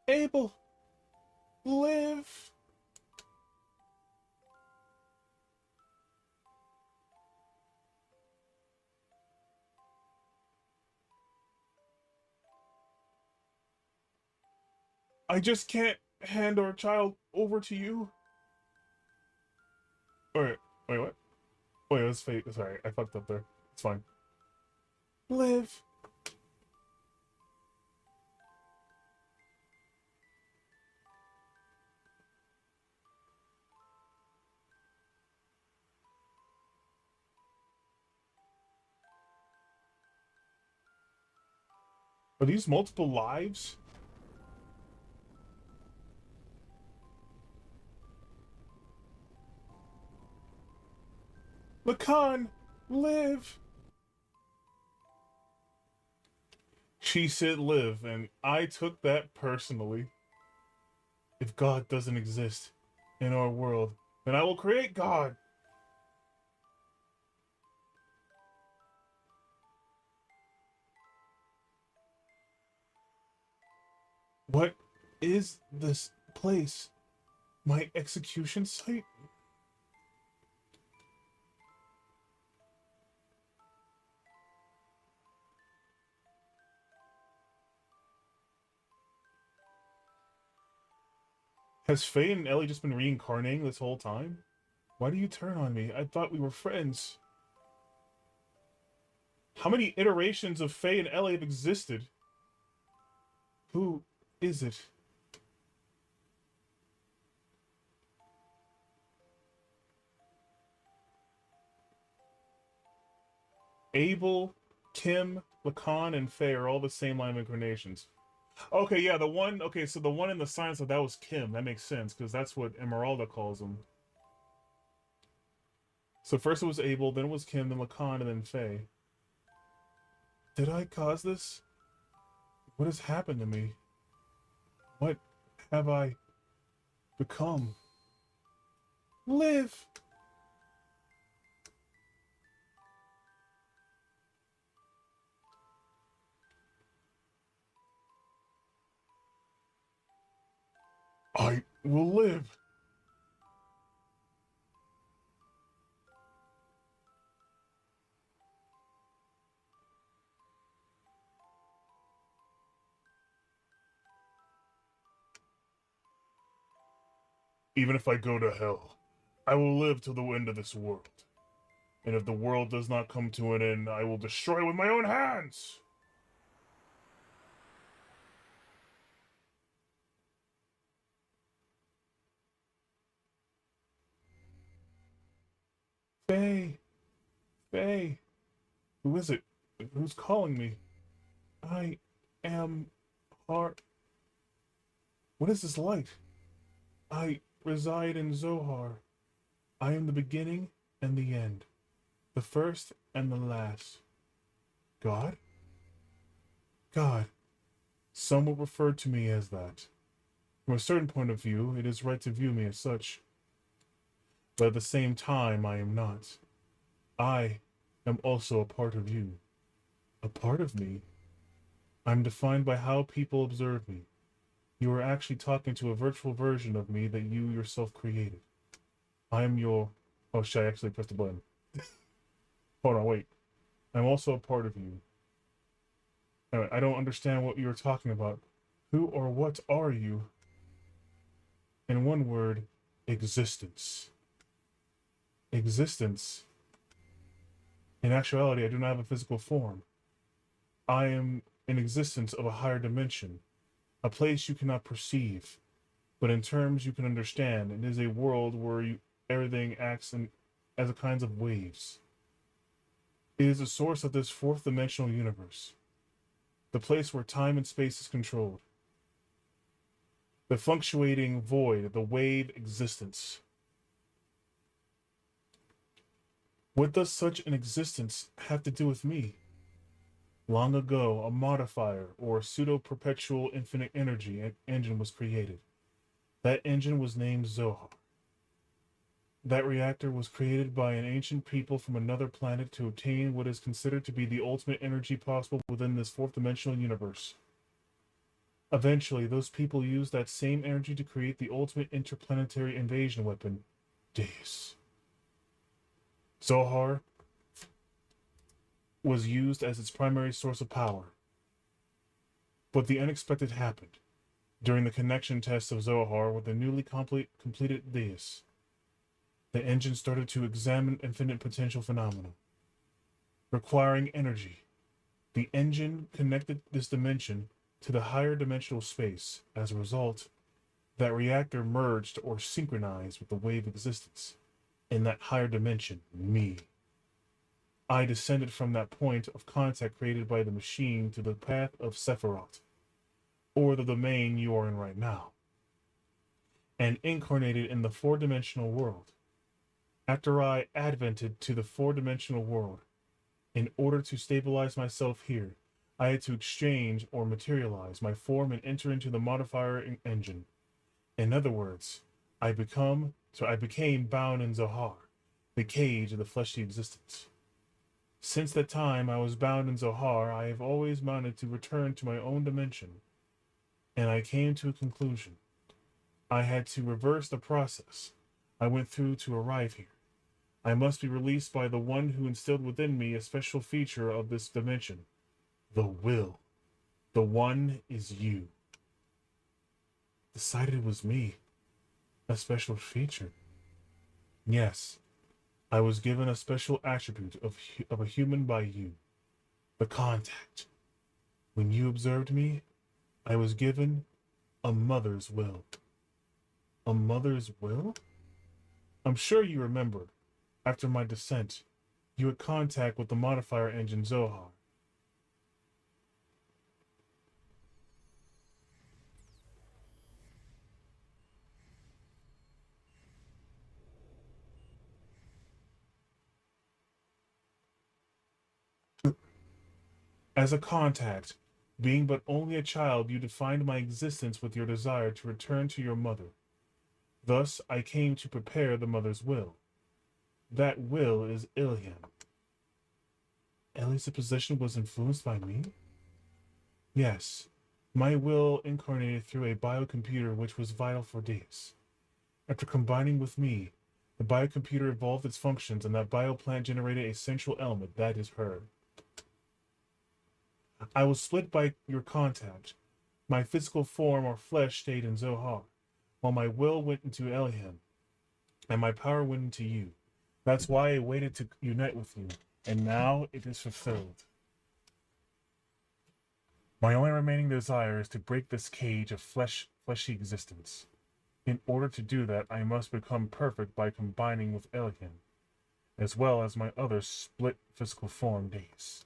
Abel! Live! I just can't hand our child over to you. Alright, wait, what? Wait, that's fake. Sorry, I fucked up there. It's fine. Live. Are these multiple lives? Lacan, live! She said live, and I took that personally. If God doesn't exist in our world, then I will create God. What is this place? My execution site? Has Faye and Ellie just been reincarnating this whole time? Why do you turn on me? I thought we were friends. How many iterations of Faye and Ellie have existed? Who is it? Abel, Kim, Lacan, and Faye are all the same line of incarnations. Okay, yeah, the one. Okay, so the one in the science of that was Kim. That makes sense because that's what Emeralda calls him. So first it was Abel, then it was Kim, then Lacan, and then Faye. Did I cause this? What has happened to me? What have I become? Live! I will live. Even if I go to hell, I will live till the end of this world. And if the world does not come to an end, I will destroy it with my own hands! Faye! Faye! Who is it? Who's calling me? I am heart. What is this light? I reside in Zohar. I am the beginning and the end, the first and the last. God? God. Some will refer to me as that. From a certain point of view, it is right to view me as such. But at the same time, I am not. I am also a part of you. A part of me? I'm defined by how people observe me. You are actually talking to a virtual version of me that you yourself created. I am your... Oh, shit, I actually pressed the button. Hold on, wait. I'm also a part of you. I don't understand what you're talking about. Who or what are you? In one word, existence. Existence. In actuality, I do not have a physical form. I am an existence of a higher dimension, a place you cannot perceive, but in terms you can understand. It is a world where everything acts as a kinds of waves. It is the source of this fourth dimensional universe, the place where time and space is controlled. The fluctuating void, the wave existence. What does such an existence have to do with me? Long ago, a modifier or pseudo-perpetual infinite energy engine was created. That engine was named Zohar. That reactor was created by an ancient people from another planet to obtain what is considered to be the ultimate energy possible within this fourth dimensional universe. Eventually, those people used that same energy to create the ultimate interplanetary invasion weapon, Deus. Zohar was used as its primary source of power. But the unexpected happened. During the connection test of Zohar with the newly completed Deus, the engine started to examine infinite potential phenomena, requiring energy. The engine connected this dimension to the higher dimensional space. As a result, that reactor merged or synchronized with the wave existence. In that higher dimension, me. I descended from that point of contact created by the machine to the path of Sephiroth, or the domain you are in right now, and incarnated in the four-dimensional world. After I advented to the four-dimensional world, in order to stabilize myself here, I had to exchange or materialize my form and enter into the modifier engine. In other words, I became bound in Zohar, the cage of the fleshly existence. Since that time I was bound in Zohar, I have always wanted to return to my own dimension, and I came to a conclusion. I had to reverse the process I went through to arrive here. I must be released by the one who instilled within me a special feature of this dimension, the will. The one is you. Decided it was me. A special feature. Yes, I was given a special attribute of a human by you, the contact. When you observed me, I was given a mother's will. A mother's will? I'm sure you remember, after my descent, you had contact with the modifier engine Zohar. As a contact, being but only a child, you defined my existence with your desire to return to your mother. Thus, I came to prepare the mother's will. That will is Ilham. Ellie's possession was influenced by me? Yes, my will incarnated through a biocomputer which was vital for Deus. After combining with me, the biocomputer evolved its functions and that bioplant generated a central element, that is her. I was split by your contact. My physical form or flesh stayed in Zohar, while my will went into Elham, and my power went into you. That's why I waited to unite with you, and now it is fulfilled. My only remaining desire is to break this cage of fleshy existence. In order to do that, I must become perfect by combining with Elham, as well as my other split physical form Deus.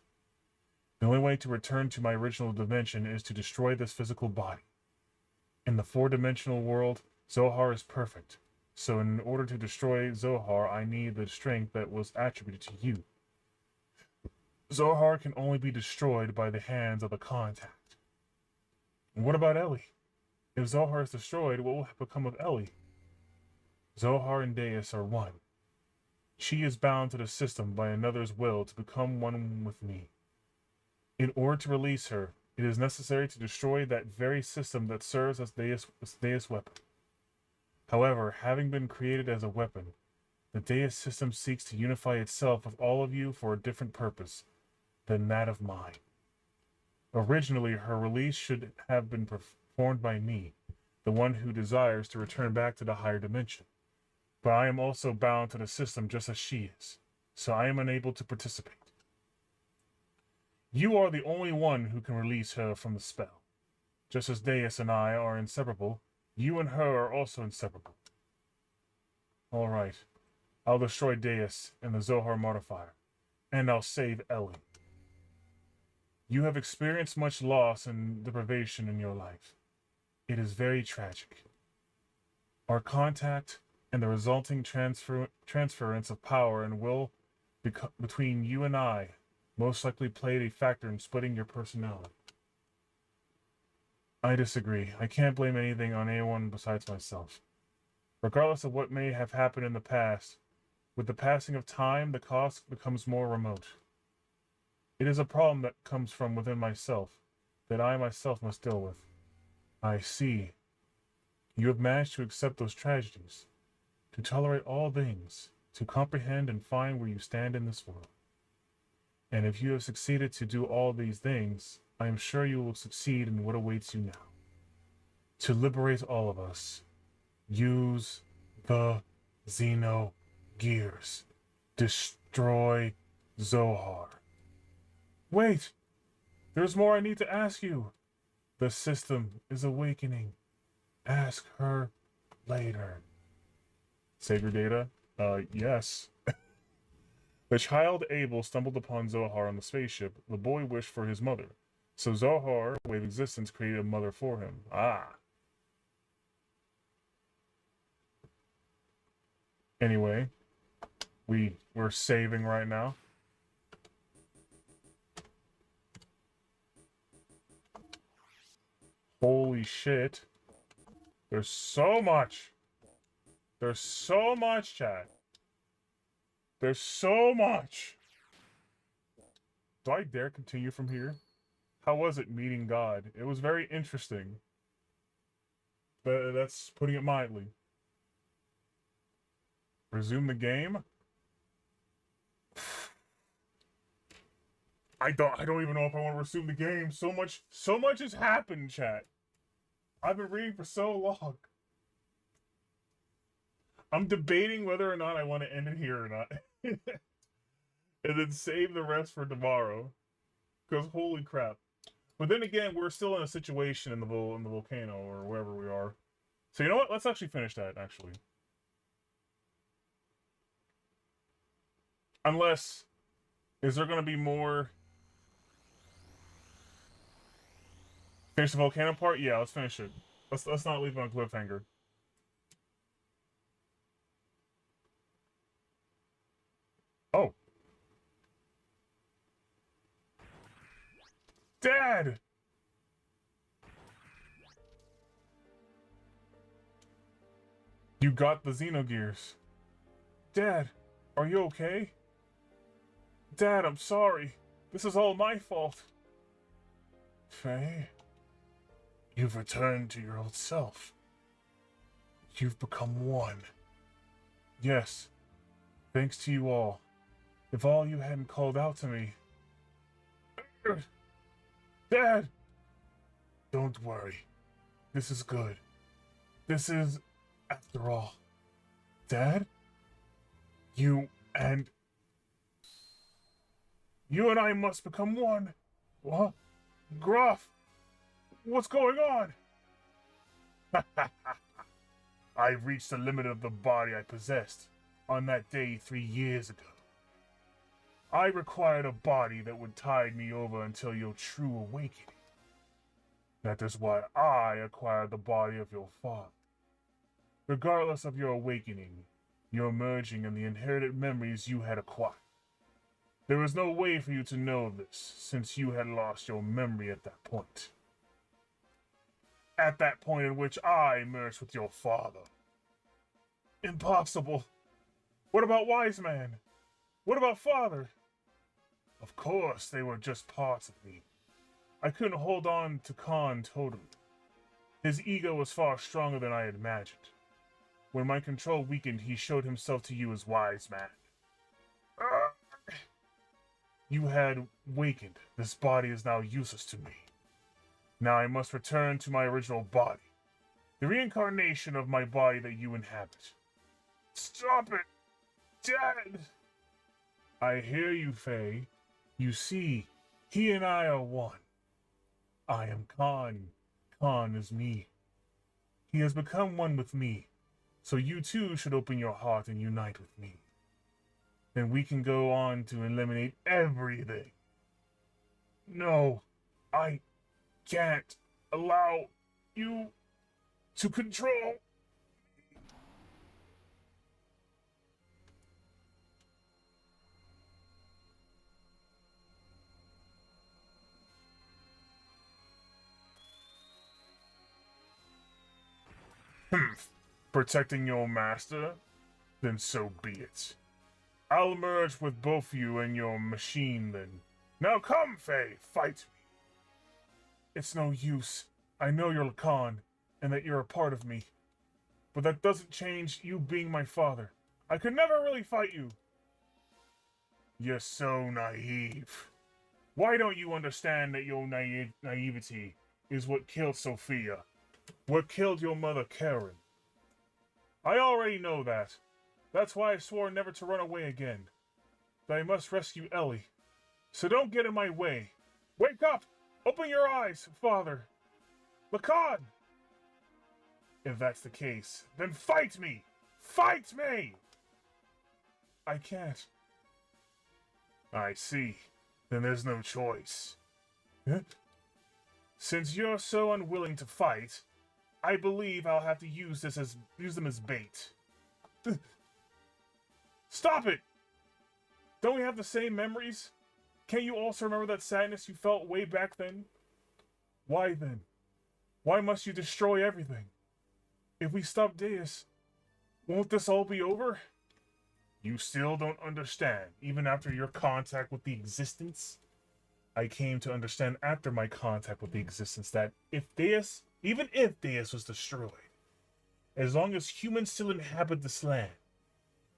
The only way to return to my original dimension is to destroy this physical body. In the four-dimensional world, Zohar is perfect. So in order to destroy Zohar, I need the strength that was attributed to you. Zohar can only be destroyed by the hands of the contact. And what about Ellie? If Zohar is destroyed, what will become of Ellie? Zohar and Deus are one. She is bound to the system by another's will to become one with me. In order to release her, it is necessary to destroy that very system that serves as Deus' weapon. However, having been created as a weapon, the Deus system seeks to unify itself with all of you for a different purpose than that of mine. Originally, her release should have been performed by me, the one who desires to return back to the higher dimension. But I am also bound to the system just as she is, so I am unable to participate. You are the only one who can release her from the spell. Just as Deus and I are inseparable, you and her are also inseparable. All right. I'll destroy Deus and the Zohar modifier, and I'll save Ellie. You have experienced much loss and deprivation in your life. It is very tragic. Our contact and the resulting transference of power and will between you and I most likely played a factor in splitting your personality. I disagree. I can't blame anything on anyone besides myself. Regardless of what may have happened in the past, with the passing of time, the cost becomes more remote. It is a problem that comes from within myself, that I myself must deal with. I see. You have managed to accept those tragedies, to tolerate all things, to comprehend and find where you stand in this world. And if you have succeeded to do all these things, I am sure you will succeed in what awaits you now. To liberate all of us, use the Xenogears. Destroy Zohar. Wait! There's more I need to ask you. The system is awakening. Ask her later. Save your data? Yes. The child Abel stumbled upon Zohar on the spaceship. The boy wished for his mother. So Zohar, way of existence, created a mother for him. Ah. Anyway, we're saving right now. Holy shit. There's so much. There's so much, chat. There's so much. Do I dare continue from here? How was it meeting God? It was very interesting. That's putting it mildly. Resume the game? I don't even know if I want to resume the game. So much has happened, chat. I've been reading for so long. I'm debating whether or not I want to end it here or not. And then save the rest for tomorrow. Because holy crap. But then again, we're still in a situation in the volcano or wherever we are. So you know what? Let's actually finish that, actually. Unless, is there going to be more? Finish the volcano part? Yeah, let's finish it. Let's not leave it on a cliffhanger. Oh. Dad! You got the Xenogears. Dad, are you okay? Dad, I'm sorry. This is all my fault. Faye, you've returned to your old self. You've become one. Yes, thanks to you all. If all you hadn't called out to me... Dad! Don't worry. This is good. This is, after all... Dad? You and I must become one. What? Gruff! What's going on? I reached the limit of the body I possessed on that day 3 years ago. I required a body that would tide me over until your true awakening. That is why I acquired the body of your father. Regardless of your awakening, your merging, and the inherited memories you had acquired. There was no way for you to know this, since you had lost your memory at that point. At that point in which I merged with your father. Impossible. What about Wise Man? What about Father? Of course, they were just parts of me. I couldn't hold on to Khan totally. His ego was far stronger than I had imagined. When my control weakened, he showed himself to you as Wise Man. You had wakened. This body is now useless to me. Now I must return to my original body. The reincarnation of my body that you inhabit. Stop it! Dad! I hear you, Faye. You see, he and I are one. I am Khan. Khan is me. He has become one with me. So you too should open your heart and unite with me. Then we can go on to eliminate everything. No, I can't allow you to control. Protecting your master? Then so be it. I'll merge with both you and your machine then. Now come, Faye, fight me. It's no use. I know you're Lacan, and that you're a part of me. But that doesn't change you being my father. I could never really fight you. You're so naive. Why don't you understand that your naivety is what killed Sophia? What killed your mother, Karen? I already know that. That's why I swore never to run away again. That I must rescue Ellie. So don't get in my way. Wake up! Open your eyes, Father! Lacan! If that's the case, then fight me! Fight me! I can't. I see. Then there's no choice. Huh? Since you're so unwilling to fight, I believe I'll have to use them as bait. Stop it! Don't we have the same memories? Can't you also remember that sadness you felt way back then? Why then? Why must you destroy everything? If we stop Deus, won't this all be over? You still don't understand, even after your contact with the existence? I came to understand after my contact with the existence that even if Deus was destroyed, as long as humans still inhabit this land,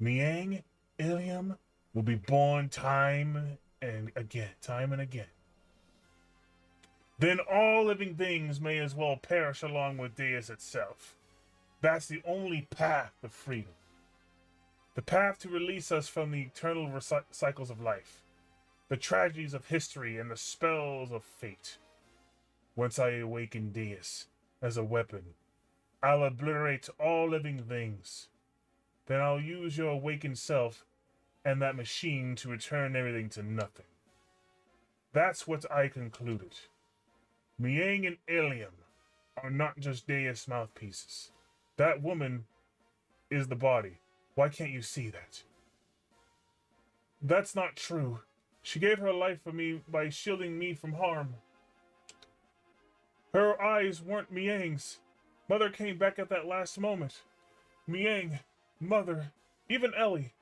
Miang, Ilium will be born time and again. Then all living things may as well perish along with Deus itself. That's the only path to freedom. The path to release us from the eternal cycles of life, the tragedies of history, and the spells of fate. Once I awaken Deus as a weapon, I'll obliterate all living things. Then I'll use your awakened self and that machine to return everything to nothing. That's what I concluded. Miang and Ilium are not just Deus mouthpieces. That woman is the body. Why can't you see that? That's not true. She gave her life for me by shielding me from harm. Her eyes weren't Miang's. Mother came back at that last moment. Miang, Mother, even Ellie,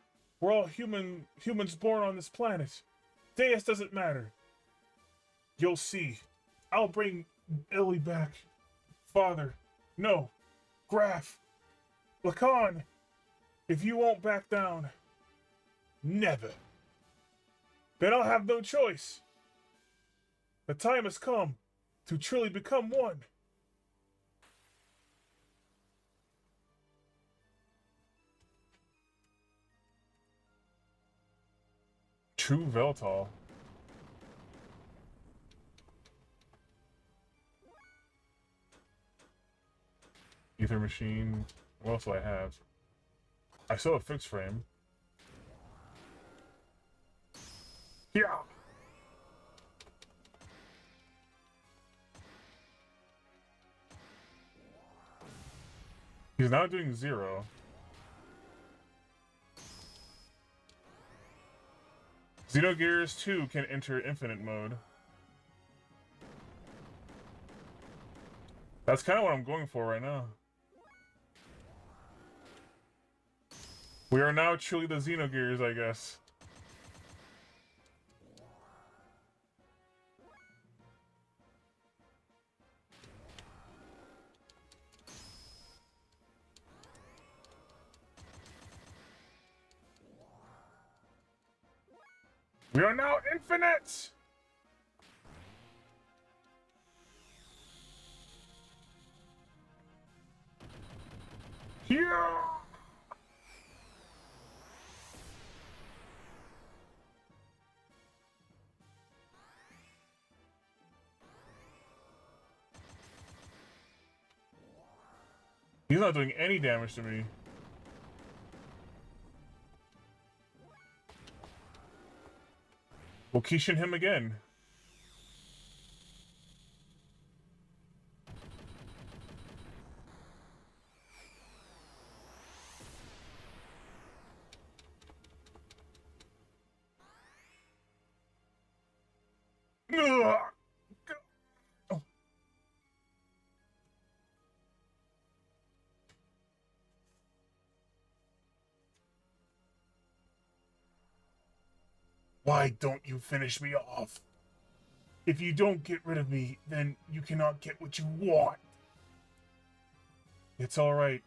we're all humans born on this planet. Deus doesn't matter. You'll see. I'll bring Ellie back. Father, no. Graf, Lacan, if you won't back down, never. Then I'll have no choice. The time has come to truly become one. True Veltal. Ether machine. What else do I have? I still have fixed frame. Yeah. He's now doing 0. Xenogears 2 can enter infinite mode. That's kind of what I'm going for right now. We are now truly the Xenogears, I guess. We are now infinite! Here! He's not doing any damage to me. We'll Kishin him again. Ugh. Oh. Why don't you finish me off? If you don't get rid of me, then you cannot get what you want. It's alright,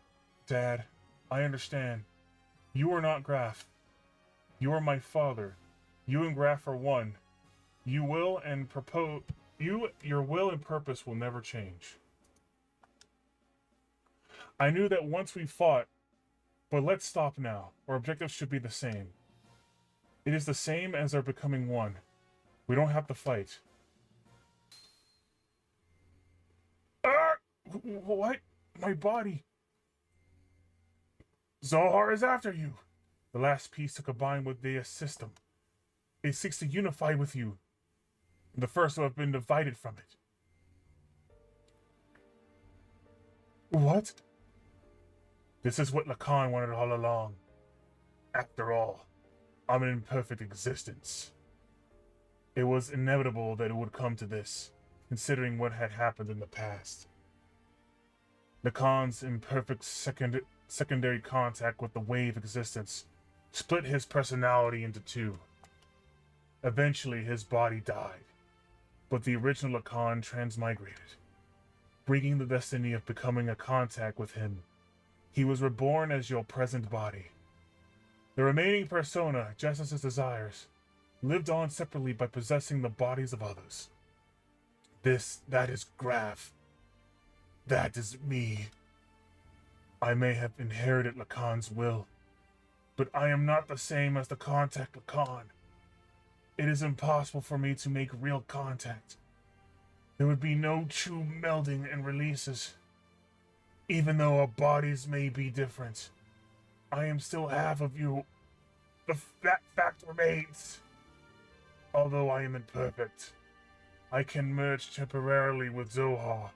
Dad. I understand. You are not Graf. You are my father. You and Graf are one. Your will and purpose will never change. I knew that once we fought, but let's stop now. Our objectives should be the same. It is the same as our becoming one. We don't have to fight. What? My body. Zohar is after you. The last piece to combine with the system. It seeks to unify with you. The first to have been divided from it. What? This is what Lacan wanted all along. After all, I'm an imperfect existence. It was inevitable that it would come to this, considering what had happened in the past. Lacan's imperfect secondary contact with the wave existence split his personality into two. Eventually, his body died, but the original Lacan transmigrated, bringing the destiny of becoming a contact with him He was reborn as your present body. The remaining persona, just as his desires, lived on separately by possessing the bodies of others. That is Graf. That is me. I may have inherited Lacan's will, but I am not the same as the contact Lacan. It is impossible for me to make real contact. There would be no true melding and releases. Even though our bodies may be different, I am still half of you. That fact remains. Although I am imperfect, I can merge temporarily with Zohar,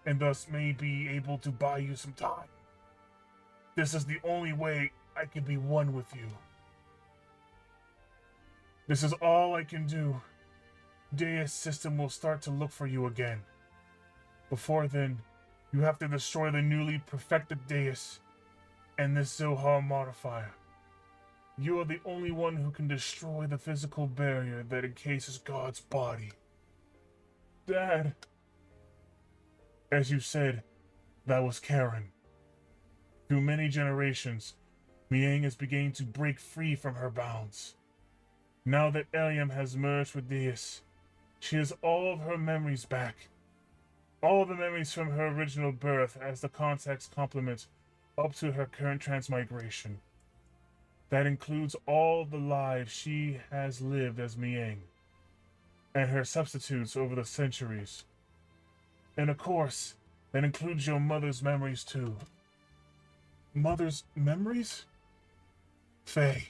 and thus may be able to buy you some time. This is the only way I can be one with you. This is all I can do. Deus system will start to look for you again. Before then, you have to destroy the newly perfected Deus and this Zohar modifier. You are the only one who can destroy the physical barrier that encases God's body. Dad. As you said, that was Karen. Through many generations, Miang is beginning to break free from her bounds. Now that Eliam has merged with Deus, she has all of her memories back. All the memories from her original birth as the contact's complement up to her current transmigration. That includes all the lives she has lived as Miang, and her substitutes over the centuries. And of course, that includes your mother's memories too. Mother's memories? Faye,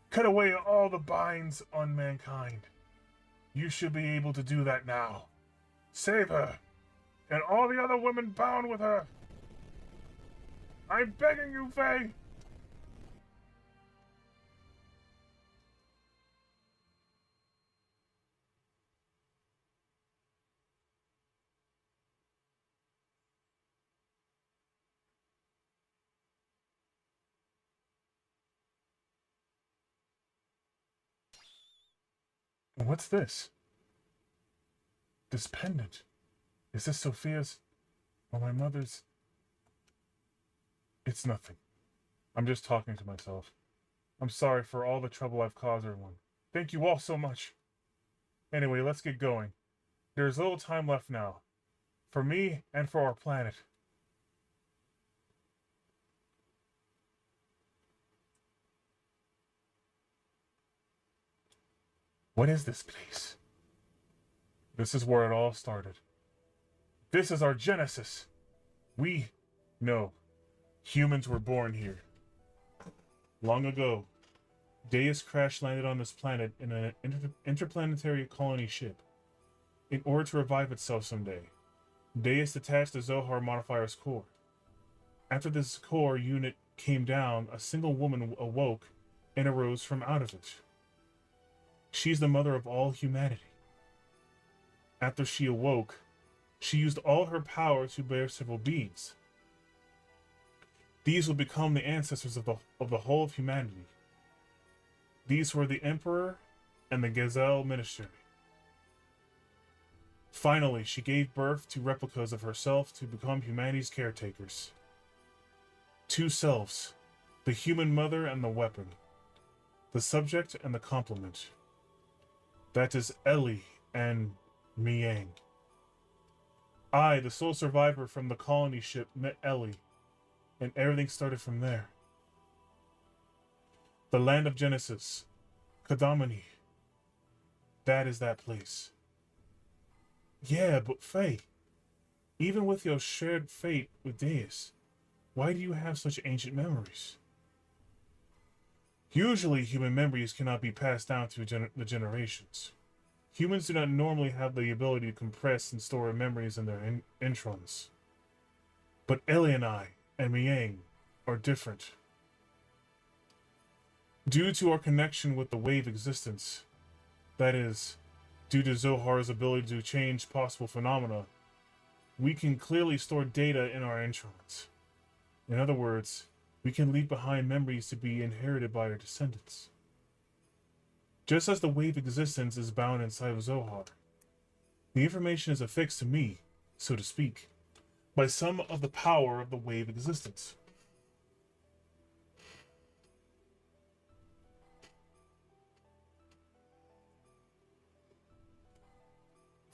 cut away all the binds on mankind. You should be able to do that now. Save her, and all the other women bound with her. I'm begging you, Faye. What's this? This pendant. Is this Sophia's or my mother's? It's nothing. I'm just talking to myself. I'm sorry for all the trouble I've caused everyone. Thank you all so much. Anyway, let's get going. There's little time left now. For me and for our planet. What is this place? This is where it all started. This is our genesis. Humans were born here. Long ago, Deus crash landed on this planet in an interplanetary colony ship. In order to revive itself someday, Deus detached the Zohar modifier's core. After this core unit came down, a single woman awoke and arose from out of it. She's the mother of all humanity. After she awoke, she used all her power to bear several beings. These would become the ancestors of the whole of humanity. These were the Emperor and the Gazelle Ministry. Finally, she gave birth to replicas of herself to become humanity's caretakers. Two selves, the human mother and the weapon, the subject and the complement. That is Ellie and Miang. I, the sole survivor from the colony ship, met Ellie, and everything started from there. The land of Genesis, Kadamani. That is that place. Yeah, but Faye, even with your shared fate with Deus, why do you have such ancient memories? Usually, human memories cannot be passed down to the generations. Humans do not normally have the ability to compress and store memories in their introns. But Ellie and I, and Miang, are different. Due to our connection with the wave existence, that is, due to Zohar's ability to change possible phenomena, we can clearly store data in our introns. In other words, we can leave behind memories to be inherited by our descendants. Just as the wave existence is bound inside of Zohar, the information is affixed to me, so to speak, by some of the power of the wave existence.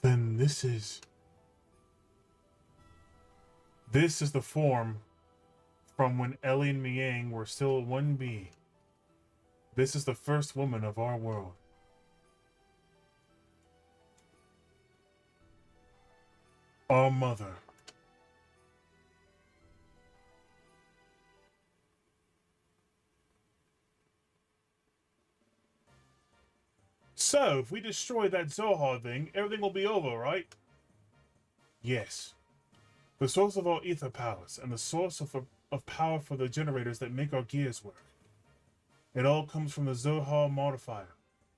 Then this is the form from when Ellie and Miang were still 1B. This is the first woman of our world. Our mother. So, if we destroy that Zohar thing, everything will be over, right? Yes. The source of our ether powers and the source of power for the generators that make our gears work. It all comes from the Zohar modifier,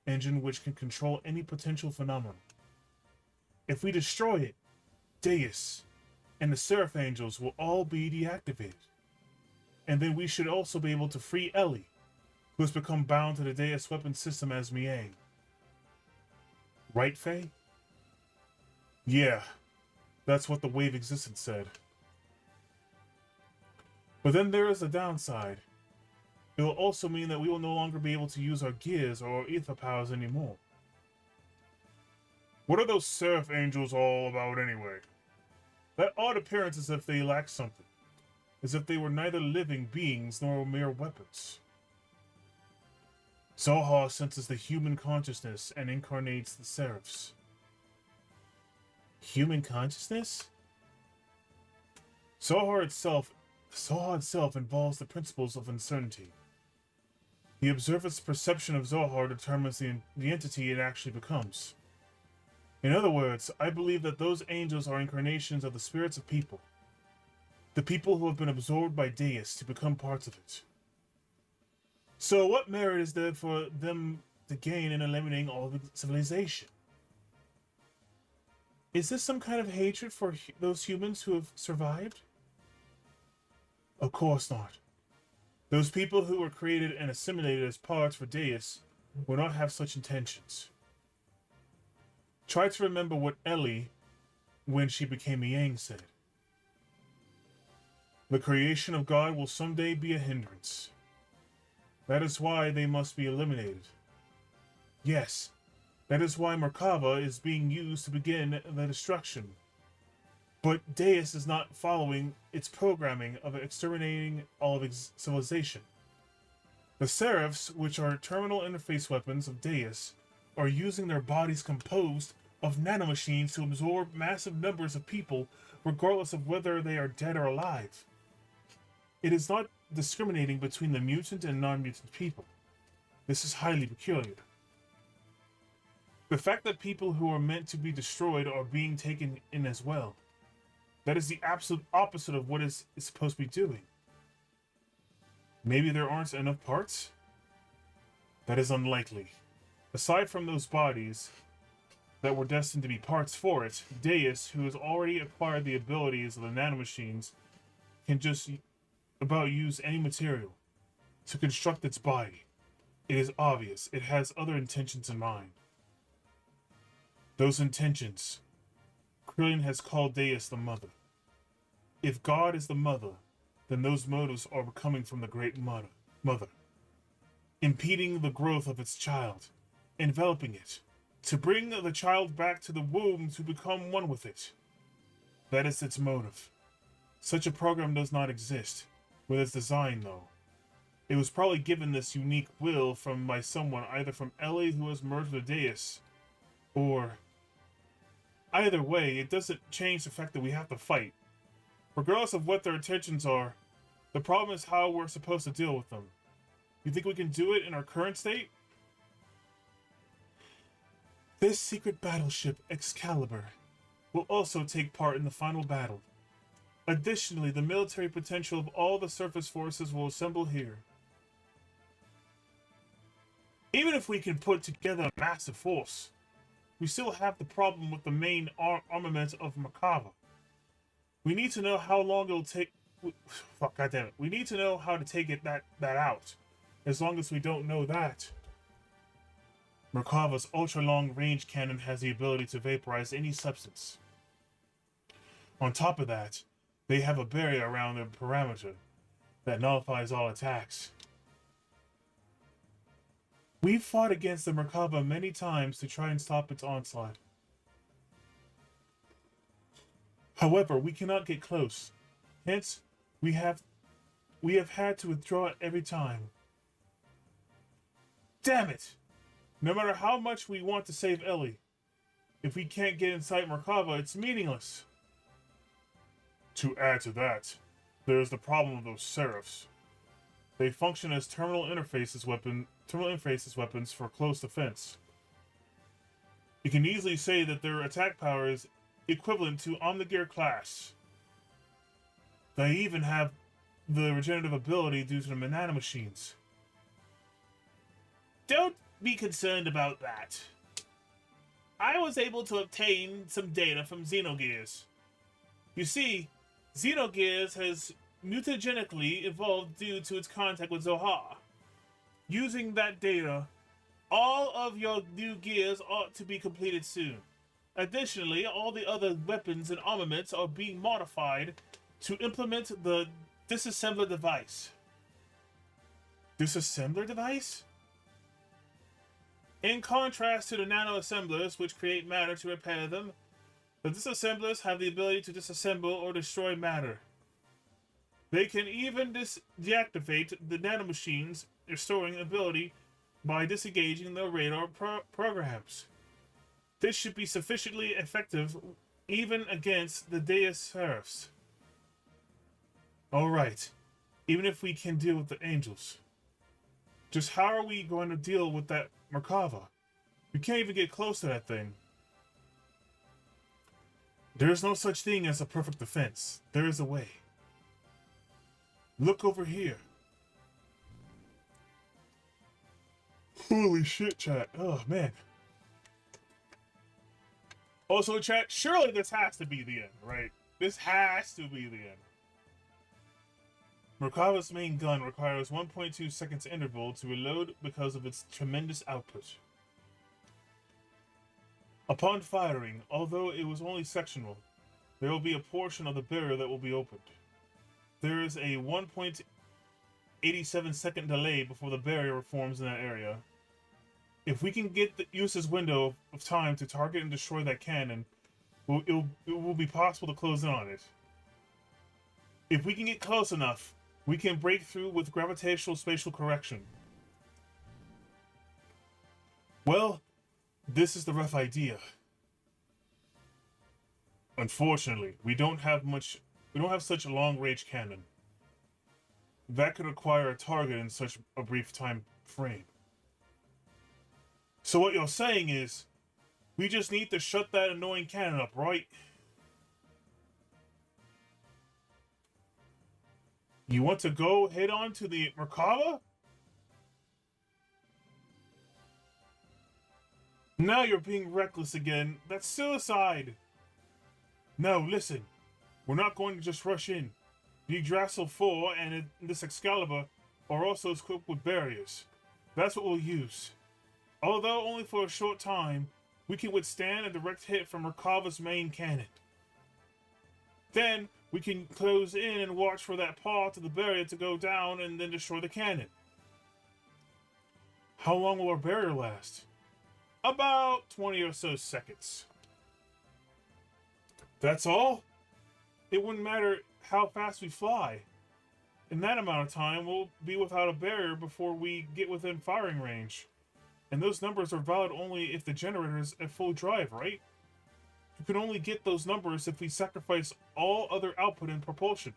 engine which can control any potential phenomenon. If we destroy it, Deus and the Seraph Angels will all be deactivated. And then we should also be able to free Ellie, who has become bound to the Deus weapon system as Miang. Right, Faye? Yeah, that's what the wave existence said. But then there is a downside. It will also mean that we will no longer be able to use our gears or our ether powers anymore. What are those Seraph Angels all about anyway? That odd appearance as if they lacked something. As if they were neither living beings nor mere weapons. Zohar senses the human consciousness and incarnates the Seraphs. Human consciousness? Zohar itself involves the principles of uncertainty. The observer's perception of Zohar determines the entity it actually becomes. In other words, I believe that those angels are incarnations of the spirits of people. The people who have been absorbed by Deus to become parts of it. So what merit is there for them to gain in eliminating all of civilization? Is this some kind of hatred for those humans who have survived? Of course not. Those people who were created and assimilated as parts for Deus will not have such intentions. Try to remember what Ellie, when she became a Yang, said. The creation of God will someday be a hindrance. That is why they must be eliminated. Yes, that is why Merkava is being used to begin the destruction. But Deus is not following its programming of exterminating all of civilization. The Seraphs, which are terminal interface weapons of Deus, are using their bodies composed of nanomachines to absorb massive numbers of people, regardless of whether they are dead or alive. It is not discriminating between the mutant and non-mutant people. This is highly peculiar. The fact that people who are meant to be destroyed are being taken in as well. That is the absolute opposite of what it's supposed to be doing. Maybe there aren't enough parts? That is unlikely. Aside from those bodies that were destined to be parts for it, Deus, who has already acquired the abilities of the nanomachines, can just about use any material to construct its body. It is obvious it has other intentions in mind. Those intentions, Krillin has called Deus the mother. If God is the mother, then those motives are coming from the great mother, impeding the growth of its child, enveloping it, to bring the child back to the womb to become one with it. That is its motive. Such a program does not exist with its design, though. It was probably given this unique will by someone, either from Ellie, who has merged with Deus, or... Either way, it doesn't change the fact that we have to fight. Regardless of what their intentions are, the problem is how we're supposed to deal with them. You think we can do it in our current state? This secret battleship, Excalibur, will also take part in the final battle. Additionally, the military potential of all the surface forces will assemble here. Even if we can put together a massive force, we still have the problem with the main armament of Merkava. We need to know how long it'll take... Fuck, goddammit. We need to know how to take that out. As long as we don't know that. Merkava's ultra-long range cannon has the ability to vaporize any substance. On top of that, They have a barrier around their perimeter that nullifies all attacks. We've fought against the Merkaba many times to try and stop its onslaught. However, we cannot get close. Hence, we have had to withdraw it every time. Damn it! No matter how much we want to save Ellie, if we can't get inside Merkaba, it's meaningless. To add to that, there's the problem of those Seraphs. They function as terminal interfaces weapons for close defense. You can easily say that their attack power is equivalent to Omnigear class. They even have the regenerative ability due to the Manana machines. Don't be concerned about that. I was able to obtain some data from Xenogears. You see, Xenogears has mutagenically evolved due to its contact with Zohar. Using that data, all of your new gears ought to be completed soon. Additionally, all the other weapons and armaments are being modified to implement the disassembler device. Disassembler device? In contrast to the nano-assemblers, which create matter to repair them, the disassemblers have the ability to disassemble or destroy matter. They can even deactivate the nanomachines' restoring ability by disengaging the radar programs. This should be sufficiently effective even against the Deus Seraphs. Alright, even if we can deal with the angels. Just how are we going to deal with that Merkava? We can't even get close to that thing. There's no such thing as a perfect defense. There is a way. Look over here. Holy shit, chat. Oh, man. Also, chat, surely this has to be the end, right? This has to be the end. Merkava's main gun requires 1.2 seconds interval to reload because of its tremendous output. Upon firing, although it was only sectional, there will be a portion of the barrier that will be opened. There is a 1.87 second delay before the barrier reforms in that area. If we can get the user's window of time to target and destroy that cannon, it will be possible to close in on it. If we can get close enough, we can break through with gravitational spatial correction. Well, this is the rough idea. Unfortunately, we don't have such a long-range cannon. That could require a target in such a brief time frame. So what you're saying is, we just need to shut that annoying cannon up, right? You want to go head on to the Merkava? Now you're being reckless again. That's suicide. No, listen. We're not going to just rush in. The Yggdrasil 4 and this Excalibur are also equipped with barriers. That's what we'll use. Although only for a short time, we can withstand a direct hit from Merkava's main cannon. Then, we can close in and watch for that part of the barrier to go down and then destroy the cannon. How long will our barrier last? About 20 or so seconds. That's all? It wouldn't matter how fast we fly. In that amount of time, we'll be without a barrier before we get within firing range. And those numbers are valid only if the generator is at full drive, right? You can only get those numbers if we sacrifice all other output and propulsion.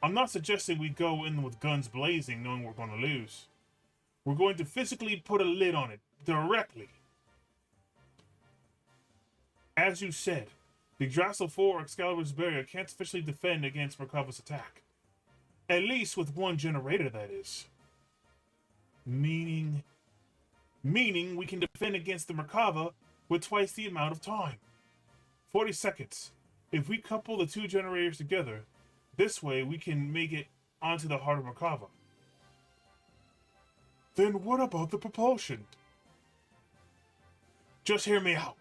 I'm not suggesting we go in with guns blazing knowing we're going to lose. We're going to physically put a lid on it, directly. As you said, the Yggdrasil 4 Excalibur's barrier can't sufficiently defend against Merkava's attack. At least with one generator, that is. Meaning we can defend against the Merkava with twice the amount of time. 40 seconds. If we couple the two generators together, this way we can make it onto the heart of Merkava. Then what about the propulsion? Just hear me out.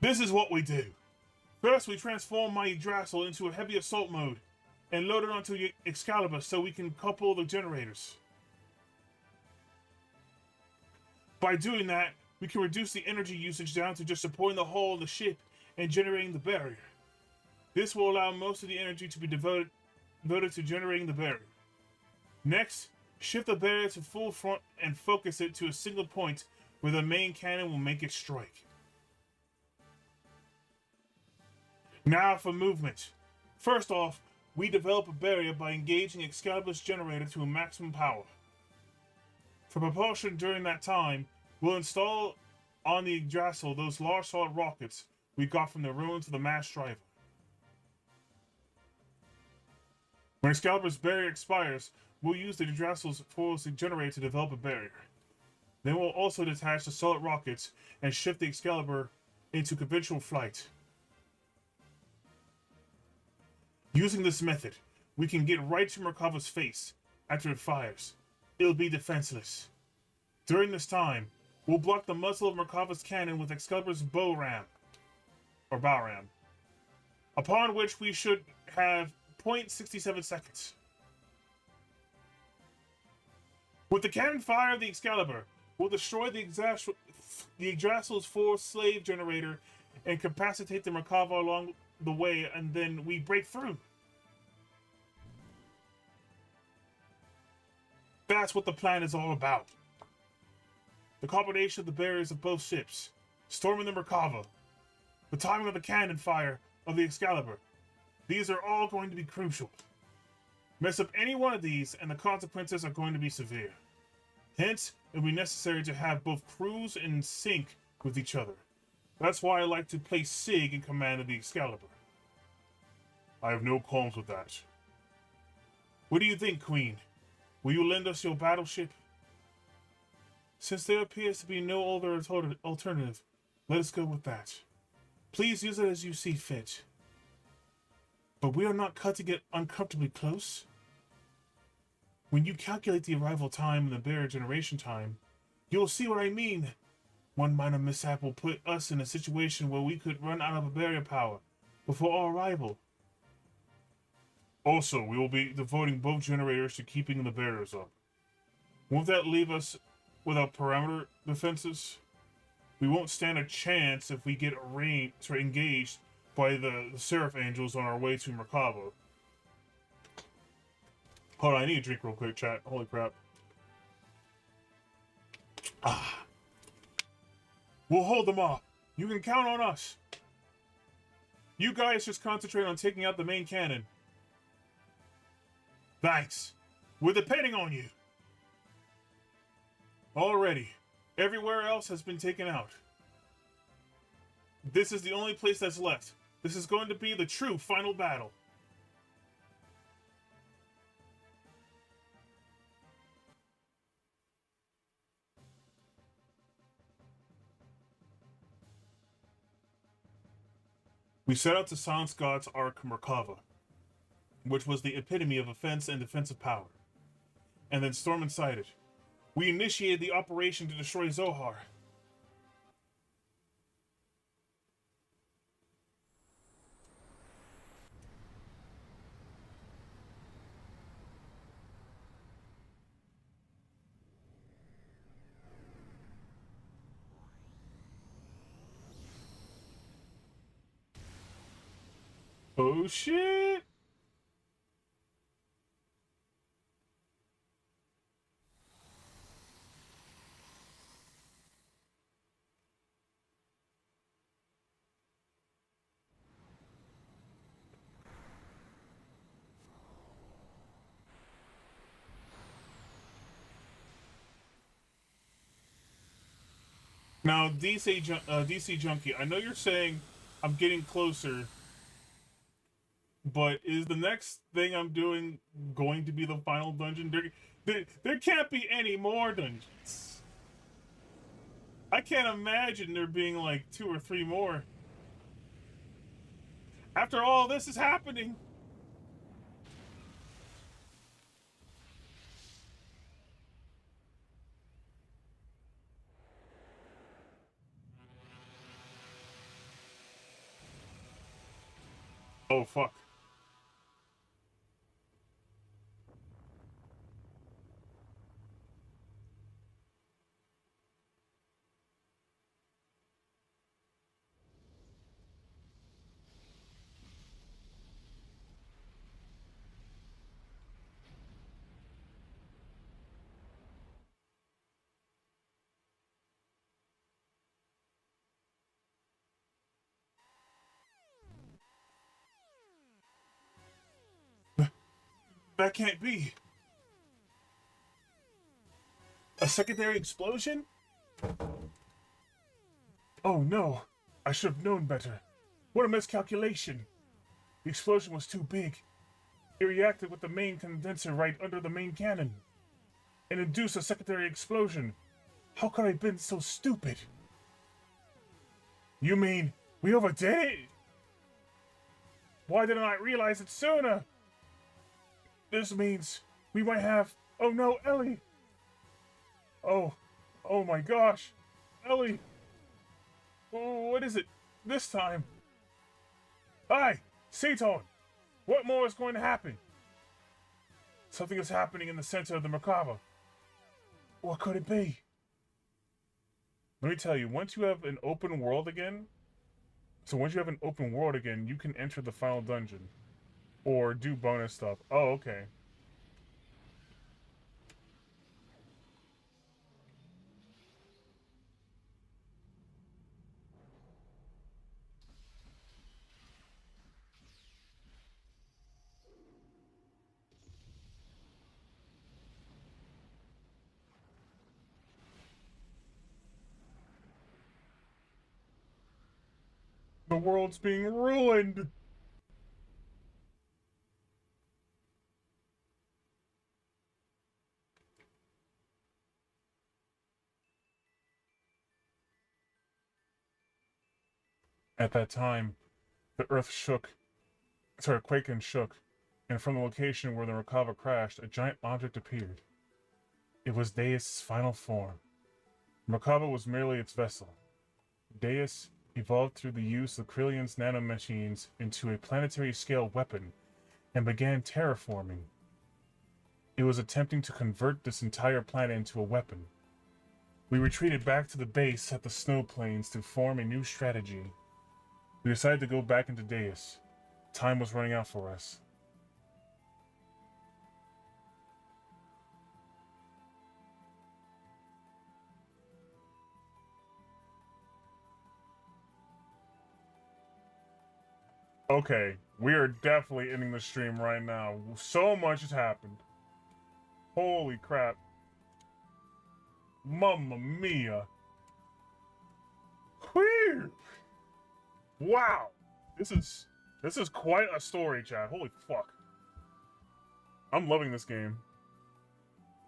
This is what we do. First, we transform my Yggdrasil into a heavy assault mode and load it onto the Excalibur so we can couple the generators. By doing that, we can reduce the energy usage down to just supporting the hull of the ship and generating the barrier. This will allow most of the energy to be devoted to generating the barrier. Next, shift the barrier to full front and focus it to a single point where the main cannon will make its strike. Now for movement. First off, we develop a barrier by engaging Excalibur's generator to a maximum power. For propulsion during that time, we'll install on the Yggdrasil those large solid rockets we got from the ruins of the mass driver. When Excalibur's barrier expires, we'll use the Yggdrasil's force generator to develop a barrier. Then we'll also detach the solid rockets and shift the Excalibur into conventional flight. Using this method, we can get right to Merkava's face after it fires. It'll be defenseless. During this time, we'll block the muzzle of Merkava's cannon with Excalibur's bow ram, upon which we should have 0.67 seconds. With the cannon fire of the Excalibur, we'll destroy the Yggdrasil's force slave generator and incapacitate the Merkava along the way, and then we break through. That's what the plan is all about. The combination of the barriers of both ships, storming the Merkava, the timing of the cannon fire of the Excalibur. These are all going to be crucial. Mess up any one of these and the consequences are going to be severe. Hence, it will be necessary to have both crews in sync with each other. That's why I like to place Sig in command of the Excalibur. I have no qualms with that. What do you think, Queen? Will you lend us your battleship? Since there appears to be no other alternative, let us go with that. Please use it as you see fit. But we are not cut to get uncomfortably close. When you calculate the arrival time and the barrier generation time, you'll see what I mean. One minor mishap will put us in a situation where we could run out of barrier power before our arrival. Also, we will be devoting both generators to keeping the barriers up. Won't that leave us without perimeter defenses? We won't stand a chance if we get engaged by the Seraph Angels on our way to Merkava. Hold on, I need a drink real quick, chat. Holy crap. We'll hold them off. You can count on us. You guys just concentrate on taking out the main cannon. Thanks. We're depending on you. Already. Everywhere else has been taken out. This is the only place that's left. This is going to be the true final battle. We set out to silence God's Ark Merkava, which was the epitome of offense and defensive power, and then storm inside it. We initiated the operation to destroy Zohar. Oh shit! Now, DC Junkie, I know you're saying I'm getting closer, but is the next thing I'm doing going to be the final dungeon? There can't be any more dungeons. I can't imagine there being like 2 or 3 more. After all this is happening. Oh, fuck. That can't be. A secondary explosion? Oh no, I should have known better. What a miscalculation. The explosion was too big. It reacted with the main condenser right under the main cannon and induced a secondary explosion. How could I have been so stupid? You mean we overdid it? Why didn't I realize it sooner? This means we might have... Oh no, Ellie! Oh my gosh! Ellie! Oh, what is it this time? Hi! Seaton! What more is going to happen? Something is happening in the center of the Merkaba. What could it be? Let me tell you, once you have an open world again, you can enter the final dungeon. Or do bonus stuff. Oh, okay. The world's being ruined! At that time, the earth quaked and shook, and from the location where the Merkava crashed, a giant object appeared. It was Deus' final form. Merkava was merely its vessel. Deus evolved through the use of Krillion's nanomachines into a planetary-scale weapon and began terraforming. It was attempting to convert this entire planet into a weapon. We retreated back to the base at the snow plains to form a new strategy. We decided to go back into Deus. Time was running out for us. Okay, we are definitely ending the stream right now. So much has happened. Holy crap. Mamma mia. Whew. Wow. This is quite a story, chat. Holy fuck. I'm loving this game.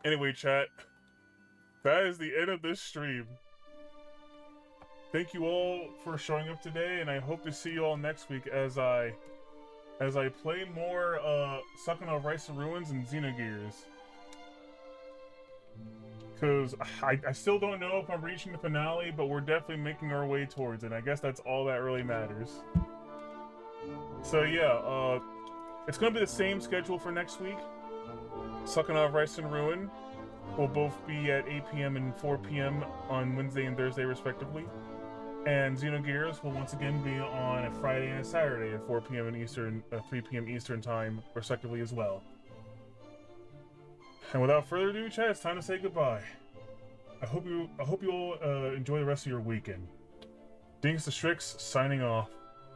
Anyway, chat, that is the end of this stream. Thank you all for showing up today, and I hope to see you all next week as I play more Sucking on Rice and Ruins and Xenogears. Because I still don't know if I'm reaching the finale, but we're definitely making our way towards it. I guess that's all that really matters. So yeah, it's going to be the same schedule for next week. Sucking on Rice and Ruin will both be at 8 p.m. and 4 p.m. on Wednesday and Thursday, respectively. And Xenogears will once again be on a Friday and a Saturday at 4 p.m. Eastern, 3 p.m. Eastern time, respectively, as well. And without further ado, chat, it's time to say goodbye. I hope you all enjoy the rest of your weekend. Dingus the Strix signing off.